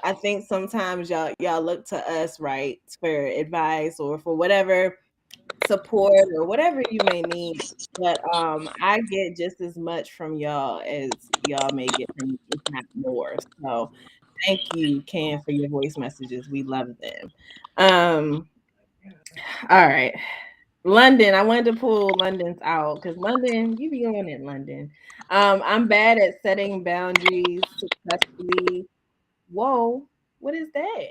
S2: I think sometimes y'all look to us, right, for advice or for whatever support or whatever you may need. But I get just as much from y'all as y'all may get from me, if not more. So thank you, Cam, for your voice messages. We love them. All right. London, I wanted to pull London's out because London, you be on it, London. I'm bad at setting boundaries successfully. Whoa, what is that?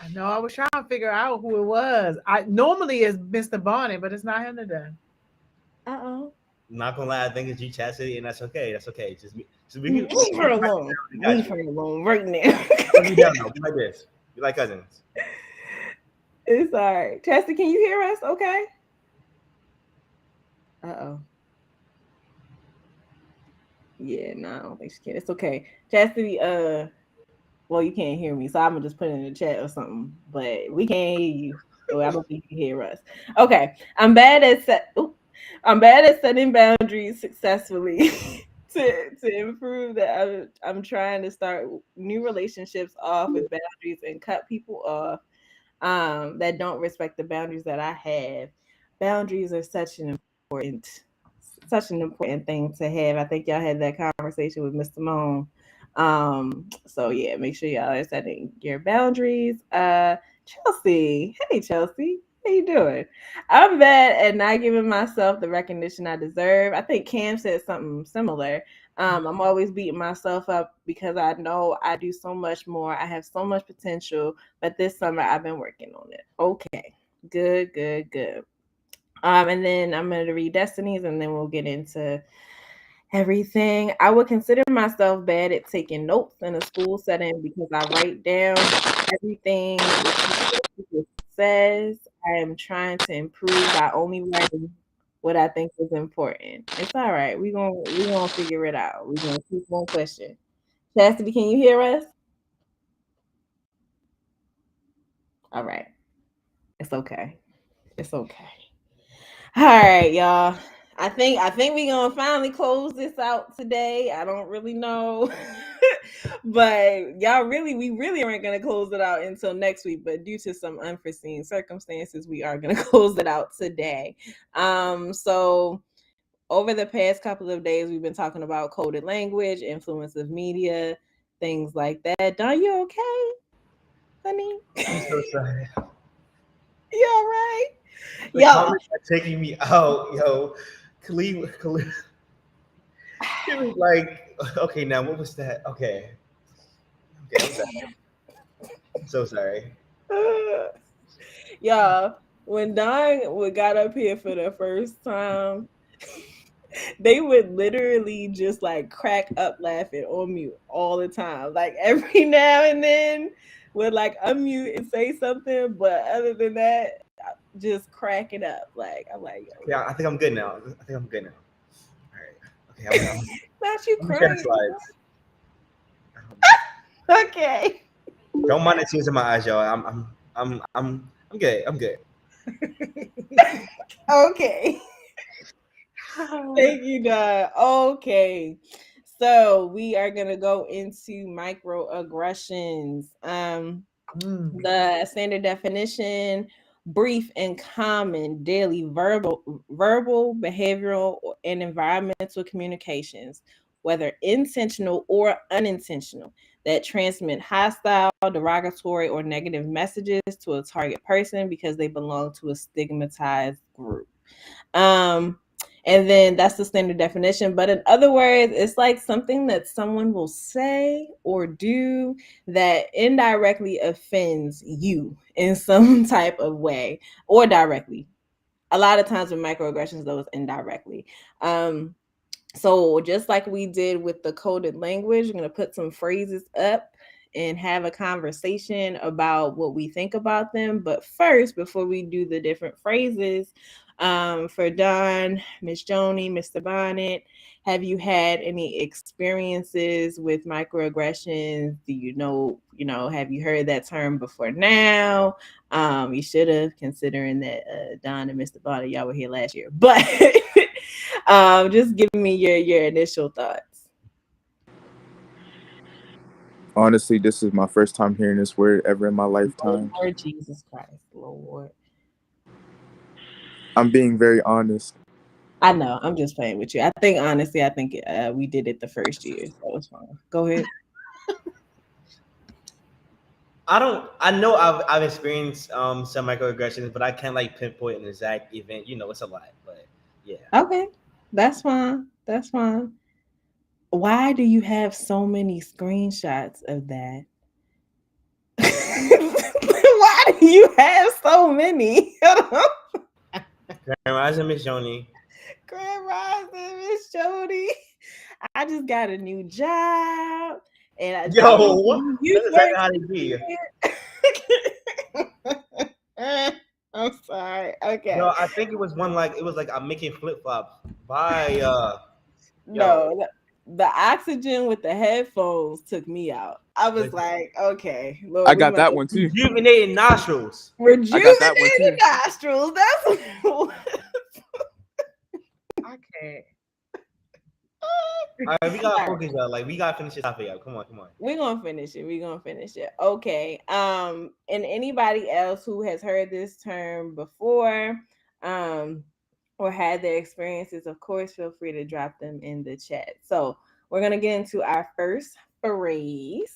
S1: I know I was trying to figure out who it was. I normally it's Mr. Bonnet, but it's not him today.
S2: Uh-oh.
S8: Not gonna lie, I think it's G Chastity, and that's okay. That's okay. Just
S2: Leave her alone. Leave her alone right now.
S8: Be down now. Be like this. Be like cousins.
S2: It's all right. Chastity, can you hear us? Okay. Uh-oh. Yeah, no, I don't think she can. It's okay. Chastity, well, you can't hear me, so I'm gonna just put it in the chat or something. But we can't hear you, so I don't think you can hear us. Okay, I'm bad at setting boundaries successfully to improve that. I'm trying to start new relationships off with boundaries and cut people off that don't respect the boundaries that I have. Boundaries are such an important thing to have. I think y'all had that conversation with Mr. Moan. So yeah, make sure y'all are setting your boundaries. Chelsea. Hey Chelsea. How you doing? I'm bad at not giving myself the recognition I deserve. I think Cam said something similar. I'm always beating myself up because I know I do so much more. I have so much potential, but this summer I've been working on it. Okay. Good. And then I'm going to read Destiny's and then we'll get into everything. I would consider myself bad at taking notes in a school setting because I write down everything the teacher says. I am trying to improve by only writing what I think is important. It's all right. We're gonna figure it out. We're gonna keep one question. Chastity, can you hear us? All right. It's okay. It's okay. All right, y'all. I think we're gonna finally close this out today. I don't really know. But we really aren't gonna close it out until next week. But due to some unforeseen circumstances, we are gonna close it out today. So over the past couple of days, we've been talking about coded language, influence of media, things like that. Don, you okay, honey?
S8: I'm so sorry.
S2: You all right?
S8: The
S2: Y'all.
S8: comments are taking me out, yo. Khalid. It was like, okay, now what was that? Okay, I'm sorry. I'm so sorry.
S2: Y'all, when Don got up here for the first time, they would literally just like crack up laughing on mute all the time. Like every now and then would like unmute and say something, but other than that, just cracking up. Like I'm like, yo.
S8: Yeah, I think I'm good now. All right. Okay, I'm
S2: not you
S8: I'm share
S2: crying.
S8: slides.
S2: Okay.
S8: Don't mind the tears in my eyes, y'all. I'm good. I'm good.
S2: Okay. Thank you, Don. Okay. So we are gonna go into microaggressions. The standard definition: brief and common daily verbal, behavioral, and environmental communications, whether intentional or unintentional, that transmit hostile, derogatory, or negative messages to a target person because they belong to a stigmatized group. And then that's the standard definition. But in other words, it's like something that someone will say or do that indirectly offends you in some type of way, or directly. A lot of times with microaggressions, though, it's indirectly. So just like we did with the coded language, we're going to put some phrases up and have a conversation about what we think about them. But first, before we do the different phrases, for Don, Miss Joni, Mr. Bonnet, have you had any experiences with microaggressions? Do you know, have you heard that term before now? You should have, considering that Don and Mr. Bonnet, y'all were here last year. But just give me your initial thoughts.
S12: Honestly, this is my first time hearing this word ever in my lifetime.
S2: Lord Jesus Christ, Lord.
S12: I'm being very honest.
S2: I know. I'm just playing with you. I think honestly, we did it the first year, so it's fine. Go ahead.
S8: I know I've experienced some microaggressions, but I can't like pinpoint an exact event. It's a lot, but yeah.
S2: Okay, that's fine. That's fine. Why do you have so many screenshots of that? Why do you have so many?
S8: Grand Rising, Miss Joni.
S2: Grand Rising, Miss Jody. I just got a new job, and I
S8: Yo, that's exactly how they be.
S2: I'm sorry. Okay.
S8: No, I think it was like I'm making flip flops by
S2: No, the oxygen with the headphones took me out. I was like, okay, Lord,
S12: I got that one too.
S8: Rejuvenating nostrils.
S2: Rejuvenating nostrils. That's what I can't.
S8: All right, we gotta focus, y'all. Like, we gotta finish this topic out. Come on.
S2: We're gonna finish it. Okay. And anybody else who has heard this term before, or had their experiences, of course, feel free to drop them in the chat. So we're gonna get into our first phrase.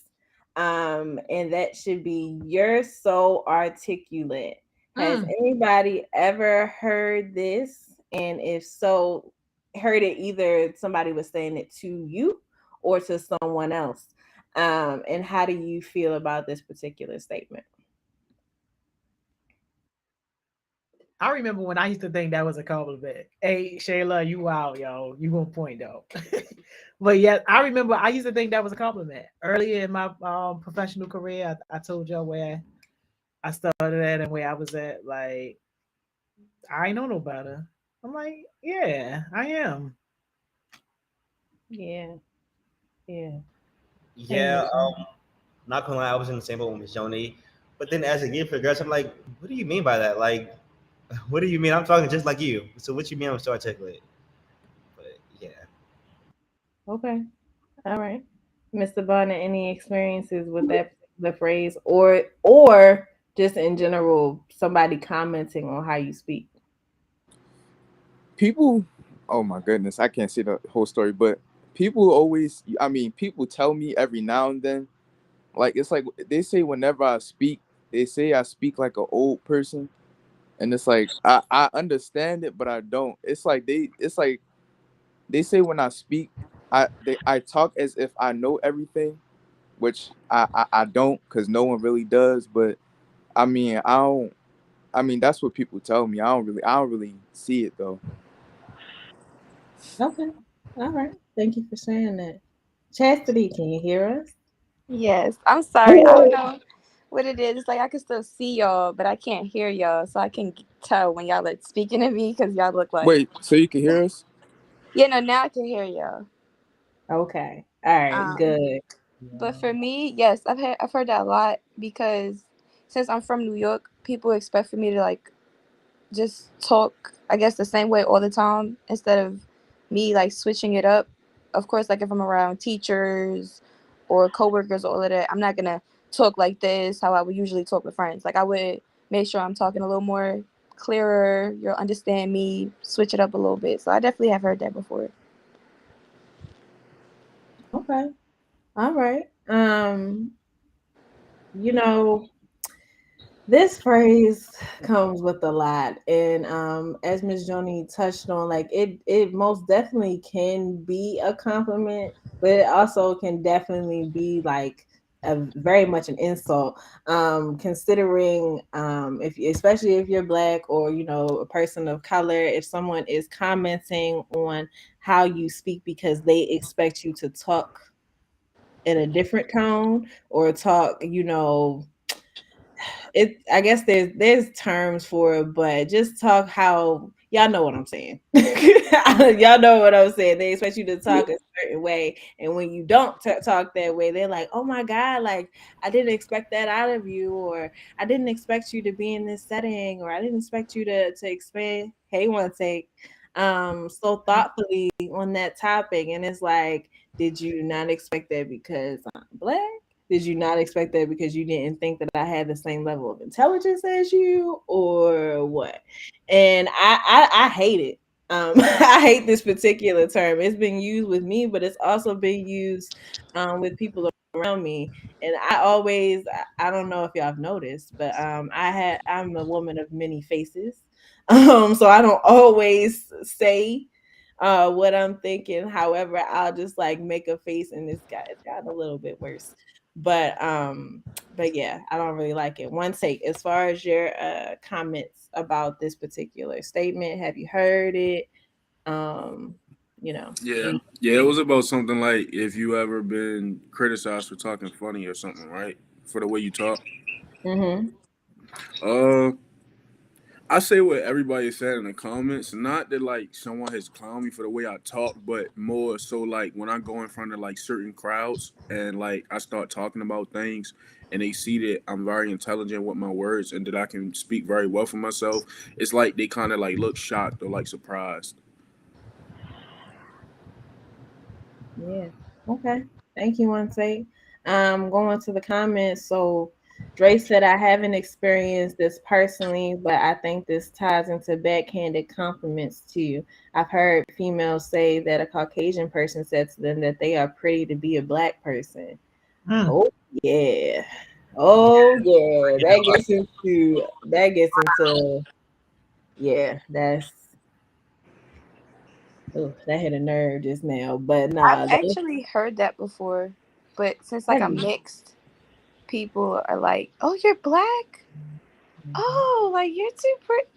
S2: And that should be "you're so articulate." Has anybody ever heard this? And if so, heard it either somebody was saying it to you or to someone else? And how do you feel about this particular statement?
S1: I remember when I used to think that was a compliment. Hey, Shayla, you out, yo. You on point though. But yeah, I remember I used to think that was a compliment. Earlier in my professional career, I told y'all where I started at and where I was at. Like, I ain't know no better. I'm like, yeah, I am.
S2: Yeah.
S8: Yeah, not gonna lie, I was in the same boat with Miss Joni. But then as the year progressed, I'm like, what do you mean by that? Like, what do you mean? I'm talking just like you. So what you mean I'm so articulate? But yeah.
S2: Okay. All right. Mr. Bonner, any experiences with that particular phrase, or just in general, somebody commenting on how you speak?
S12: People, oh my goodness, I can't say the whole story, but people tell me every now and then, like, it's like they say whenever I speak, they say I speak like an old person. And it's like I understand it, but I don't. It's like they say when I speak, I talk as if I know everything, which I don't, because no one really does. But I mean, I don't. I mean, that's what people tell me. I don't really see it though.
S2: Okay. All right. Thank you for saying that. Chastity, can you hear us?
S13: Yes, I'm sorry. I don't know what it is. It's like I can still see y'all, but I can't hear y'all. So I can tell when y'all are speaking to me because y'all look like.
S12: Wait, so you can hear us?
S13: Yeah, no, now I can hear y'all.
S2: Okay. All right. Good.
S13: But for me, yes, I've heard that a lot because since I'm from New York, people expect for me to like just talk, I guess, the same way all the time instead of me like switching it up. Of course, like if I'm around teachers or coworkers or all of that, I'm not gonna talk like this how I would usually talk with friends. Like I would make sure I'm talking a little more clearer. You'll understand me. Switch it up a little bit. So I definitely have heard that before.
S1: Okay. All right. You know, this phrase comes with a lot, and as Miss Joni touched on, like it most definitely can be a compliment, but it also can definitely be like a very much an insult. Considering if especially if you're black or a person of color, if someone is commenting on how you speak because they expect you to talk in a different tone or talk, it I guess there's terms for it, but just talk how y'all know what I'm saying. Y'all know what I'm saying. They expect you to talk a certain way, and when you don't talk that way, they're like, "Oh my god, like I didn't expect that out of you," or "I didn't expect you to be in this setting," or "I didn't expect you to expand." Hey, one take, so thoughtfully on that topic, and it's like, did you not expect that because I'm black? Did you not expect that because you didn't think that I had the same level of intelligence as you, or what? And I hate it. I hate this particular term. It's been used with me, but it's also been used with people around me. And I always, I don't know if y'all have noticed, but I'm a woman of many faces. So I don't always say what I'm thinking. However, I'll just like make a face, and it's gotten a little bit worse. But yeah, I don't really like it. One take, as far as your comments about this particular statement, have you heard it? Um,
S14: Yeah,
S1: any
S14: yeah. It was about something like if you ever been criticized for talking funny or something, right? For the way you talk.
S1: mm-hmm.
S14: Uh, I say what everybody said in the comments. Not that like someone has clowned me for the way I talk, but more so like when I go in front of like certain crowds and like I start talking about things and they see that I'm very intelligent with my words and that I can speak very well for myself. It's like they kind of like look shocked or like surprised.
S1: Yeah. Okay. Thank you, one say. Going to the comments. So Dre said, I haven't experienced this personally, but I think this ties into backhanded compliments too. I've heard females say that a Caucasian person said to them that they are pretty to be a black person. Oh yeah. Oh yeah. That gets into yeah, that hit a nerve just now. But
S13: I've
S1: nah,
S13: actually heard that before, but since like
S1: have
S13: I'm
S1: you?
S13: mixed, people are like, "Oh, you're black? Oh, like you're too pretty."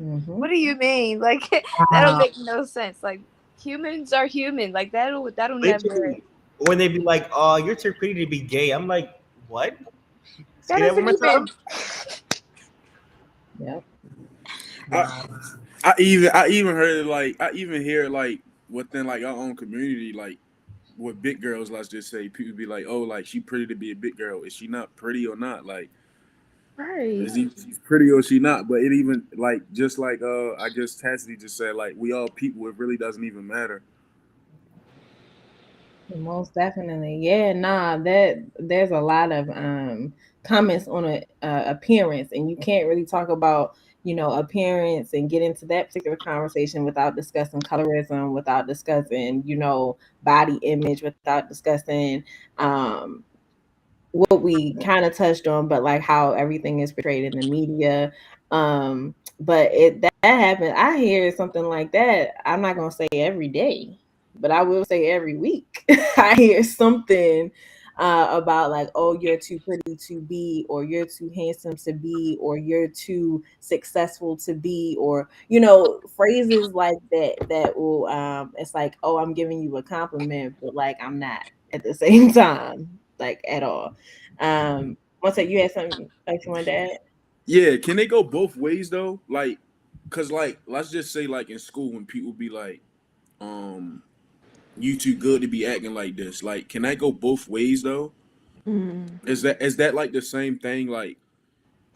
S1: Mm-hmm.
S13: What do you mean? Like that don't make no sense. Like humans are human. Like that'll never.
S8: Literally, when they be like, "Oh, you're too pretty to be gay," I'm like, "What?
S13: That
S8: Say that one
S13: doesn't
S8: more
S13: even.
S8: time."
S1: Yep.
S14: I,
S1: Wow.
S14: I even heard it like I even hear like within like our own community like with big girls, let's just say people be like, oh, like she pretty to be a big girl. Is she not pretty or not? Like
S13: Right.
S14: is she's pretty or she not? But it even like just like I guess Cassidy just said like we all people. It really doesn't even matter.
S1: Most definitely. Yeah, nah, that there's a lot of comments on a appearance, and you can't really talk about, appearance and get into that particular conversation without discussing colorism, without discussing, body image, without discussing what we kind of touched on, but like how everything is portrayed in the media. But that happens. I hear something like that. I'm not gonna say every day, but I will say every week. I hear something about like, oh, you're too pretty to be, or you're too handsome to be, or you're too successful to be, or phrases like that. That will it's like, oh, I'm giving you a compliment, but like I'm not at the same time, like at all. One sec, you had something else you wanted to add?
S14: Yeah, can they go both ways though? Like, cause like let's just say like in school when people be like, um, you too good to be acting like this. Like, can that go both ways though?
S9: Mm.
S14: Is that like the same thing? Like,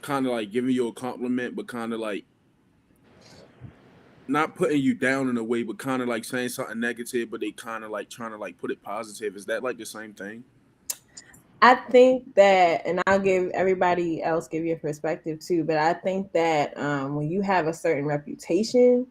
S14: kind of like giving you a compliment, but kind of like not putting you down in a way, but kind of like saying something negative, but they kind of like trying to like put it positive. Is that like the same thing?
S2: I think that, and I'll give everybody else give your perspective too, but I think that when you have a certain reputation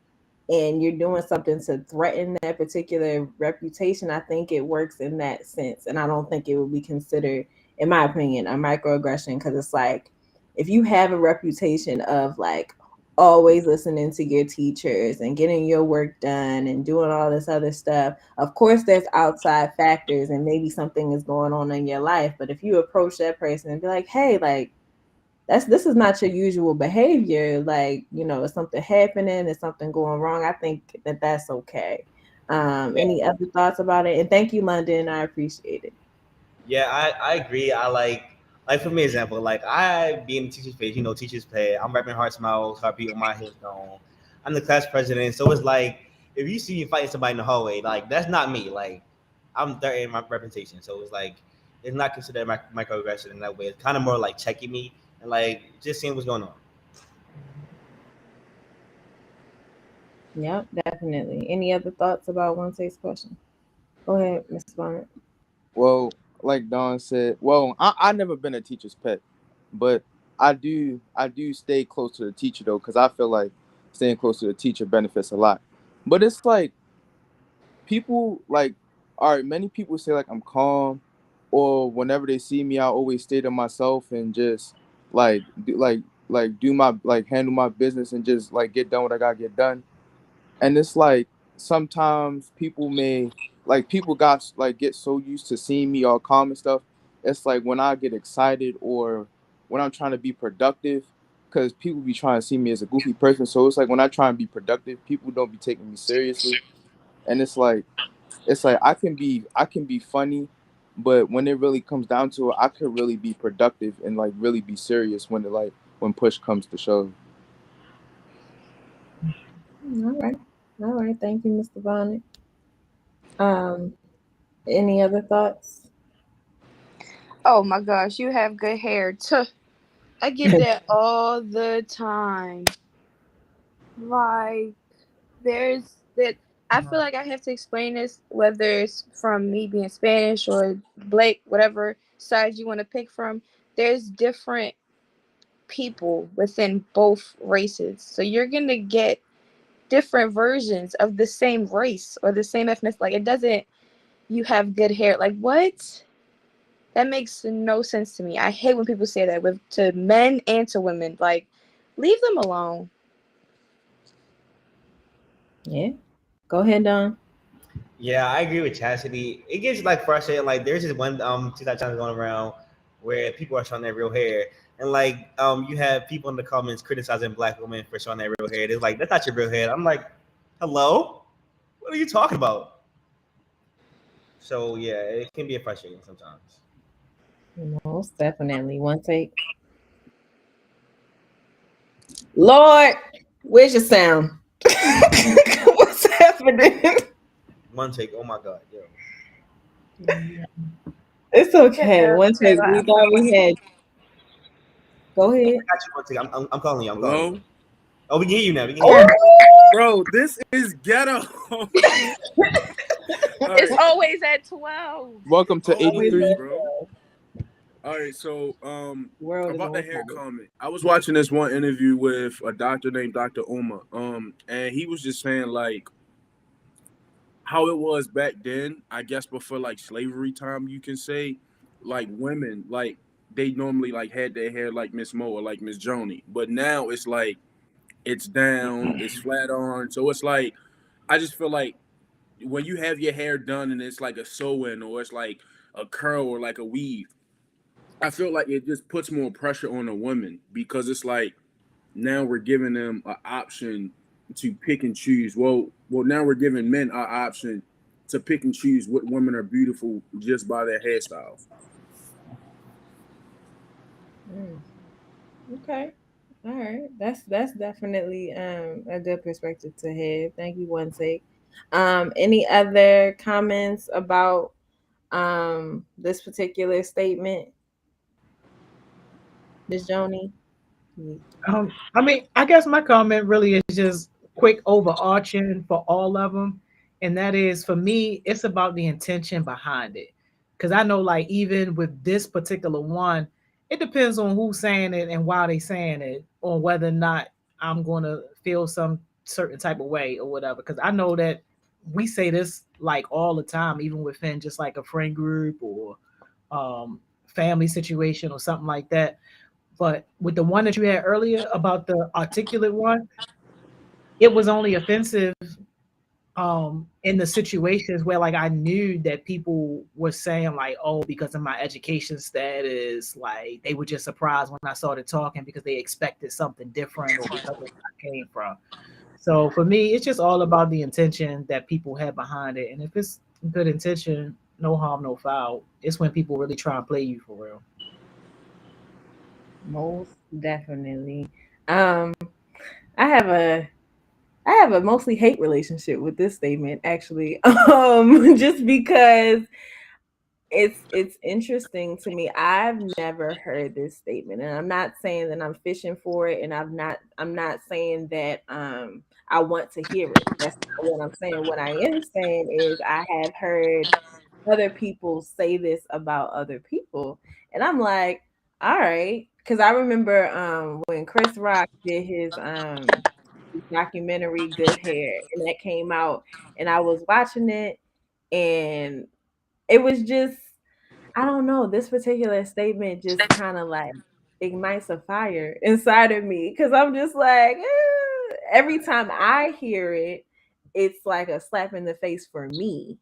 S2: and you're doing something to threaten that particular reputation, I think it works in that sense. And I don't think it would be considered, in my opinion, a microaggression, because it's like if you have a reputation of like always listening to your teachers and getting your work done and doing all this other stuff. Of course, there's outside factors and maybe something is going on in your life. But if you approach that person and be like, hey, like, this is not your usual behavior. Like, is something happening? Is something going wrong? I think that that's okay. Any other thoughts about it? And thank you, London. I appreciate it.
S8: Yeah, I agree. I like for me example, like I be in the teacher's page, teachers pay. I'm repping Heart Smiles, Heartbeat with my head on. I'm the class president, so it's like if you see me fighting somebody in the hallway, like that's not me. Like I'm threatening my reputation, so it's like it's not considered microaggression in that way. It's kind of more like checking me and like just seeing what's going on.
S2: Yep, definitely. Any other thoughts about one taste question? Go ahead, Mr. Bonnet.
S12: Well, like Don said, well, I never been a teacher's pet, but I do stay close to the teacher though, because I feel like staying close to the teacher benefits a lot. But it's like people like, all right, many people say like I'm calm, or whenever they see me, I always stay to myself and just like do my like handle my business and just like get done what I gotta get done. And it's like sometimes people may like people got like get so used to seeing me all calm and stuff. It's like when I get excited or when I'm trying to be productive, because people be trying to see me as a goofy person. So it's like when I try and be productive, people don't be taking me seriously. And it's like I can be funny, but when it really comes down to it, I could really be productive and like really be serious when push comes to shove.
S2: All right. All right. Thank you, Mr. Bonnet. Um, any other thoughts?
S13: Oh my gosh, you have good hair. Tuh. I get that all the time. Like, there's that. I feel like I have to explain this, whether it's from me being Spanish or Blake, whatever side you want to pick from. There's different people within both races. So you're going to get different versions of the same race or the same ethnicity. Like, it doesn't, you have good hair. Like, what? That makes no sense to me. I hate when people say that with to men and to women. Like, leave them alone.
S2: Yeah. Go ahead, Don.
S8: Yeah, I agree with Chastity. It gets like frustrating. Like there's this one TikTok challenge going around where people are showing their real hair, and like you have people in the comments criticizing black women for showing their real hair. They're like, "That's not your real hair." I'm like, "Hello, what are you talking about?" So yeah, it can be frustrating sometimes.
S2: Most definitely. One take. Lord, where's your sound? What's happening?
S8: One take. Oh my god, yo.
S2: It's okay.
S13: Yeah,
S2: One take. We thought we had. Go
S8: I
S2: ahead.
S8: got you one take. I'm calling you. I'm calling you.
S14: Hello,
S8: Oh, we can hear you now. We can hear
S2: Oh,
S8: you.
S14: bro. This is ghetto. All
S2: it's
S14: right.
S2: always at 12.
S12: Welcome to
S14: Always,
S12: 83.
S14: bro. All right, so
S2: World is
S14: about the
S2: on
S14: hair
S2: fire.
S14: comment. I was watching this one interview with a doctor named Dr. Uma. And he was just saying like how it was back then, I guess before like slavery time, you can say, like women, like they normally like had their hair like Miss Mo or like Miss Joni. But now it's like it's down, it's flat on. So it's like I just feel like when you have your hair done and it's like a sew-in or it's like a curl or like a weave, I feel like it just puts more pressure on a woman because it's like now we're giving them an option to pick and choose. Well, now we're giving men an option to pick and choose what women are beautiful just by their hairstyles.
S2: Okay. All right. That's definitely a good perspective to have. Thank you, one take. Any other comments about this particular statement, Ms. Joni?
S1: I mean, I guess my comment really is just quick overarching for all of them. And that is for me, it's about the intention behind it. Because I know, like, even with this particular one, it depends on who's saying it and why they saying it, or whether or not I'm going to feel some certain type of way or whatever. Because I know that we say this like all the time, even within just like a friend group or family situation or something like that. But with the one that you had earlier about the articulate one, it was only offensive in the situations where like I knew that people were saying like, oh, because of my education status, like they were just surprised when I started talking because they expected something different or because of where I came from. So for me, it's just all about the intention that people have behind it. And if it's good intention, no harm, no foul. It's when people really try and play you for real.
S2: Most definitely. Um, I have a I have a mostly hate relationship with this statement, actually. Just because it's interesting to me. I've never heard this statement, and I'm not saying that I'm fishing for it, and I'm not saying that I want to hear it. That's not what I'm saying. What I am saying is I have heard other people say this about other people, and I'm like, all right, because I remember when Chris Rock did his documentary Good Hair, and that came out, and I was watching it, and it was just, I don't know, this particular statement just kind of like ignites a fire inside of me because I'm just like, every time I hear it, it's like a slap in the face for me.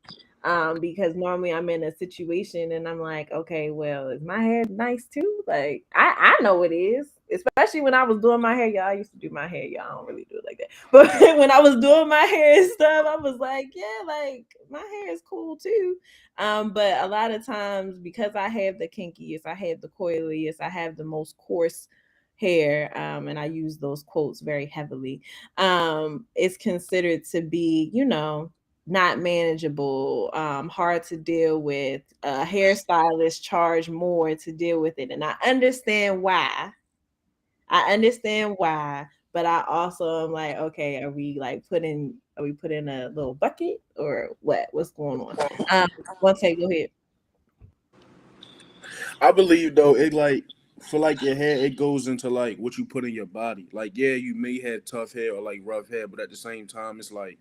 S2: Because normally I'm in a situation and I'm like, okay, well, is my hair nice too? Like, I know it is, especially when I was doing my hair. Y'all, I used to do my hair. Y'all, I don't really do it like that. But when I was doing my hair and stuff, I was like, yeah, like my hair is cool too. But a lot of times because I have the kinkiest, I have the coiliest, I have the most coarse hair, and I use those quotes very heavily. It's considered to be, not manageable, hard to deal with. Hairstylists charge more to deal with it, and I understand why. But I also am like, okay, are we putting a little bucket or what? What's going on? One take, go ahead.
S14: I believe though, it like for like your hair, it goes into like what you put in your body. Like, yeah, you may have tough hair or like rough hair, but at the same time, it's like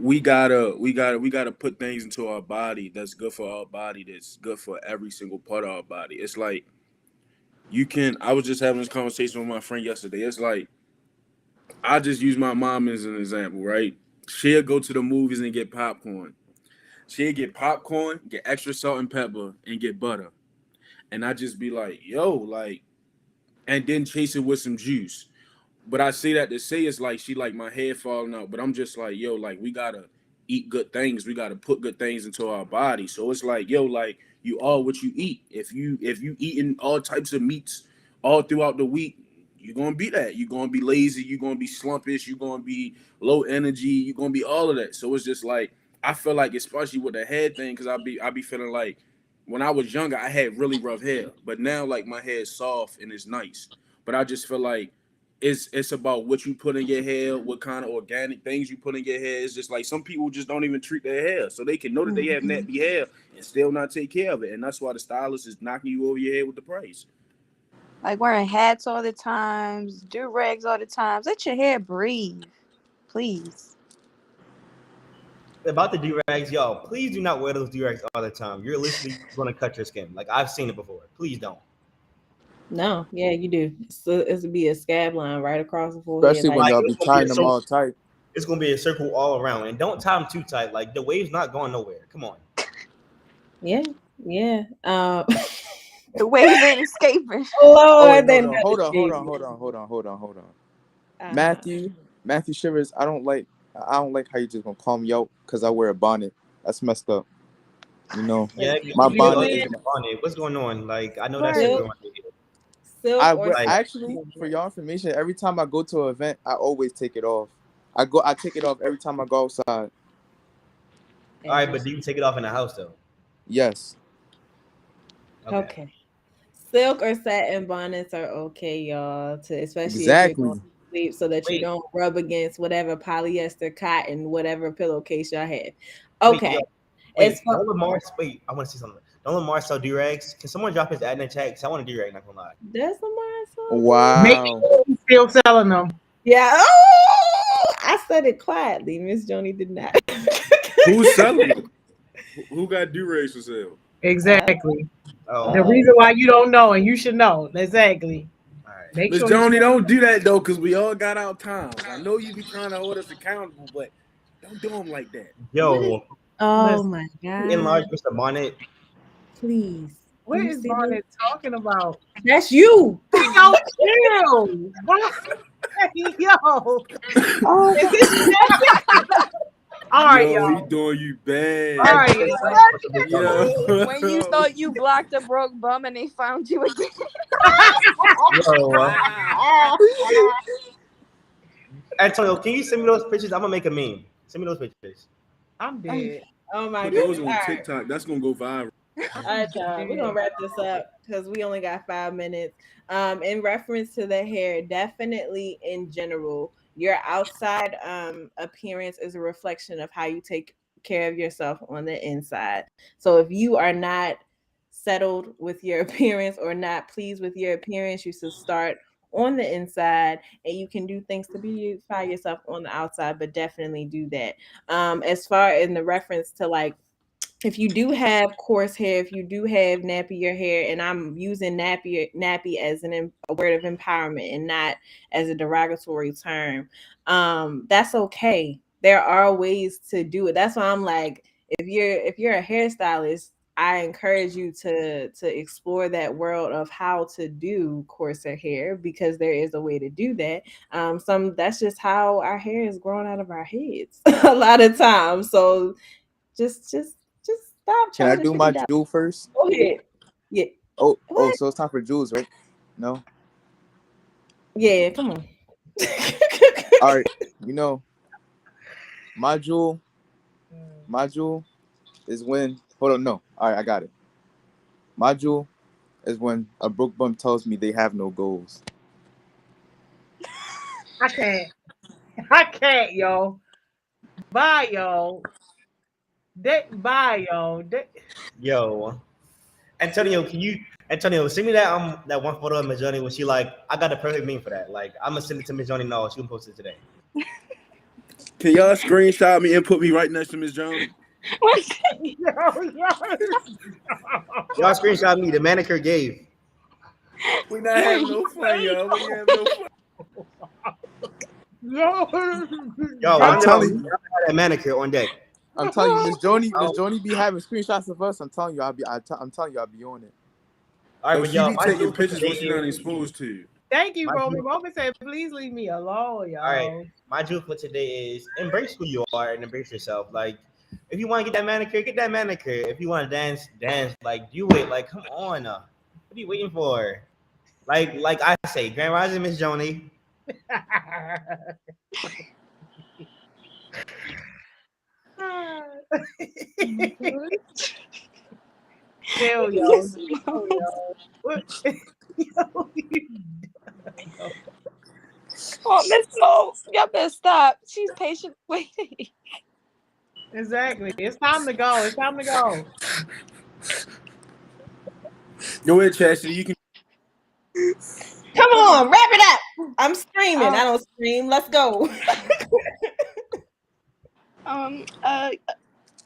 S14: we gotta put things into our body that's good for our body, that's good for every single part of our body. It's like you can. I was just having this conversation with my friend yesterday. It's like I just use my mom as an example, right? She'll go to the movies and get popcorn. She'll get popcorn, get extra salt and pepper, and get butter. And I just be like, yo, like, and then chase it with some juice. But I say that to say it's like she like my hair falling out. But I'm just like, yo, like we gotta eat good things. We gotta put good things into our body. So it's like, yo, like you are what you eat. If you eating all types of meats all throughout the week, you're gonna be that. You're gonna be lazy, you're gonna be slumpish, you're gonna be low energy, you're gonna be all of that. So it's just like I feel like especially with the head thing, because I be feeling like when I was younger, I had really rough hair. But now like my hair is soft and it's nice. But I just feel like it's about what you put in your hair, what kind of organic things you put in your hair. It's just like some people just don't even treat their hair, so they can know that they have nappy hair and still not take care of it, and that's why the stylist is knocking you over your head with the price.
S13: Like wearing hats all the times, do rags all the times. Let your hair breathe, please.
S8: About the do-rags, y'all, please do not wear those do-rags all the time. You're literally going to cut your skin. Like, I've seen it before. Please don't.
S2: No, yeah, you do. So it's to be a scab line right across the forehead,
S12: Especially when
S2: like
S8: Like,
S12: y'all
S8: it's
S12: be
S8: going to be
S12: tying
S8: a
S12: them
S8: circle.
S12: all tight.
S8: It's going to be a circle all around. And don't tie them too tight. Like, the wave's not going nowhere. Come on.
S2: yeah, yeah.
S13: The wave ain't escaping.
S12: Oh wait,
S2: Lord,
S12: no,
S2: they
S12: no.
S2: never
S12: Hold on, hold
S2: escape
S12: on,
S2: me.
S12: hold on, hold on, hold on, hold on.
S2: Uh,
S12: Matthew Shivers, I don't like how you just gonna call me out because I wear a bonnet. That's messed up. You know,
S8: Yeah,
S12: my
S8: you
S2: you
S8: are
S12: bonnet
S2: wear
S12: is
S8: getting on it. What's going on? Like, I know that's
S2: silk,
S8: everyone.
S2: silk
S12: I
S2: or
S12: wear
S8: Like,
S12: actually
S2: satin.
S12: for your information. Every time I go to an event, I always take it off. I take it off every time I go outside.
S8: All right, but do you take it off in the house though?
S12: Yes.
S2: Okay. Silk or satin bonnets are okay, y'all, especially if you're going
S12: Exactly.
S2: to sleep, so that you
S8: Wait.
S2: don't rub against whatever polyester, cotton, whatever pillowcase y'all have.
S8: Wait,
S2: Okay.
S8: yo,
S2: It's
S8: wait, don't Lamar. Wait, I want to see something. Don't Lamar sell do-rags? Can someone drop his ad in the chat? Because I want a do-rag, not gonna lie.
S2: That's a
S12: Wow.
S1: Maybe he's still selling them.
S2: Yeah. Oh, I said it quietly. Miss Joni did not.
S14: Who's selling them? Who got do-rags for sale?
S1: Exactly.
S8: Oh,
S1: The reason why you don't know, and you should know. Exactly.
S8: all right.
S1: Make
S14: Miss
S1: sure
S14: Joni,
S1: you
S14: don't do that though, because we all got our times. I know you be trying to hold us accountable, but don't do them like that.
S8: Yo,
S2: Oh
S1: listen.
S2: my
S8: enlarge
S2: God.
S8: Mr. Bonnet.
S2: Please.
S1: What
S2: Do you
S1: is
S2: see
S1: Barnett
S2: this?
S1: talking about?
S2: That's you.
S1: Yo, chill. What? Yo.
S13: Oh,
S1: Is this all right,
S14: Yo, he
S1: y'all.
S14: doing you bad.
S1: All right,
S14: Yo.
S13: when you thought you blocked a broke bum and they found you again.
S8: Yo, Antonio, can you send me those pictures? I'm gonna make a meme. Send me those pictures.
S1: I'm dead.
S2: Oh my
S14: Put those
S2: goodness.
S14: on
S2: All right.
S14: TikTok. That's gonna go viral.
S2: All right, y'all. We're gonna wrap this up because we only got 5 minutes. In reference to the hair, definitely in general, your outside appearance is a reflection of how you take care of yourself on the inside. So if you are not settled with your appearance or not pleased with your appearance, you should start on the inside, and you can do things to beautify yourself on the outside, but definitely do that. As far in the reference to like, if you do have coarse hair, if you do have nappier hair, and I'm using nappy as a word of empowerment and not as a derogatory term, that's okay. There are ways to do it. That's why I'm like, if you're a hairstylist, I encourage you to explore that world of how to do coarser hair, because there is a way to do that. That's just how our hair is growing out of our heads a lot of times. So just stop
S12: Can I
S2: charging
S12: do my
S2: $50.
S12: jewel first?
S2: Go ahead. Yeah.
S12: Oh,
S2: What?
S12: so it's time for jewels, right? No.
S2: Yeah, come on.
S12: All right. You know, my jewel is when. Hold on, no. All right, I got it. My jewel is when a broke bum tells me they have no goals.
S1: I can't. I can't, yo. Bye, yo. Bye, yo.
S8: Yo, Antonio, Antonio, send me that one photo of Majoni when she like, I got a perfect meme for that. Like, I'm gonna send it to Majoni now. She can post it today.
S14: Can y'all screenshot me and put me right next to Miss Joni?
S8: Y'all screenshot me. The manicure gave.
S14: We not having no fun, y'all. We ain't having no fun.
S8: Yo,
S12: I'm telling you,
S8: that manicure on deck.
S12: I'm telling you, Miss Joni be having screenshots of us. I'm telling you, I'm telling you, I'll be on it.
S8: All right,
S14: Oh,
S8: but
S14: she
S8: y'all,
S14: be
S8: my
S14: taking
S8: jewel for
S14: pictures when
S8: today
S14: she's not
S8: is.
S14: exposed to you.
S1: Thank you,
S8: My
S1: Roman.
S8: jewel-
S1: Roman said, please leave me alone, y'all.
S8: All right, my jewel for today is embrace who you are and embrace yourself. Like, if you want to get that manicure, get that manicure. If you want to dance, dance. Like, do it. Like, come on. What are you waiting for? Like I say, Grand Rising, Miss Joni.
S1: Chill, yo. Chill, yo. What? Yo,
S13: Oh, Miss Mo, y'all better stop. She's patient waiting.
S1: exactly. It's time to go. It's time to go.
S14: Go ahead, Chastity. You can.
S2: Come on, wrap it up. I'm screaming. I don't scream. Let's go.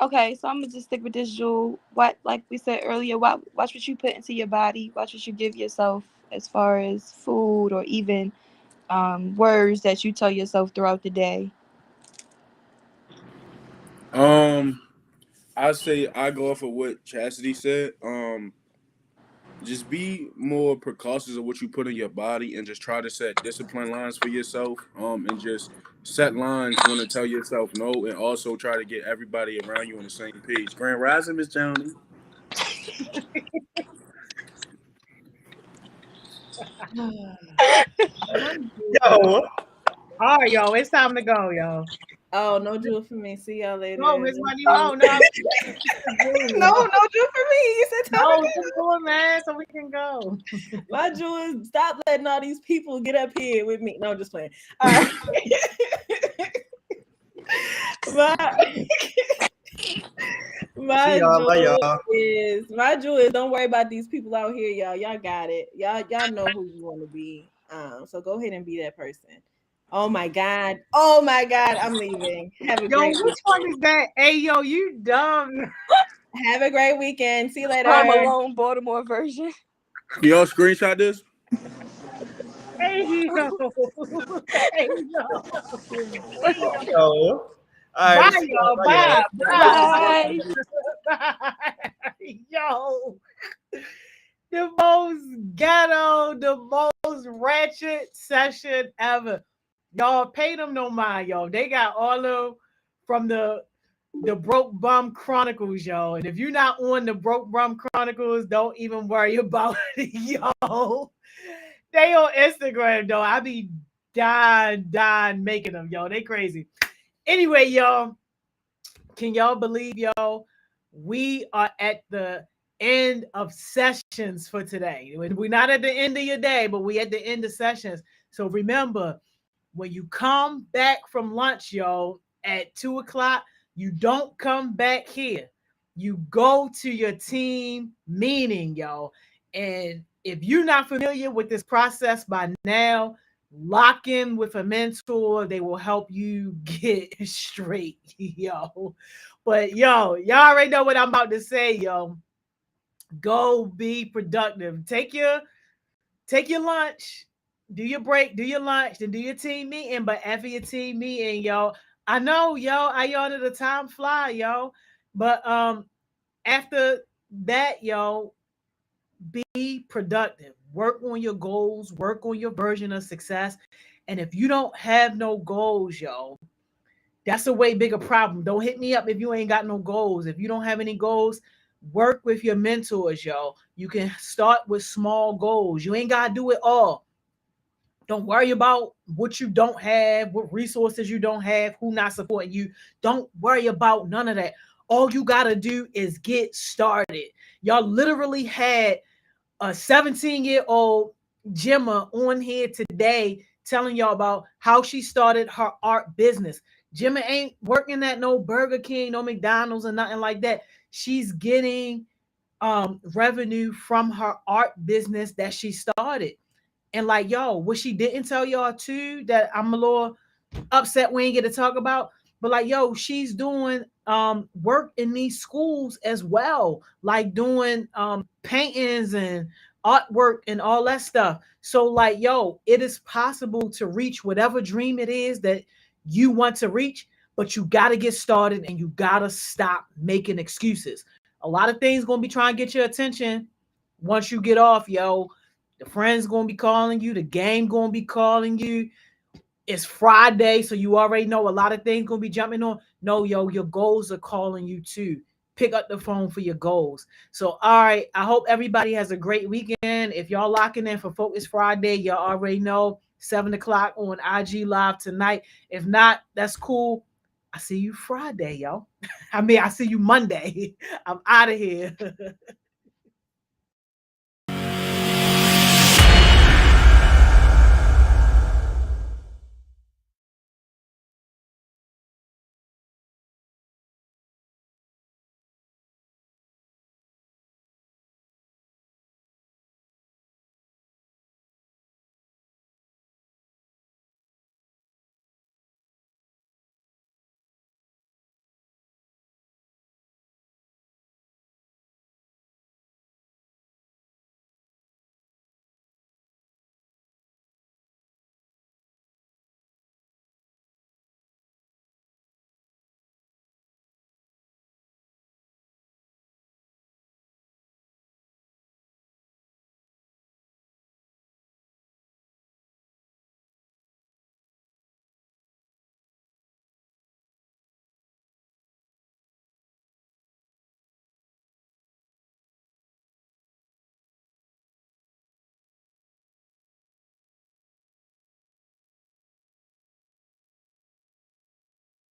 S13: Okay, so I'm gonna just stick with this, Jewel. What, like we said earlier, watch what you put into your body. Watch what you give yourself as far as food or even words that you tell yourself throughout the day.
S14: I say I go off of what Chastity said. Just be more precautious of what you put in your body, and just try to set discipline lines for yourself. And just set lines when to tell yourself no, and also try to get everybody around you on the same page. Grand Rising, Miss Joni.
S8: Yo,
S1: All right, y'all. It's time to go, y'all.
S2: Oh, no jewel for me. See y'all later.
S1: No, Miss Money. No, no.
S2: No, no jewel for me. You said time
S1: No,
S2: to
S1: just do it, man, so we can go.
S2: My jewel is stop letting all these people get up here with me. No, just playing. All right. My
S8: y'all. Bye,
S2: jewel
S8: y'all.
S2: is don't worry about these people out here, y'all. Y'all got it. Y'all know who you want to be. So go ahead and be that person. Oh my God. Oh my God. I'm leaving. Have a
S1: Yo,
S2: great
S1: which one is that? Hey, yo, you dumb.
S2: Have a great weekend. See you later.
S13: Home Alone Baltimore version.
S14: Y'all screenshot this?
S1: Hey, yo. Hey, yo. Hey, yo.
S8: Yo. All right.
S1: Bye,
S8: See
S1: y'all.
S8: y'all.
S1: Bye.
S8: Bye.
S1: Bye. Yo. The most ghetto, the most ratchet session ever. Y'all pay them no mind, yo. They got all of from the Broke Bum Chronicles, yo. And if you're not on the Broke Bum Chronicles, don't even worry about it, yo. They on Instagram, though. I be dying making them, yo. They crazy. Anyway, y'all, can y'all believe, yo? We are at the end of sessions for today. We're not at the end of your day, but we at the end of sessions. So remember, when you come back from lunch, yo, at 2 o'clock, you don't come back here. You go to your team meeting, yo. And if you're not familiar with this process by now, lock in with a mentor. They will help you get straight, yo. But yo, y'all already know what I'm about to say, yo. Go be productive. Take your lunch, do your break, do your lunch, then do your team meeting. But after your team meeting, yo, I know, yo, I y'all know the time fly, yo. But after that, yo, be productive. Work on your goals, work on your version of success. And if you don't have no goals, yo, that's a way bigger problem. Don't hit me up if you ain't got no goals. If you don't have any goals, work with your mentors, yo. You can start with small goals. You ain't got to do it all. Don't worry about what you don't have, what resources you don't have, who not supporting you. Don't worry about none of that. All you got to do is get started. Y'all literally had a 17-year-old Gemma on here today telling y'all about how she started her art business. Gemma ain't working at no Burger King, no McDonald's, or nothing like that. She's getting revenue from her art business that she started. And like, yo, what she didn't tell y'all too, that I'm a little upset we ain't get to talk about, but like, yo, she's doing work in these schools as well, like doing paintings and artwork and all that stuff. So like, yo, it is possible to reach whatever dream it is that you want to reach, but you got to get started and you got to stop making excuses. A lot of things going to be trying to get your attention once you get off, yo. The friends going to be calling you, the game going to be calling you. It's Friday, so you already know a lot of things gonna be jumping on. No, yo, your goals are calling you too. Pick up the phone for your goals. So, all right, I hope everybody has a great weekend. If y'all locking in for Focus Friday, y'all already know 7 o'clock on IG Live tonight. If not, that's cool. I see you Friday, yo. I see you Monday. I'm out of here.